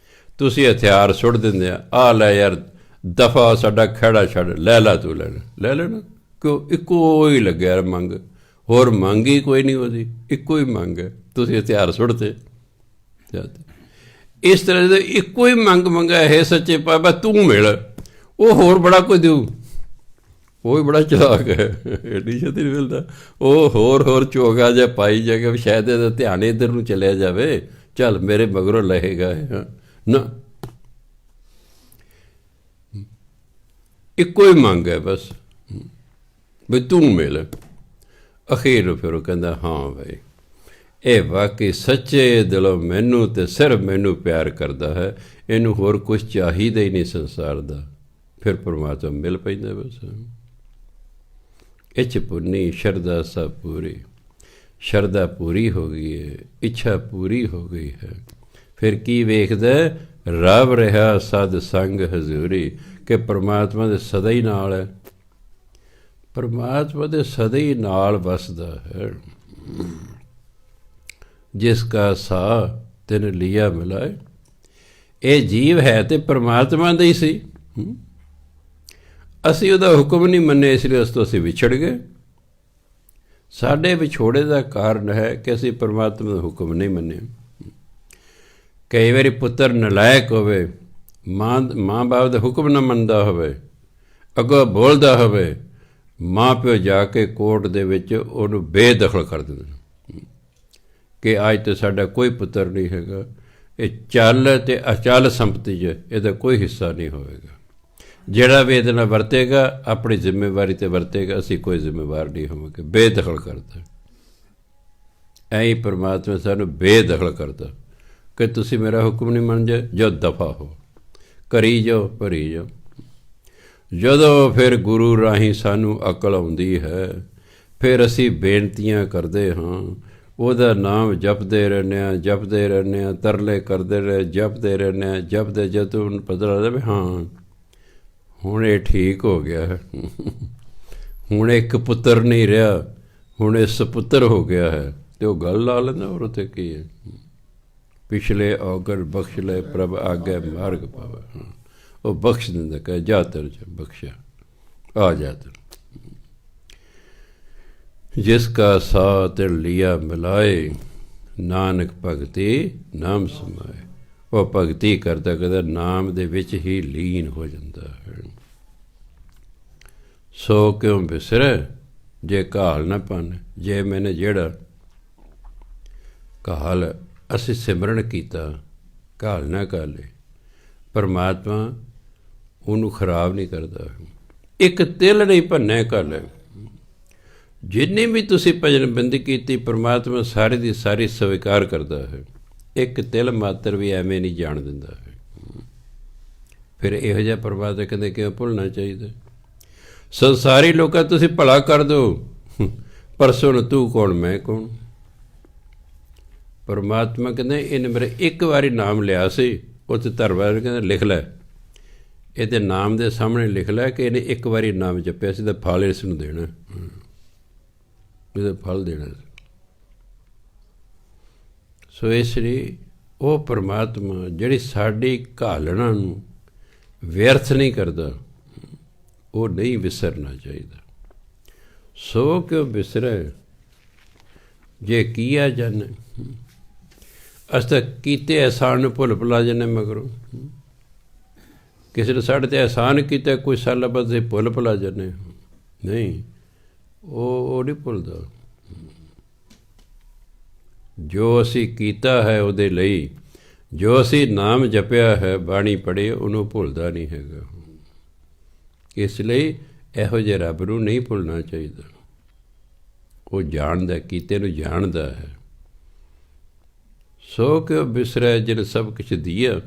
ਤੁਸੀਂ ਹਥਿਆਰ ਸੁੱਟ ਦਿੰਦੇ ਆ ਲੈ ਯਾਰ ਦਫਾ, ਸਾਡਾ ਖਹਿੜਾ ਛੱਡ, ਲੈ ਲਾ ਤੂੰ, ਲੈ ਲੈਣਾ ਕਿਉਂ? ਇੱਕੋ ਹੀ ਲੱਗਿਆ ਮੰਗ, ਹੋਰ ਮੰਗ ਹੀ ਕੋਈ ਨਹੀਂ ਉਹਦੀ, ਇੱਕੋ ਹੀ ਮੰਗ ਹੈ। ਤੁਸੀਂ ਹਥਿਆਰ ਸੁੱਟਦੇ। ਇਸ ਤਰ੍ਹਾਂ ਦੇ ਇੱਕੋ ਹੀ ਮੰਗ ਮੰਗਾ ਹੈ, ਸੱਚੇ ਪਾਤਸ਼ਾਹ ਤੂੰ ਮਿਲ, ਉਹ ਹੋਰ ਬੜਾ ਕੁਝ ਦਿਓ। ਉਹ ਵੀ ਬੜਾ ਚਲਾਕ ਹੈ, ਐਡੀ ਛੇਤੀ ਨਹੀਂ ਮਿਲਦਾ। ਉਹ ਹੋਰ ਚੋਗਾ ਜਿਹਾ ਪਾਈ ਜਾ ਕੇ ਸ਼ਾਇਦ ਇਹਦਾ ਧਿਆਨ ਇੱਧਰ ਨੂੰ ਚਲਿਆ ਜਾਵੇ, ਚੱਲ ਮੇਰੇ ਮਗਰੋਂ ਲਹੇਗਾ ਨਾ। ਇੱਕੋ ਹੀ ਮੰਗ ਹੈ ਬਸ, ਵੀ ਤੂੰ ਮਿਲ। ਅਖੀਰ ਨੂੰ ਫਿਰ ਉਹ ਕਹਿੰਦਾ ਹਾਂ ਭਾਈ, ਇਹ ਵਾਕਈ ਸੱਚੇ ਦਿਲੋਂ ਮੈਨੂੰ ਤੇ ਸਿਰਫ ਮੈਨੂੰ ਪਿਆਰ ਕਰਦਾ ਹੈ, ਇਹਨੂੰ ਹੋਰ ਕੁਛ ਚਾਹੀਦਾ ਹੀ ਨਹੀਂ ਸੰਸਾਰ ਦਾ। ਫਿਰ ਪਰਮਾਤਮਾ ਮਿਲ ਪੈਂਦਾ ਬਸ। ਇੱਛ ਪੁੰਨੀ ਸ਼ਰਧਾ ਸਭ ਪੂਰੀ, ਸ਼ਰਧਾ ਪੂਰੀ ਹੋ ਗਈ ਹੈ, ਇੱਛਾ ਪੂਰੀ ਹੋ ਗਈ ਹੈ। ਫਿਰ ਕੀ ਵੇਖਦਾ? ਰੱਬ ਰਿਹਾ ਸਦ ਸੰਗ ਹਜ਼ੂਰੀ, ਕਿ ਪਰਮਾਤਮਾ ਦੇ ਸਦਾ ਹੀ ਨਾਲ ਹੈ, ਪਰਮਾਤਮਾ ਦੇ ਸਦਾ ਹੀ ਨਾਲ ਵਸਦਾ ਹੈ। ਜਿਸ ਕਾ ਸਾਹ ਤਿਨ ਲਿਆ ਮਿਲਾਏ, ਇਹ ਜੀਵ ਹੈ ਤੇ ਪਰਮਾਤਮਾ ਦਾ ਹੀ ਸੀ। ਅਸੀਂ ਉਹਦਾ ਹੁਕਮ ਨਹੀਂ ਮੰਨੇ, ਇਸ ਲਈ ਉਸ ਤੋਂ ਅਸੀਂ ਵਿਛੜ ਗਏ। ਸਾਡੇ ਵਿਛੋੜੇ ਦਾ ਕਾਰਨ ਹੈ ਕਿ ਅਸੀਂ ਪਰਮਾਤਮਾ ਦਾ ਹੁਕਮ ਨਹੀਂ ਮੰਨੇ। ਕਈ ਵਾਰੀ ਪੁੱਤਰ ਨਲਾਇਕ ਹੋਵੇ, ਮਾਂ ਬਾਪ ਦਾ ਹੁਕਮ ਨਾ ਮੰਨਦਾ ਹੋਵੇ, ਅੱਗੋਂ ਬੋਲਦਾ ਹੋਵੇ, ਮਾਂ ਪਿਓ ਜਾ ਕੇ ਕੋਰਟ ਦੇ ਵਿੱਚ ਉਹਨੂੰ ਬੇਦਖਲ ਕਰ ਦਿੰਦੇ ਨੇ ਕਿ ਅੱਜ ਤਾਂ ਸਾਡਾ ਕੋਈ ਪੁੱਤਰ ਨਹੀਂ ਹੈਗਾ, ਇਹ ਚੱਲ ਅਤੇ ਅਚਲ ਸੰਪਤੀ 'ਚ ਇਹਦਾ ਕੋਈ ਹਿੱਸਾ ਨਹੀਂ ਹੋਵੇਗਾ। ਜਿਹੜਾ ਵੀ ਇਹਦੇ ਨਾਲ ਵਰਤੇਗਾ ਆਪਣੀ ਜ਼ਿੰਮੇਵਾਰੀ 'ਤੇ ਵਰਤੇਗਾ, ਅਸੀਂ ਕੋਈ ਜ਼ਿੰਮੇਵਾਰ ਨਹੀਂ ਹੋਵਾਂਗੇ। ਬੇਦਖਲ ਕਰਦਾ। ਐਂ ਹੀ ਪਰਮਾਤਮਾ ਸਾਨੂੰ ਬੇਦਖਲ ਕਰਦਾ ਕਿ ਤੁਸੀਂ ਮੇਰਾ ਹੁਕਮ ਨਹੀਂ ਮੰਨਦੇ, ਜੋ ਦਫਾ ਹੋ, ਕਰੀ ਜਾਓ, ਭਰੀ ਜਾਓ। ਜਦੋਂ ਫਿਰ ਗੁਰੂ ਰਾਹੀਂ ਸਾਨੂੰ ਅਕਲ ਆਉਂਦੀ ਹੈ, ਫਿਰ ਅਸੀਂ ਬੇਨਤੀਆਂ ਕਰਦੇ ਹਾਂ, ਉਹਦਾ ਨਾਮ ਜਪਦੇ ਰਹਿੰਦੇ ਹਾਂ, ਜਪਦੇ ਰਹਿੰਦੇ ਹਾਂ, ਤਰਲੇ ਕਰਦੇ ਰਹੇ, ਜਪਦੇ ਰਹਿੰਦੇ ਹਾਂ, ਜਪਦੇ। ਜਦੋਂ ਉਹਨੂੰ ਪਤਾ ਲੱਗਦਾ ਵੀ ਹਾਂ ਹੁਣ ਇਹ ਠੀਕ ਹੋ ਗਿਆ ਹੈ, ਹੁਣ ਇੱਕ ਪੁੱਤਰ ਨਹੀਂ ਰਿਹਾ, ਹੁਣ ਇਹ ਸਪੁੱਤਰ ਹੋ ਗਿਆ ਹੈ, ਅਤੇ ਉਹ ਗੱਲ ਲਾ ਲੈਂਦਾ। ਔਰ ਉੱਥੇ ਕੀ ਹੈ, ਪਿਛਲੇ ਔਗਣ ਬਖਸ਼ ਲੈ ਪ੍ਰਭ ਆਗੇ ਮਾਰਗ ਪਾਵੇ। ਉਹ ਬਖਸ਼ ਦਿੰਦਾ, ਕਹੇ ਜਾ ਤੇਰੇ 'ਚ ਬਖਸ਼ਿਆ, ਆ ਜਾ ਤੇਰੇ। ਜਿਸ ਕਾ ਸਾਥ ਲਿਆ ਮਿਲਾਏ, ਨਾਨਕ ਭਗਤੀ ਨਾਮ ਸਮਾਏ। ਉਹ ਭਗਤੀ ਕਰਦਾ ਕਰਦਾ ਨਾਮ ਦੇ ਵਿੱਚ ਹੀ ਲੀਨ ਹੋ ਜਾਂਦਾ ਹੈ। ਸੋ ਕਿਉਂ ਬਿਸਰੈ ਜੇ ਘਾਲ ਨਾ ਪੰਨ। ਜੇ ਮੈਨੇ ਜਿਹੜਾ ਘਾਲ ਅਸੀਂ ਸਿਮਰਨ ਕੀਤਾ, ਘਾਲ ਨਾ ਕਾਲੇ, ਪਰਮਾਤਮਾ ਉਹਨੂੰ ਖਰਾਬ ਨਹੀਂ ਕਰਦਾ। ਇੱਕ ਤਿਲ ਨਹੀਂ ਭੰਨਿਆ ਘਾਲੇ। ਜਿੰਨੀ ਵੀ ਤੁਸੀਂ ਭਜਨਬੰਦੀ ਕੀਤੀ, ਪਰਮਾਤਮਾ ਸਾਰੀ ਦੀ ਸਾਰੀ ਸਵੀਕਾਰ ਕਰਦਾ ਹੈ। ਇੱਕ ਤਿਲ ਮਾਤਰ ਵੀ ਐਵੇਂ ਨਹੀਂ ਜਾਣ ਦਿੰਦਾ ਹੈ। ਫਿਰ ਇਹੋ ਜਿਹਾ ਪਰਮਾਤਮਾ ਕਹਿੰਦੇ ਕਿਉਂ ਭੁੱਲਣਾ ਚਾਹੀਦਾ। ਸੰਸਾਰੀ ਲੋਕਾਂ ਤੁਸੀਂ ਭਲਾ ਕਰ ਦਿਓ, ਪਰਸੋਂ ਨੂੰ ਤੂੰ ਕੌਣ ਮੈਂ ਕੌਣ। ਪਰਮਾਤਮਾ ਕਹਿੰਦੇ ਇਹਨੇ ਮੇਰੇ ਇੱਕ ਵਾਰੀ ਨਾਮ ਲਿਆ ਸੀ, ਉੱਥੇ ਧਰਵਾਰ ਕਹਿੰਦੇ ਲਿਖ ਲੈ, ਇਹਦੇ ਨਾਮ ਦੇ ਸਾਹਮਣੇ ਲਿਖ ਲੈ ਕਿ ਇਹਨੇ ਇੱਕ ਵਾਰੀ ਨਾਮ ਜਪਿਆ ਸੀ, ਤਾਂ ਫਲ ਇਸ ਨੂੰ ਦੇਣਾ, ਇਹਦਾ ਫਲ ਦੇਣਾ। ਸੋ ਇਸ ਲਈ ਉਹ ਪਰਮਾਤਮਾ ਜਿਹੜੀ ਸਾਡੀ ਘਾਲਣਾ ਨੂੰ ਵਿਅਰਥ ਨਹੀਂ ਕਰਦਾ, ਉਹ ਨਹੀਂ ਵਿਸਰਨਾ ਚਾਹੀਦਾ। ਸੋ ਕਿਉਂ ਬਿਸਰੈ ਜੇ ਕੀਆ ਜਨ। ਅਸੀਂ ਤਾਂ ਕੀਤੇ ਅਹਿਸਾਨ ਨੂੰ ਭੁੱਲ ਭੁਲਾ ਜਾਂਦੇ ਮਗਰੋਂ। ਕਿਸੇ ਨੇ ਸਾਡੇ 'ਤੇ ਅਹਿਸਾਨ ਕੀਤਾ ਕੁਝ ਸਾਲਾਂ ਬਾਅਦ ਅਸੀਂ ਭੁੱਲ ਭੁਲਾ ਜਾਂਦੇ। ਨਹੀਂ, ਉਹ ਨਹੀਂ ਭੁੱਲਦਾ। ਜੋ ਅਸੀਂ ਕੀਤਾ ਹੈ ਉਹਦੇ ਲਈ, ਜੋ ਅਸੀਂ ਨਾਮ ਜਪਿਆ ਹੈ, ਬਾਣੀ ਪੜ੍ਹੀ, ਉਹਨੂੰ ਭੁੱਲਦਾ ਨਹੀਂ ਹੈਗਾ। ਇਸ ਲਈ ਇਹੋ ਜਿਹੇ ਰੱਬ ਨੂੰ ਨਹੀਂ ਭੁੱਲਣਾ ਚਾਹੀਦਾ। ਉਹ ਜਾਣਦਾ, ਕੀਤੇ ਨੂੰ ਜਾਣਦਾ ਹੈ। ਸੋ ਕਿਉ ਬਿਸਰੈ ਜਿਨ ਸਭ ਕੁਛ ਦੀਆ।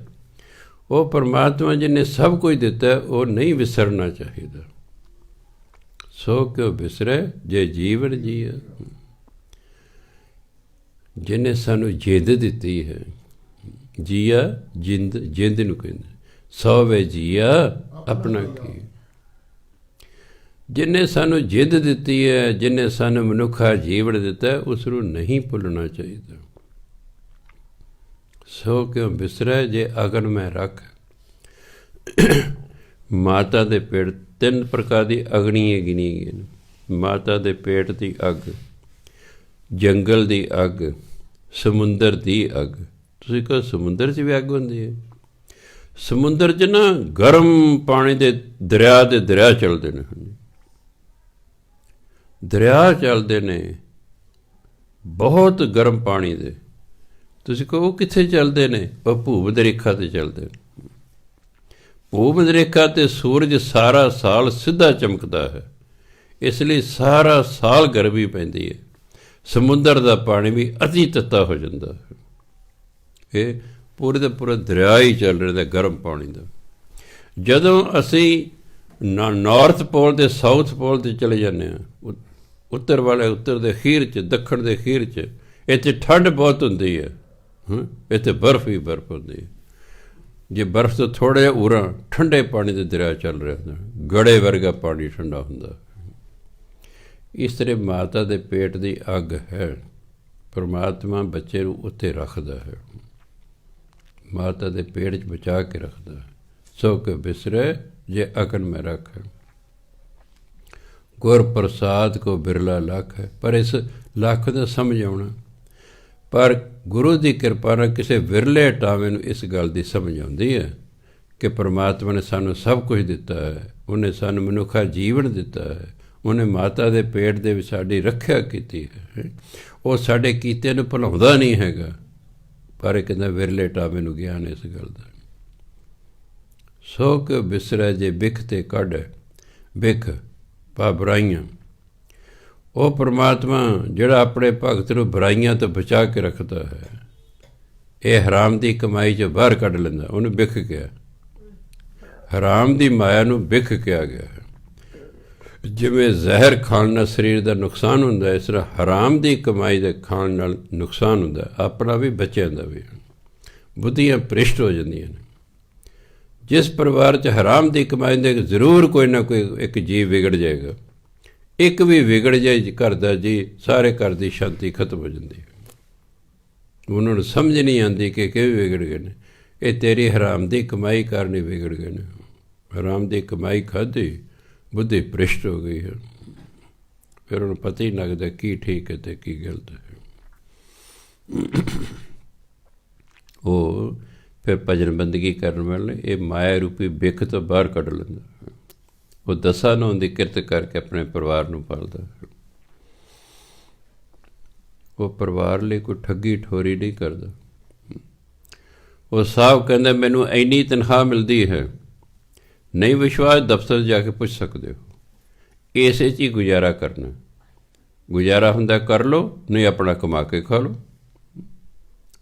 ਉਹ ਪਰਮਾਤਮਾ ਜਿਹਨੇ ਸਭ ਕੁਝ ਦਿੱਤਾ, ਉਹ ਨਹੀਂ ਵਿਸਰਨਾ ਚਾਹੀਦਾ। ਸੋ ਕਿਉ ਬਿਸਰੈ ਜੇ ਜੀਵਨ ਜੀਆ। ਜਿਹਨੇ ਸਾਨੂੰ ਜਿੰਦ ਦਿੱਤੀ ਹੈ, ਜੀਆ ਜਿੰਦ, ਜਿੰਦ ਨੂੰ ਕਹਿੰਦੇ, ਸੋ ਵੇ ਜੀਆ ਆਪਣਾ ਕੀ। ਜਿਹਨੇ ਸਾਨੂੰ ਜਿੰਦ ਦਿੱਤੀ ਹੈ, ਜਿਹਨੇ ਸਾਨੂੰ ਮਨੁੱਖਾ ਜੀਵਨ ਦਿੱਤਾ, ਉਸ ਨੂੰ ਨਹੀਂ ਭੁੱਲਣਾ ਚਾਹੀਦਾ। ਸੋ ਕਿਉਂ ਬਿਸਰੈ ਜੇ ਅਗਨ ਮੈਂ ਰੱਖ। ਮਾਤਾ ਦੇ ਪੇਟ 3 ਪ੍ਰਕਾਰ ਦੀ ਅਗਨੀਆਂ ਗਿਣੀ ਗਈਆਂ ਨੇ। ਮਾਤਾ ਦੇ ਪੇਟ ਦੀ ਅੱਗ, ਜੰਗਲ ਦੀ ਅੱਗ, ਸਮੁੰਦਰ ਦੀ ਅੱਗ। ਤੁਸੀਂ ਕਹੋ ਸਮੁੰਦਰ 'ਚ ਵੀ ਅੱਗ ਹੁੰਦੀ ਹੈ? ਸਮੁੰਦਰ 'ਚ ਨਾ ਗਰਮ ਪਾਣੀ ਦੇ ਦਰਿਆ ਚੱਲਦੇ ਨੇ। ਦਰਿਆ ਚੱਲਦੇ ਨੇ ਬਹੁਤ ਗਰਮ ਪਾਣੀ ਦੇ। ਤੁਸੀਂ ਕਹੋ ਉਹ ਕਿੱਥੇ ਚੱਲਦੇ ਨੇ? ਉਹ ਭੂਮਧ ਰੇਖਾ 'ਤੇ ਚੱਲਦੇ ਨੇ। ਭੂਮਧ ਰੇਖਾ 'ਤੇ ਸੂਰਜ ਸਾਰਾ ਸਾਲ ਸਿੱਧਾ ਚਮਕਦਾ ਹੈ, ਇਸ ਲਈ ਸਾਰਾ ਸਾਲ ਗਰਮੀ ਪੈਂਦੀ ਹੈ। ਸਮੁੰਦਰ ਦਾ ਪਾਣੀ ਵੀ ਅਤੀ ਤੱਤਾ ਹੋ ਜਾਂਦਾ ਹੈ। ਇਹ ਪੂਰੇ ਦਾ ਪੂਰਾ ਦਰਿਆ ਹੀ ਚੱਲ ਰਿਹਾ ਗਰਮ ਪਾਣੀ ਦਾ। ਜਦੋਂ ਅਸੀਂ ਨਾਰਥ ਪੋਲ ਅਤੇ ਸਾਊਥ ਪੋਲ 'ਤੇ ਚਲੇ ਜਾਂਦੇ ਹਾਂ, ਉੱਤਰ ਵਾਲੇ ਉੱਤਰ ਦੇ ਅਖੀਰ 'ਚ, ਦੱਖਣ ਦੇ ਅਖੀਰ 'ਚ, ਇੱਥੇ ਠੰਡ ਬਹੁਤ ਹੁੰਦੀ ਹੈ। ਇੱਥੇ ਬਰਫ਼ ਹੀ ਬਰਫ਼ ਹੁੰਦੀ ਹੈ। ਜੇ ਬਰਫ਼ ਤੋਂ ਥੋੜ੍ਹਾ ਜਿਹਾ ਉਰਾਂ ਠੰਡੇ ਪਾਣੀ ਦੇ ਦਰਿਆ ਚੱਲ ਰਿਹਾ ਹੁੰਦਾ, ਗੜੇ ਵਰਗਾ ਪਾਣੀ ਠੰਡਾ ਹੁੰਦਾ। ਇਸ ਤਰ੍ਹਾਂ ਮਾਤਾ ਦੇ ਪੇਟ ਦੀ ਅੱਗ ਹੈ। ਪਰਮਾਤਮਾ ਬੱਚੇ ਨੂੰ ਉੱਥੇ ਰੱਖਦਾ ਹੈ, ਮਾਤਾ ਦੇ ਪੇਟ 'ਚ ਬਚਾ ਕੇ ਰੱਖਦਾ। ਸੋ ਕਿ ਬਿਸਰੈ ਜੇ ਅਗਨ ਮੈਂ ਰੱਖ। ਗੁਰ ਪ੍ਰਸਾਦ ਕੋ ਬਿਰਲਾ ਲੱਖ ਹੈ। ਪਰ ਇਸ ਲੱਖ ਦਾ ਸਮਝ ਆਉਣਾ, ਪਰ ਗੁਰੂ ਦੀ ਕਿਰਪਾ ਨਾਲ ਕਿਸੇ ਵਿਰਲੇ ਟਾਵੇਂ ਨੂੰ ਇਸ ਗੱਲ ਦੀ ਸਮਝ ਆਉਂਦੀ ਹੈ ਕਿ ਪਰਮਾਤਮਾ ਨੇ ਸਾਨੂੰ ਸਭ ਕੁਝ ਦਿੱਤਾ ਹੈ। ਉਹਨੇ ਸਾਨੂੰ ਮਨੁੱਖਾ ਜੀਵਨ ਦਿੱਤਾ ਹੈ। ਉਹਨੇ ਮਾਤਾ ਦੇ ਪੇਟ ਦੇ ਵਿੱਚ ਸਾਡੀ ਰੱਖਿਆ ਕੀਤੀ ਹੈ। ਉਹ ਸਾਡੇ ਕੀਤੇ ਨੂੰ ਭੁਲਾਉਂਦਾ ਨਹੀਂ ਹੈਗਾ, ਪਰ ਇਹ ਕਹਿੰਦਾ ਵਿਰਲੇ ਟਾਵੇਂ ਨੂੰ ਗਿਆਨ ਇਸ ਗੱਲ ਦਾ। ਸੋ ਕਿ ਬਿਸਰੈ ਜੇ ਬਿਖ ਤੇ ਕੱਢ, ਬਿਖ ਪਾ ਬੁਰਾਈਆਂ। ਉਹ ਪਰਮਾਤਮਾ ਜਿਹੜਾ ਆਪਣੇ ਭਗਤ ਨੂੰ ਬੁਰਾਈਆਂ ਤੋਂ ਬਚਾ ਕੇ ਰੱਖਦਾ ਹੈ, ਇਹ ਹਰਾਮ ਦੀ ਕਮਾਈ 'ਚੋਂ ਬਾਹਰ ਕੱਢ ਲੈਂਦਾ। ਉਹਨੂੰ ਬਿਖ ਕਿਹਾ, ਹਰਾਮ ਦੀ ਮਾਇਆ ਨੂੰ ਬਿਖ ਕਿਹਾ ਗਿਆ ਹੈ। ਜਿਵੇਂ ਜ਼ਹਿਰ ਖਾਣ ਨਾਲ ਸਰੀਰ ਦਾ ਨੁਕਸਾਨ ਹੁੰਦਾ, ਇਸ ਤਰ੍ਹਾਂ ਹਰਾਮ ਦੀ ਕਮਾਈ ਦੇ ਖਾਣ ਨਾਲ ਨੁਕਸਾਨ ਹੁੰਦਾ, ਆਪਣਾ ਵੀ ਬੱਚਿਆਂ ਦਾ ਵੀ। ਬੁੱਧੀਆਂ ਭ੍ਰਿਸ਼ਟ ਹੋ ਜਾਂਦੀਆਂ ਨੇ। ਜਿਸ ਪਰਿਵਾਰ 'ਚ ਹਰਾਮ ਦੀ ਕਮਾਈ ਦੇ ਜ਼ਰੂਰ ਕੋਈ ਨਾ ਕੋਈ ਇੱਕ ਜੀਵ ਵਿਗੜ ਜਾਏਗਾ। ਇੱਕ ਵੀ ਵਿਗੜ ਜਾਏ ਘਰ ਦਾ ਜੀ, ਸਾਰੇ ਘਰ ਦੀ ਸ਼ਾਂਤੀ ਖਤਮ ਹੋ ਜਾਂਦੀ ਹੈ। ਉਹਨਾਂ ਨੂੰ ਸਮਝ ਨਹੀਂ ਆਉਂਦੀ ਕਿ ਕਿਵੇਂ ਵਿਗੜ ਗਏ ਨੇ। ਇਹ ਤੇਰੀ ਹਰਾਮ ਦੀ ਕਮਾਈ ਕਾਰਨ ਹੀ ਵਿਗੜ ਗਏ ਨੇ। ਹਰਾਮ ਦੀ ਕਮਾਈ ਖਾਧੀ, ਬੁੱਧੀ ਭ੍ਰਿਸ਼ਟ ਹੋ ਗਈ ਹੈ। ਫਿਰ ਉਹਨੂੰ ਪਤਾ ਹੀ ਲੱਗਦਾ ਕੀ ਠੀਕ ਹੈ ਅਤੇ ਕੀ ਗਲਤ ਹੈ। ਉਹ ਫਿਰ ਭਜਨ ਬੰਦਗੀ ਕਰਨ ਵਾਲੇ ਇਹ ਮਾਇਆ ਰੂਪੀ ਬਿਖ ਤੋਂ ਬਾਹਰ ਕੱਢ ਲੈਂਦਾ। ਉਹ ਦਸਾਂ ਨੌਂ ਦੀ ਕਿਰਤ ਕਰਕੇ ਆਪਣੇ ਪਰਿਵਾਰ ਨੂੰ ਪਾਲਦਾ। ਉਹ ਪਰਿਵਾਰ ਲਈ ਕੋਈ ਠੱਗੀ ਠੋਰੀ ਨਹੀਂ ਕਰਦਾ। ਉਹ ਸਾਹਿਬ ਕਹਿੰਦਾ ਮੈਨੂੰ ਇੰਨੀ ਤਨਖਾਹ ਮਿਲਦੀ ਹੈ, ਨਹੀਂ ਵਿਸ਼ਵਾਸ ਦਫ਼ਤਰ ਜਾ ਕੇ ਪੁੱਛ ਸਕਦੇ ਹੋ। ਇਸੇ 'ਚ ਹੀ ਗੁਜ਼ਾਰਾ ਕਰਨਾ। ਗੁਜ਼ਾਰਾ ਹੁੰਦਾ ਕਰ ਲਓ, ਨਹੀਂ ਆਪਣਾ ਕਮਾ ਕੇ ਖਾ ਲਓ।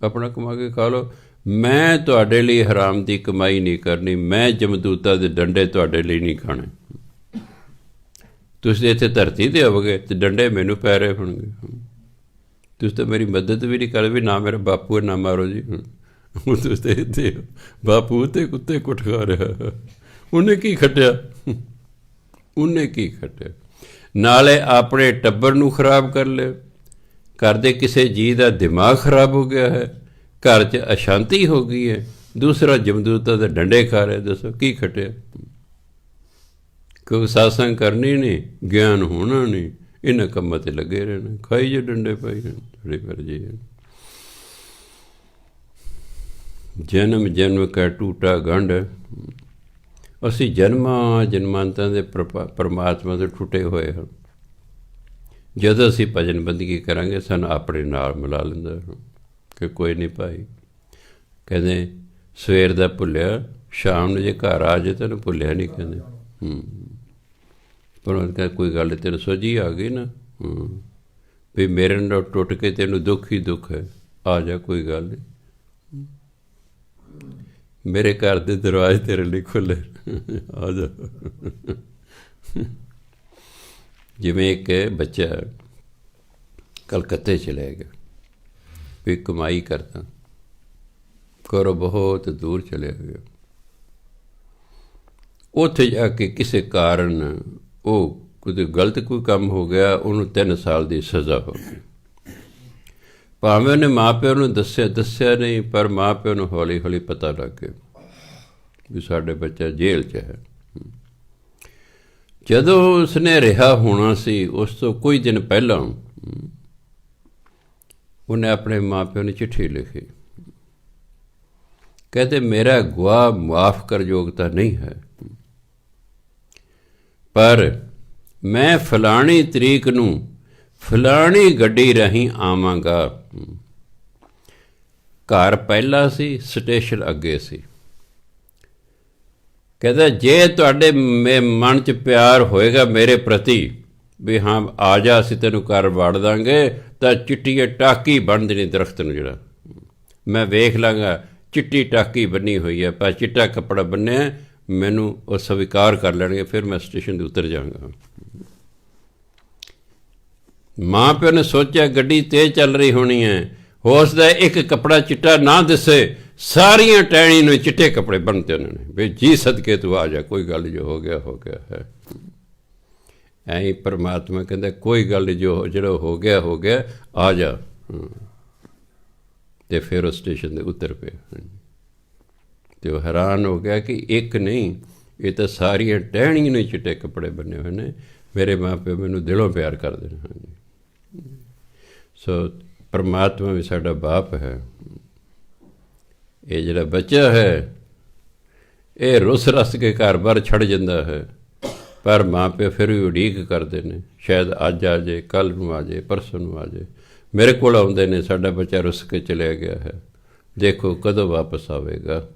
ਆਪਣਾ ਕਮਾ ਕੇ ਖਾ ਲਓ। ਮੈਂ ਤੁਹਾਡੇ ਲਈ ਹਰਾਮ ਦੀ ਕਮਾਈ ਨਹੀਂ ਕਰਨੀ। ਮੈਂ ਜਮਦੂਤਾਂ ਦੇ ਡੰਡੇ ਤੁਹਾਡੇ ਲਈ ਨਹੀਂ ਖਾਣੇ। ਤੁਸੀਂ ਇੱਥੇ ਧਰਤੀ 'ਤੇ ਆਵੋਗੇ ਅਤੇ ਡੰਡੇ ਮੈਨੂੰ ਪੈ ਰਹੇ ਹੋਣਗੇ। ਤੁਸੀਂ ਤਾਂ ਮੇਰੀ ਮਦਦ ਵੀ ਨਹੀਂ ਕਰਦੇ, ਵੀ ਨਾ ਮੇਰਾ ਬਾਪੂ ਨਾ ਮਾਰੋ ਜੀ। ਹੁਣ ਤੁਸੀਂ ਇੱਥੇ ਬਾਪੂ ਤੇ ਕੁੱਤੇ ਕੁੱਟ ਖਾ ਰਿਹਾ। ਉਹਨੇ ਕੀ ਖੱਟਿਆ? ਉਹਨੇ ਕੀ ਖੱਟਿਆ? ਨਾਲੇ ਆਪਣੇ ਟੱਬਰ ਨੂੰ ਖਰਾਬ ਕਰ ਲਿਆ। ਘਰ ਦੇ ਕਿਸੇ ਜੀਅ ਦਾ ਦਿਮਾਗ ਖਰਾਬ ਹੋ ਗਿਆ ਹੈ। ਘਰ 'ਚ ਅਸ਼ਾਂਤੀ ਹੋ ਗਈ ਹੈ। ਦੂਸਰਾ ਜਮਦੂਤਾਂ ਦੇ ਡੰਡੇ ਖਾ ਰਿਹਾ। ਦੱਸੋ ਕੀ ਖੱਟਿਆ? ਕਿਉਂਕਿ ਸਾਸੰਗ ਕਰਨੀ ਨਹੀਂ, ਗਿਆਨ ਹੋਣਾ ਨਹੀਂ। ਇਹਨਾਂ ਕੰਮਾਂ 'ਤੇ ਲੱਗੇ ਰਹਿਣਾ, ਖਾਈ ਜੇ ਡੰਡੇ ਪਾਈ ਜਾਣ, ਥੋੜੀ ਮਰਜ਼ੀ ਹੈ। ਜਨਮ ਜਨਮ ਕਾ ਟੂਟਾ ਗੰਢ। ਅਸੀਂ ਜਨਮਾਂ ਜਨਮਾਂਤਾਂ ਦੇ ਪਰਮਾਤਮਾ ਤੋਂ ਟੁੱਟੇ ਹੋਏ ਹਾਂ। ਜਦੋਂ ਅਸੀਂ ਭਜਨ ਬੰਦਗੀ ਕਰਾਂਗੇ ਸਾਨੂੰ ਆਪਣੇ ਨਾਲ ਮਿਲਾ ਲੈਂਦਾ ਕਿ ਕੋਈ ਨਹੀਂ ਭਾਈ। ਕਹਿੰਦੇ ਸਵੇਰ ਦਾ ਭੁੱਲਿਆ ਸ਼ਾਮ ਨੂੰ ਜੇ ਘਰ ਆ ਜਾਏ ਤੈਨੂੰ ਭੁੱਲਿਆ ਨਹੀਂ। ਕਹਿੰਦੇ ਪਰ ਕਹਿੰਦਾ ਕੋਈ ਗੱਲ ਤੈਨੂੰ ਸੋਝੀ ਆ ਗਈ ਨਾ, ਵੀ ਮੇਰੇ ਨਾਲ ਟੁੱਟ ਕੇ ਤੈਨੂੰ ਦੁੱਖ ਹੀ ਦੁੱਖ ਹੈ, ਆ ਜਾ ਕੋਈ ਗੱਲ ਨਹੀਂ। ਮੇਰੇ ਘਰ ਦੇ ਦਰਵਾਜ਼ੇ ਤੇਰੇ ਲਈ ਖੁੱਲ੍ਹੇ, ਆ ਜਾ। ਜਿਵੇਂ ਇੱਕ ਬੱਚਾ ਕਲਕੱਤੇ ਚਲਿਆ ਗਿਆ, ਵੀ ਕਮਾਈ ਕਰਦਾ, ਘਰੋਂ ਬਹੁਤ ਦੂਰ ਚਲਿਆ ਗਿਆ। ਉੱਥੇ ਜਾ ਕੇ ਕਿਸੇ ਕਾਰਨ ਉਹ ਕੋਈ ਗਲਤ ਕੋਈ ਕੰਮ ਹੋ ਗਿਆ, ਉਹਨੂੰ 3 ਸਾਲ ਦੀ ਸਜ਼ਾ ਹੋ ਗਈ। ਭਾਵੇਂ ਉਹਨੇ ਮਾਂ ਪਿਓ ਨੂੰ ਦੱਸਿਆ ਨਹੀਂ, ਪਰ ਮਾਂ ਪਿਓ ਨੂੰ ਹੌਲੀ ਹੌਲੀ ਪਤਾ ਲੱਗ ਗਿਆ ਵੀ ਸਾਡੇ ਬੱਚਾ ਜੇਲ੍ਹ 'ਚ ਹੈ। ਜਦੋਂ ਉਸਨੇ ਰਿਹਾ ਹੋਣਾ ਸੀ, ਉਸ ਤੋਂ ਕੁਝ ਦਿਨ ਪਹਿਲਾਂ ਉਹਨੇ ਆਪਣੇ ਮਾਂ ਪਿਓ ਨੂੰ ਚਿੱਠੀ ਲਿਖੀ। ਕਹਿੰਦੇ ਮੇਰਾ ਗੁਆਹ ਮੁਆਫ ਕਰ ਯੋਗਤਾ ਨਹੀਂ ਹੈ, ਪਰ ਮੈਂ ਫਲਾਣੀ ਤਰੀਕ ਨੂੰ ਫਲਾਣੀ ਗੱਡੀ ਰਾਹੀਂ ਆਵਾਂਗਾ। ਘਰ ਪਹਿਲਾਂ ਸੀ, ਸਟੇਸ਼ਨ ਅੱਗੇ ਸੀ। ਕਹਿੰਦਾ ਜੇ ਤੁਹਾਡੇ ਮਨ 'ਚ ਪਿਆਰ ਹੋਏਗਾ ਮੇਰੇ ਪ੍ਰਤੀ, ਵੀ ਹਾਂ ਆ ਜਾ ਅਸੀਂ ਤੈਨੂੰ ਘਰ ਵਾੜ ਦਾਂਗੇ, ਤਾਂ ਚਿੱਟੀ ਟਾਕੀ ਬਣ ਦੇਣੀ ਦਰਖਤ ਨੂੰ। ਜਿਹੜਾ ਮੈਂ ਵੇਖ ਲਾਂਗਾ ਚਿੱਟੀ ਟਾਕੀ ਬੰਨੀ ਹੋਈ ਹੈ, ਪਰ ਚਿੱਟਾ ਕੱਪੜਾ ਬੰਨਿਆ, ਮੈਨੂੰ ਉਹ ਸਵੀਕਾਰ ਕਰ ਲੈਣਗੇ, ਫਿਰ ਮੈਂ ਸਟੇਸ਼ਨ 'ਤੇ ਉਤਰ ਜਾਵਾਂਗਾ। ਮਾਂ ਪਿਓ ਨੇ ਸੋਚਿਆ ਗੱਡੀ ਤੇਜ਼ ਚੱਲ ਰਹੀ ਹੋਣੀ ਹੈ, ਹੋ ਸਕਦਾ ਇੱਕ ਕੱਪੜਾ ਚਿੱਟਾ ਨਾ ਦਿਸੇ, ਸਾਰੀਆਂ ਟਹਿਣੀ ਨੂੰ ਚਿੱਟੇ ਕੱਪੜੇ ਬੰਨ੍ਹਤੇ ਉਹਨਾਂ ਨੇ, ਵੀ ਜੀ ਸਦਕੇ ਤੂੰ ਆ ਜਾ, ਕੋਈ ਗੱਲ ਜੋ ਹੋ ਗਿਆ ਹੋ ਗਿਆ ਹੈ। ਐਂ ਹੀ ਪਰਮਾਤਮਾ ਕਹਿੰਦਾ ਕੋਈ ਗੱਲ ਨਹੀਂ, ਜੋ ਜਿਹੜਾ ਹੋ ਗਿਆ ਆ ਜਾ। ਅਤੇ ਫਿਰ ਉਹ ਸਟੇਸ਼ਨ 'ਤੇ ਉਤਰ ਪਿਆ। ਅਤੇ ਉਹ ਹੈਰਾਨ ਹੋ ਗਿਆ ਕਿ ਇੱਕ ਨਹੀਂ, ਇਹ ਤਾਂ ਸਾਰੀਆਂ ਟਹਿਣੀਆਂ ਨੂੰ ਚਿੱਟੇ ਕੱਪੜੇ ਬੰਨੇ ਹੋਏ ਨੇ। ਮੇਰੇ ਮਾਂ ਪਿਓ ਮੈਨੂੰ ਦਿਲੋਂ ਪਿਆਰ ਕਰਦੇ ਨੇ। ਹਾਂਜੀ, ਸੋ ਪਰਮਾਤਮਾ ਵੀ ਸਾਡਾ ਬਾਪ ਹੈ। ਇਹ ਜਿਹੜਾ ਬੱਚਾ ਹੈ, ਇਹ ਰੁੱਸ ਰਸ ਕੇ ਘਰ-ਬਾਰ ਛੱਡ ਜਾਂਦਾ ਹੈ, ਪਰ ਮਾਂ ਪਿਓ ਫਿਰ ਵੀ ਉਡੀਕ ਕਰਦੇ ਨੇ, ਸ਼ਾਇਦ ਅੱਜ ਆ ਜਾਏ, ਕੱਲ੍ਹ ਨੂੰ ਆ ਜਾਏ, ਪਰਸੋਂ ਨੂੰ ਆ ਜਾਏ। ਮੇਰੇ ਕੋਲ ਆਉਂਦੇ ਨੇ, ਸਾਡਾ ਬੱਚਾ ਰੁੱਸ ਕੇ ਚਲਿਆ ਗਿਆ ਹੈ, ਦੇਖੋ ਕਦੋਂ ਵਾਪਸ ਆਵੇਗਾ।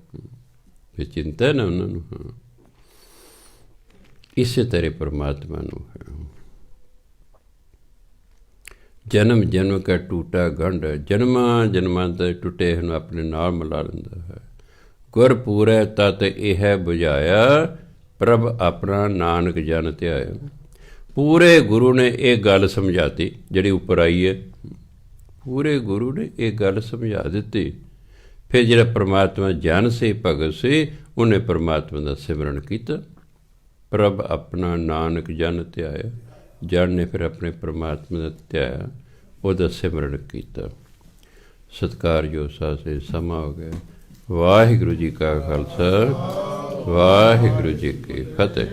ਇਹ ਚਿੰਤਾ ਹੈ ਨਾ ਉਹਨਾਂ ਨੂੰ। ਹਾਂ, ਇਸੇ ਤਰ੍ਹਾਂ ਪਰਮਾਤਮਾ ਨੂੰ ਹੈ। ਜਨਮ ਜਨਮ ਕਾ ਟੂਟਾ ਗੰਢ, ਜਨਮਾਂ ਜਨਮਾਂ ਦੇ ਟੁੱਟੇ ਨੂੰ ਆਪਣੇ ਨਾਲ ਮਿਲਾ ਲੈਂਦਾ ਹੈ। ਗੁਰ ਪੂਰੈ ਤਤ ਇਹ ਬੁਝਾਇਆ, ਪ੍ਰਭ ਆਪਣਾ ਨਾਨਕ ਜਨ ਧਿਆਇਆ। ਪੂਰੇ ਗੁਰੂ ਨੇ ਇਹ ਗੱਲ ਸਮਝਾਤੀ ਜਿਹੜੀ ਉੱਪਰ ਆਈ ਹੈ, ਪੂਰੇ ਗੁਰੂ ਨੇ ਇਹ ਗੱਲ ਸਮਝਾ ਦਿੱਤੀ। ਫਿਰ ਜਿਹੜਾ ਪਰਮਾਤਮਾ ਜਨ ਸੀ, ਭਗਤ ਸੀ, ਉਹਨੇ ਪਰਮਾਤਮਾ ਦਾ ਸਿਮਰਨ ਕੀਤਾ। ਪ੍ਰਭ ਆਪਣਾ ਨਾਨਕ ਜਨ ਧਿਆਇਆ, ਜਨ ਨੇ ਫਿਰ ਆਪਣੇ ਪਰਮਾਤਮਾ ਦਾ ਧਿਆਇਆ, ਉਹਦਾ ਸਿਮਰਨ ਕੀਤਾ। ਸਤਿਕਾਰਯੋਗ ਸਾਧ ਸੰਗਤ, ਸਮਾਂ ਹੋ ਗਿਆ। ਵਾਹਿਗੁਰੂ ਜੀ ਕਾ ਖਾਲਸਾ, ਵਾਹਿਗੁਰੂ ਜੀ ਕੀ ਫਤਿਹ।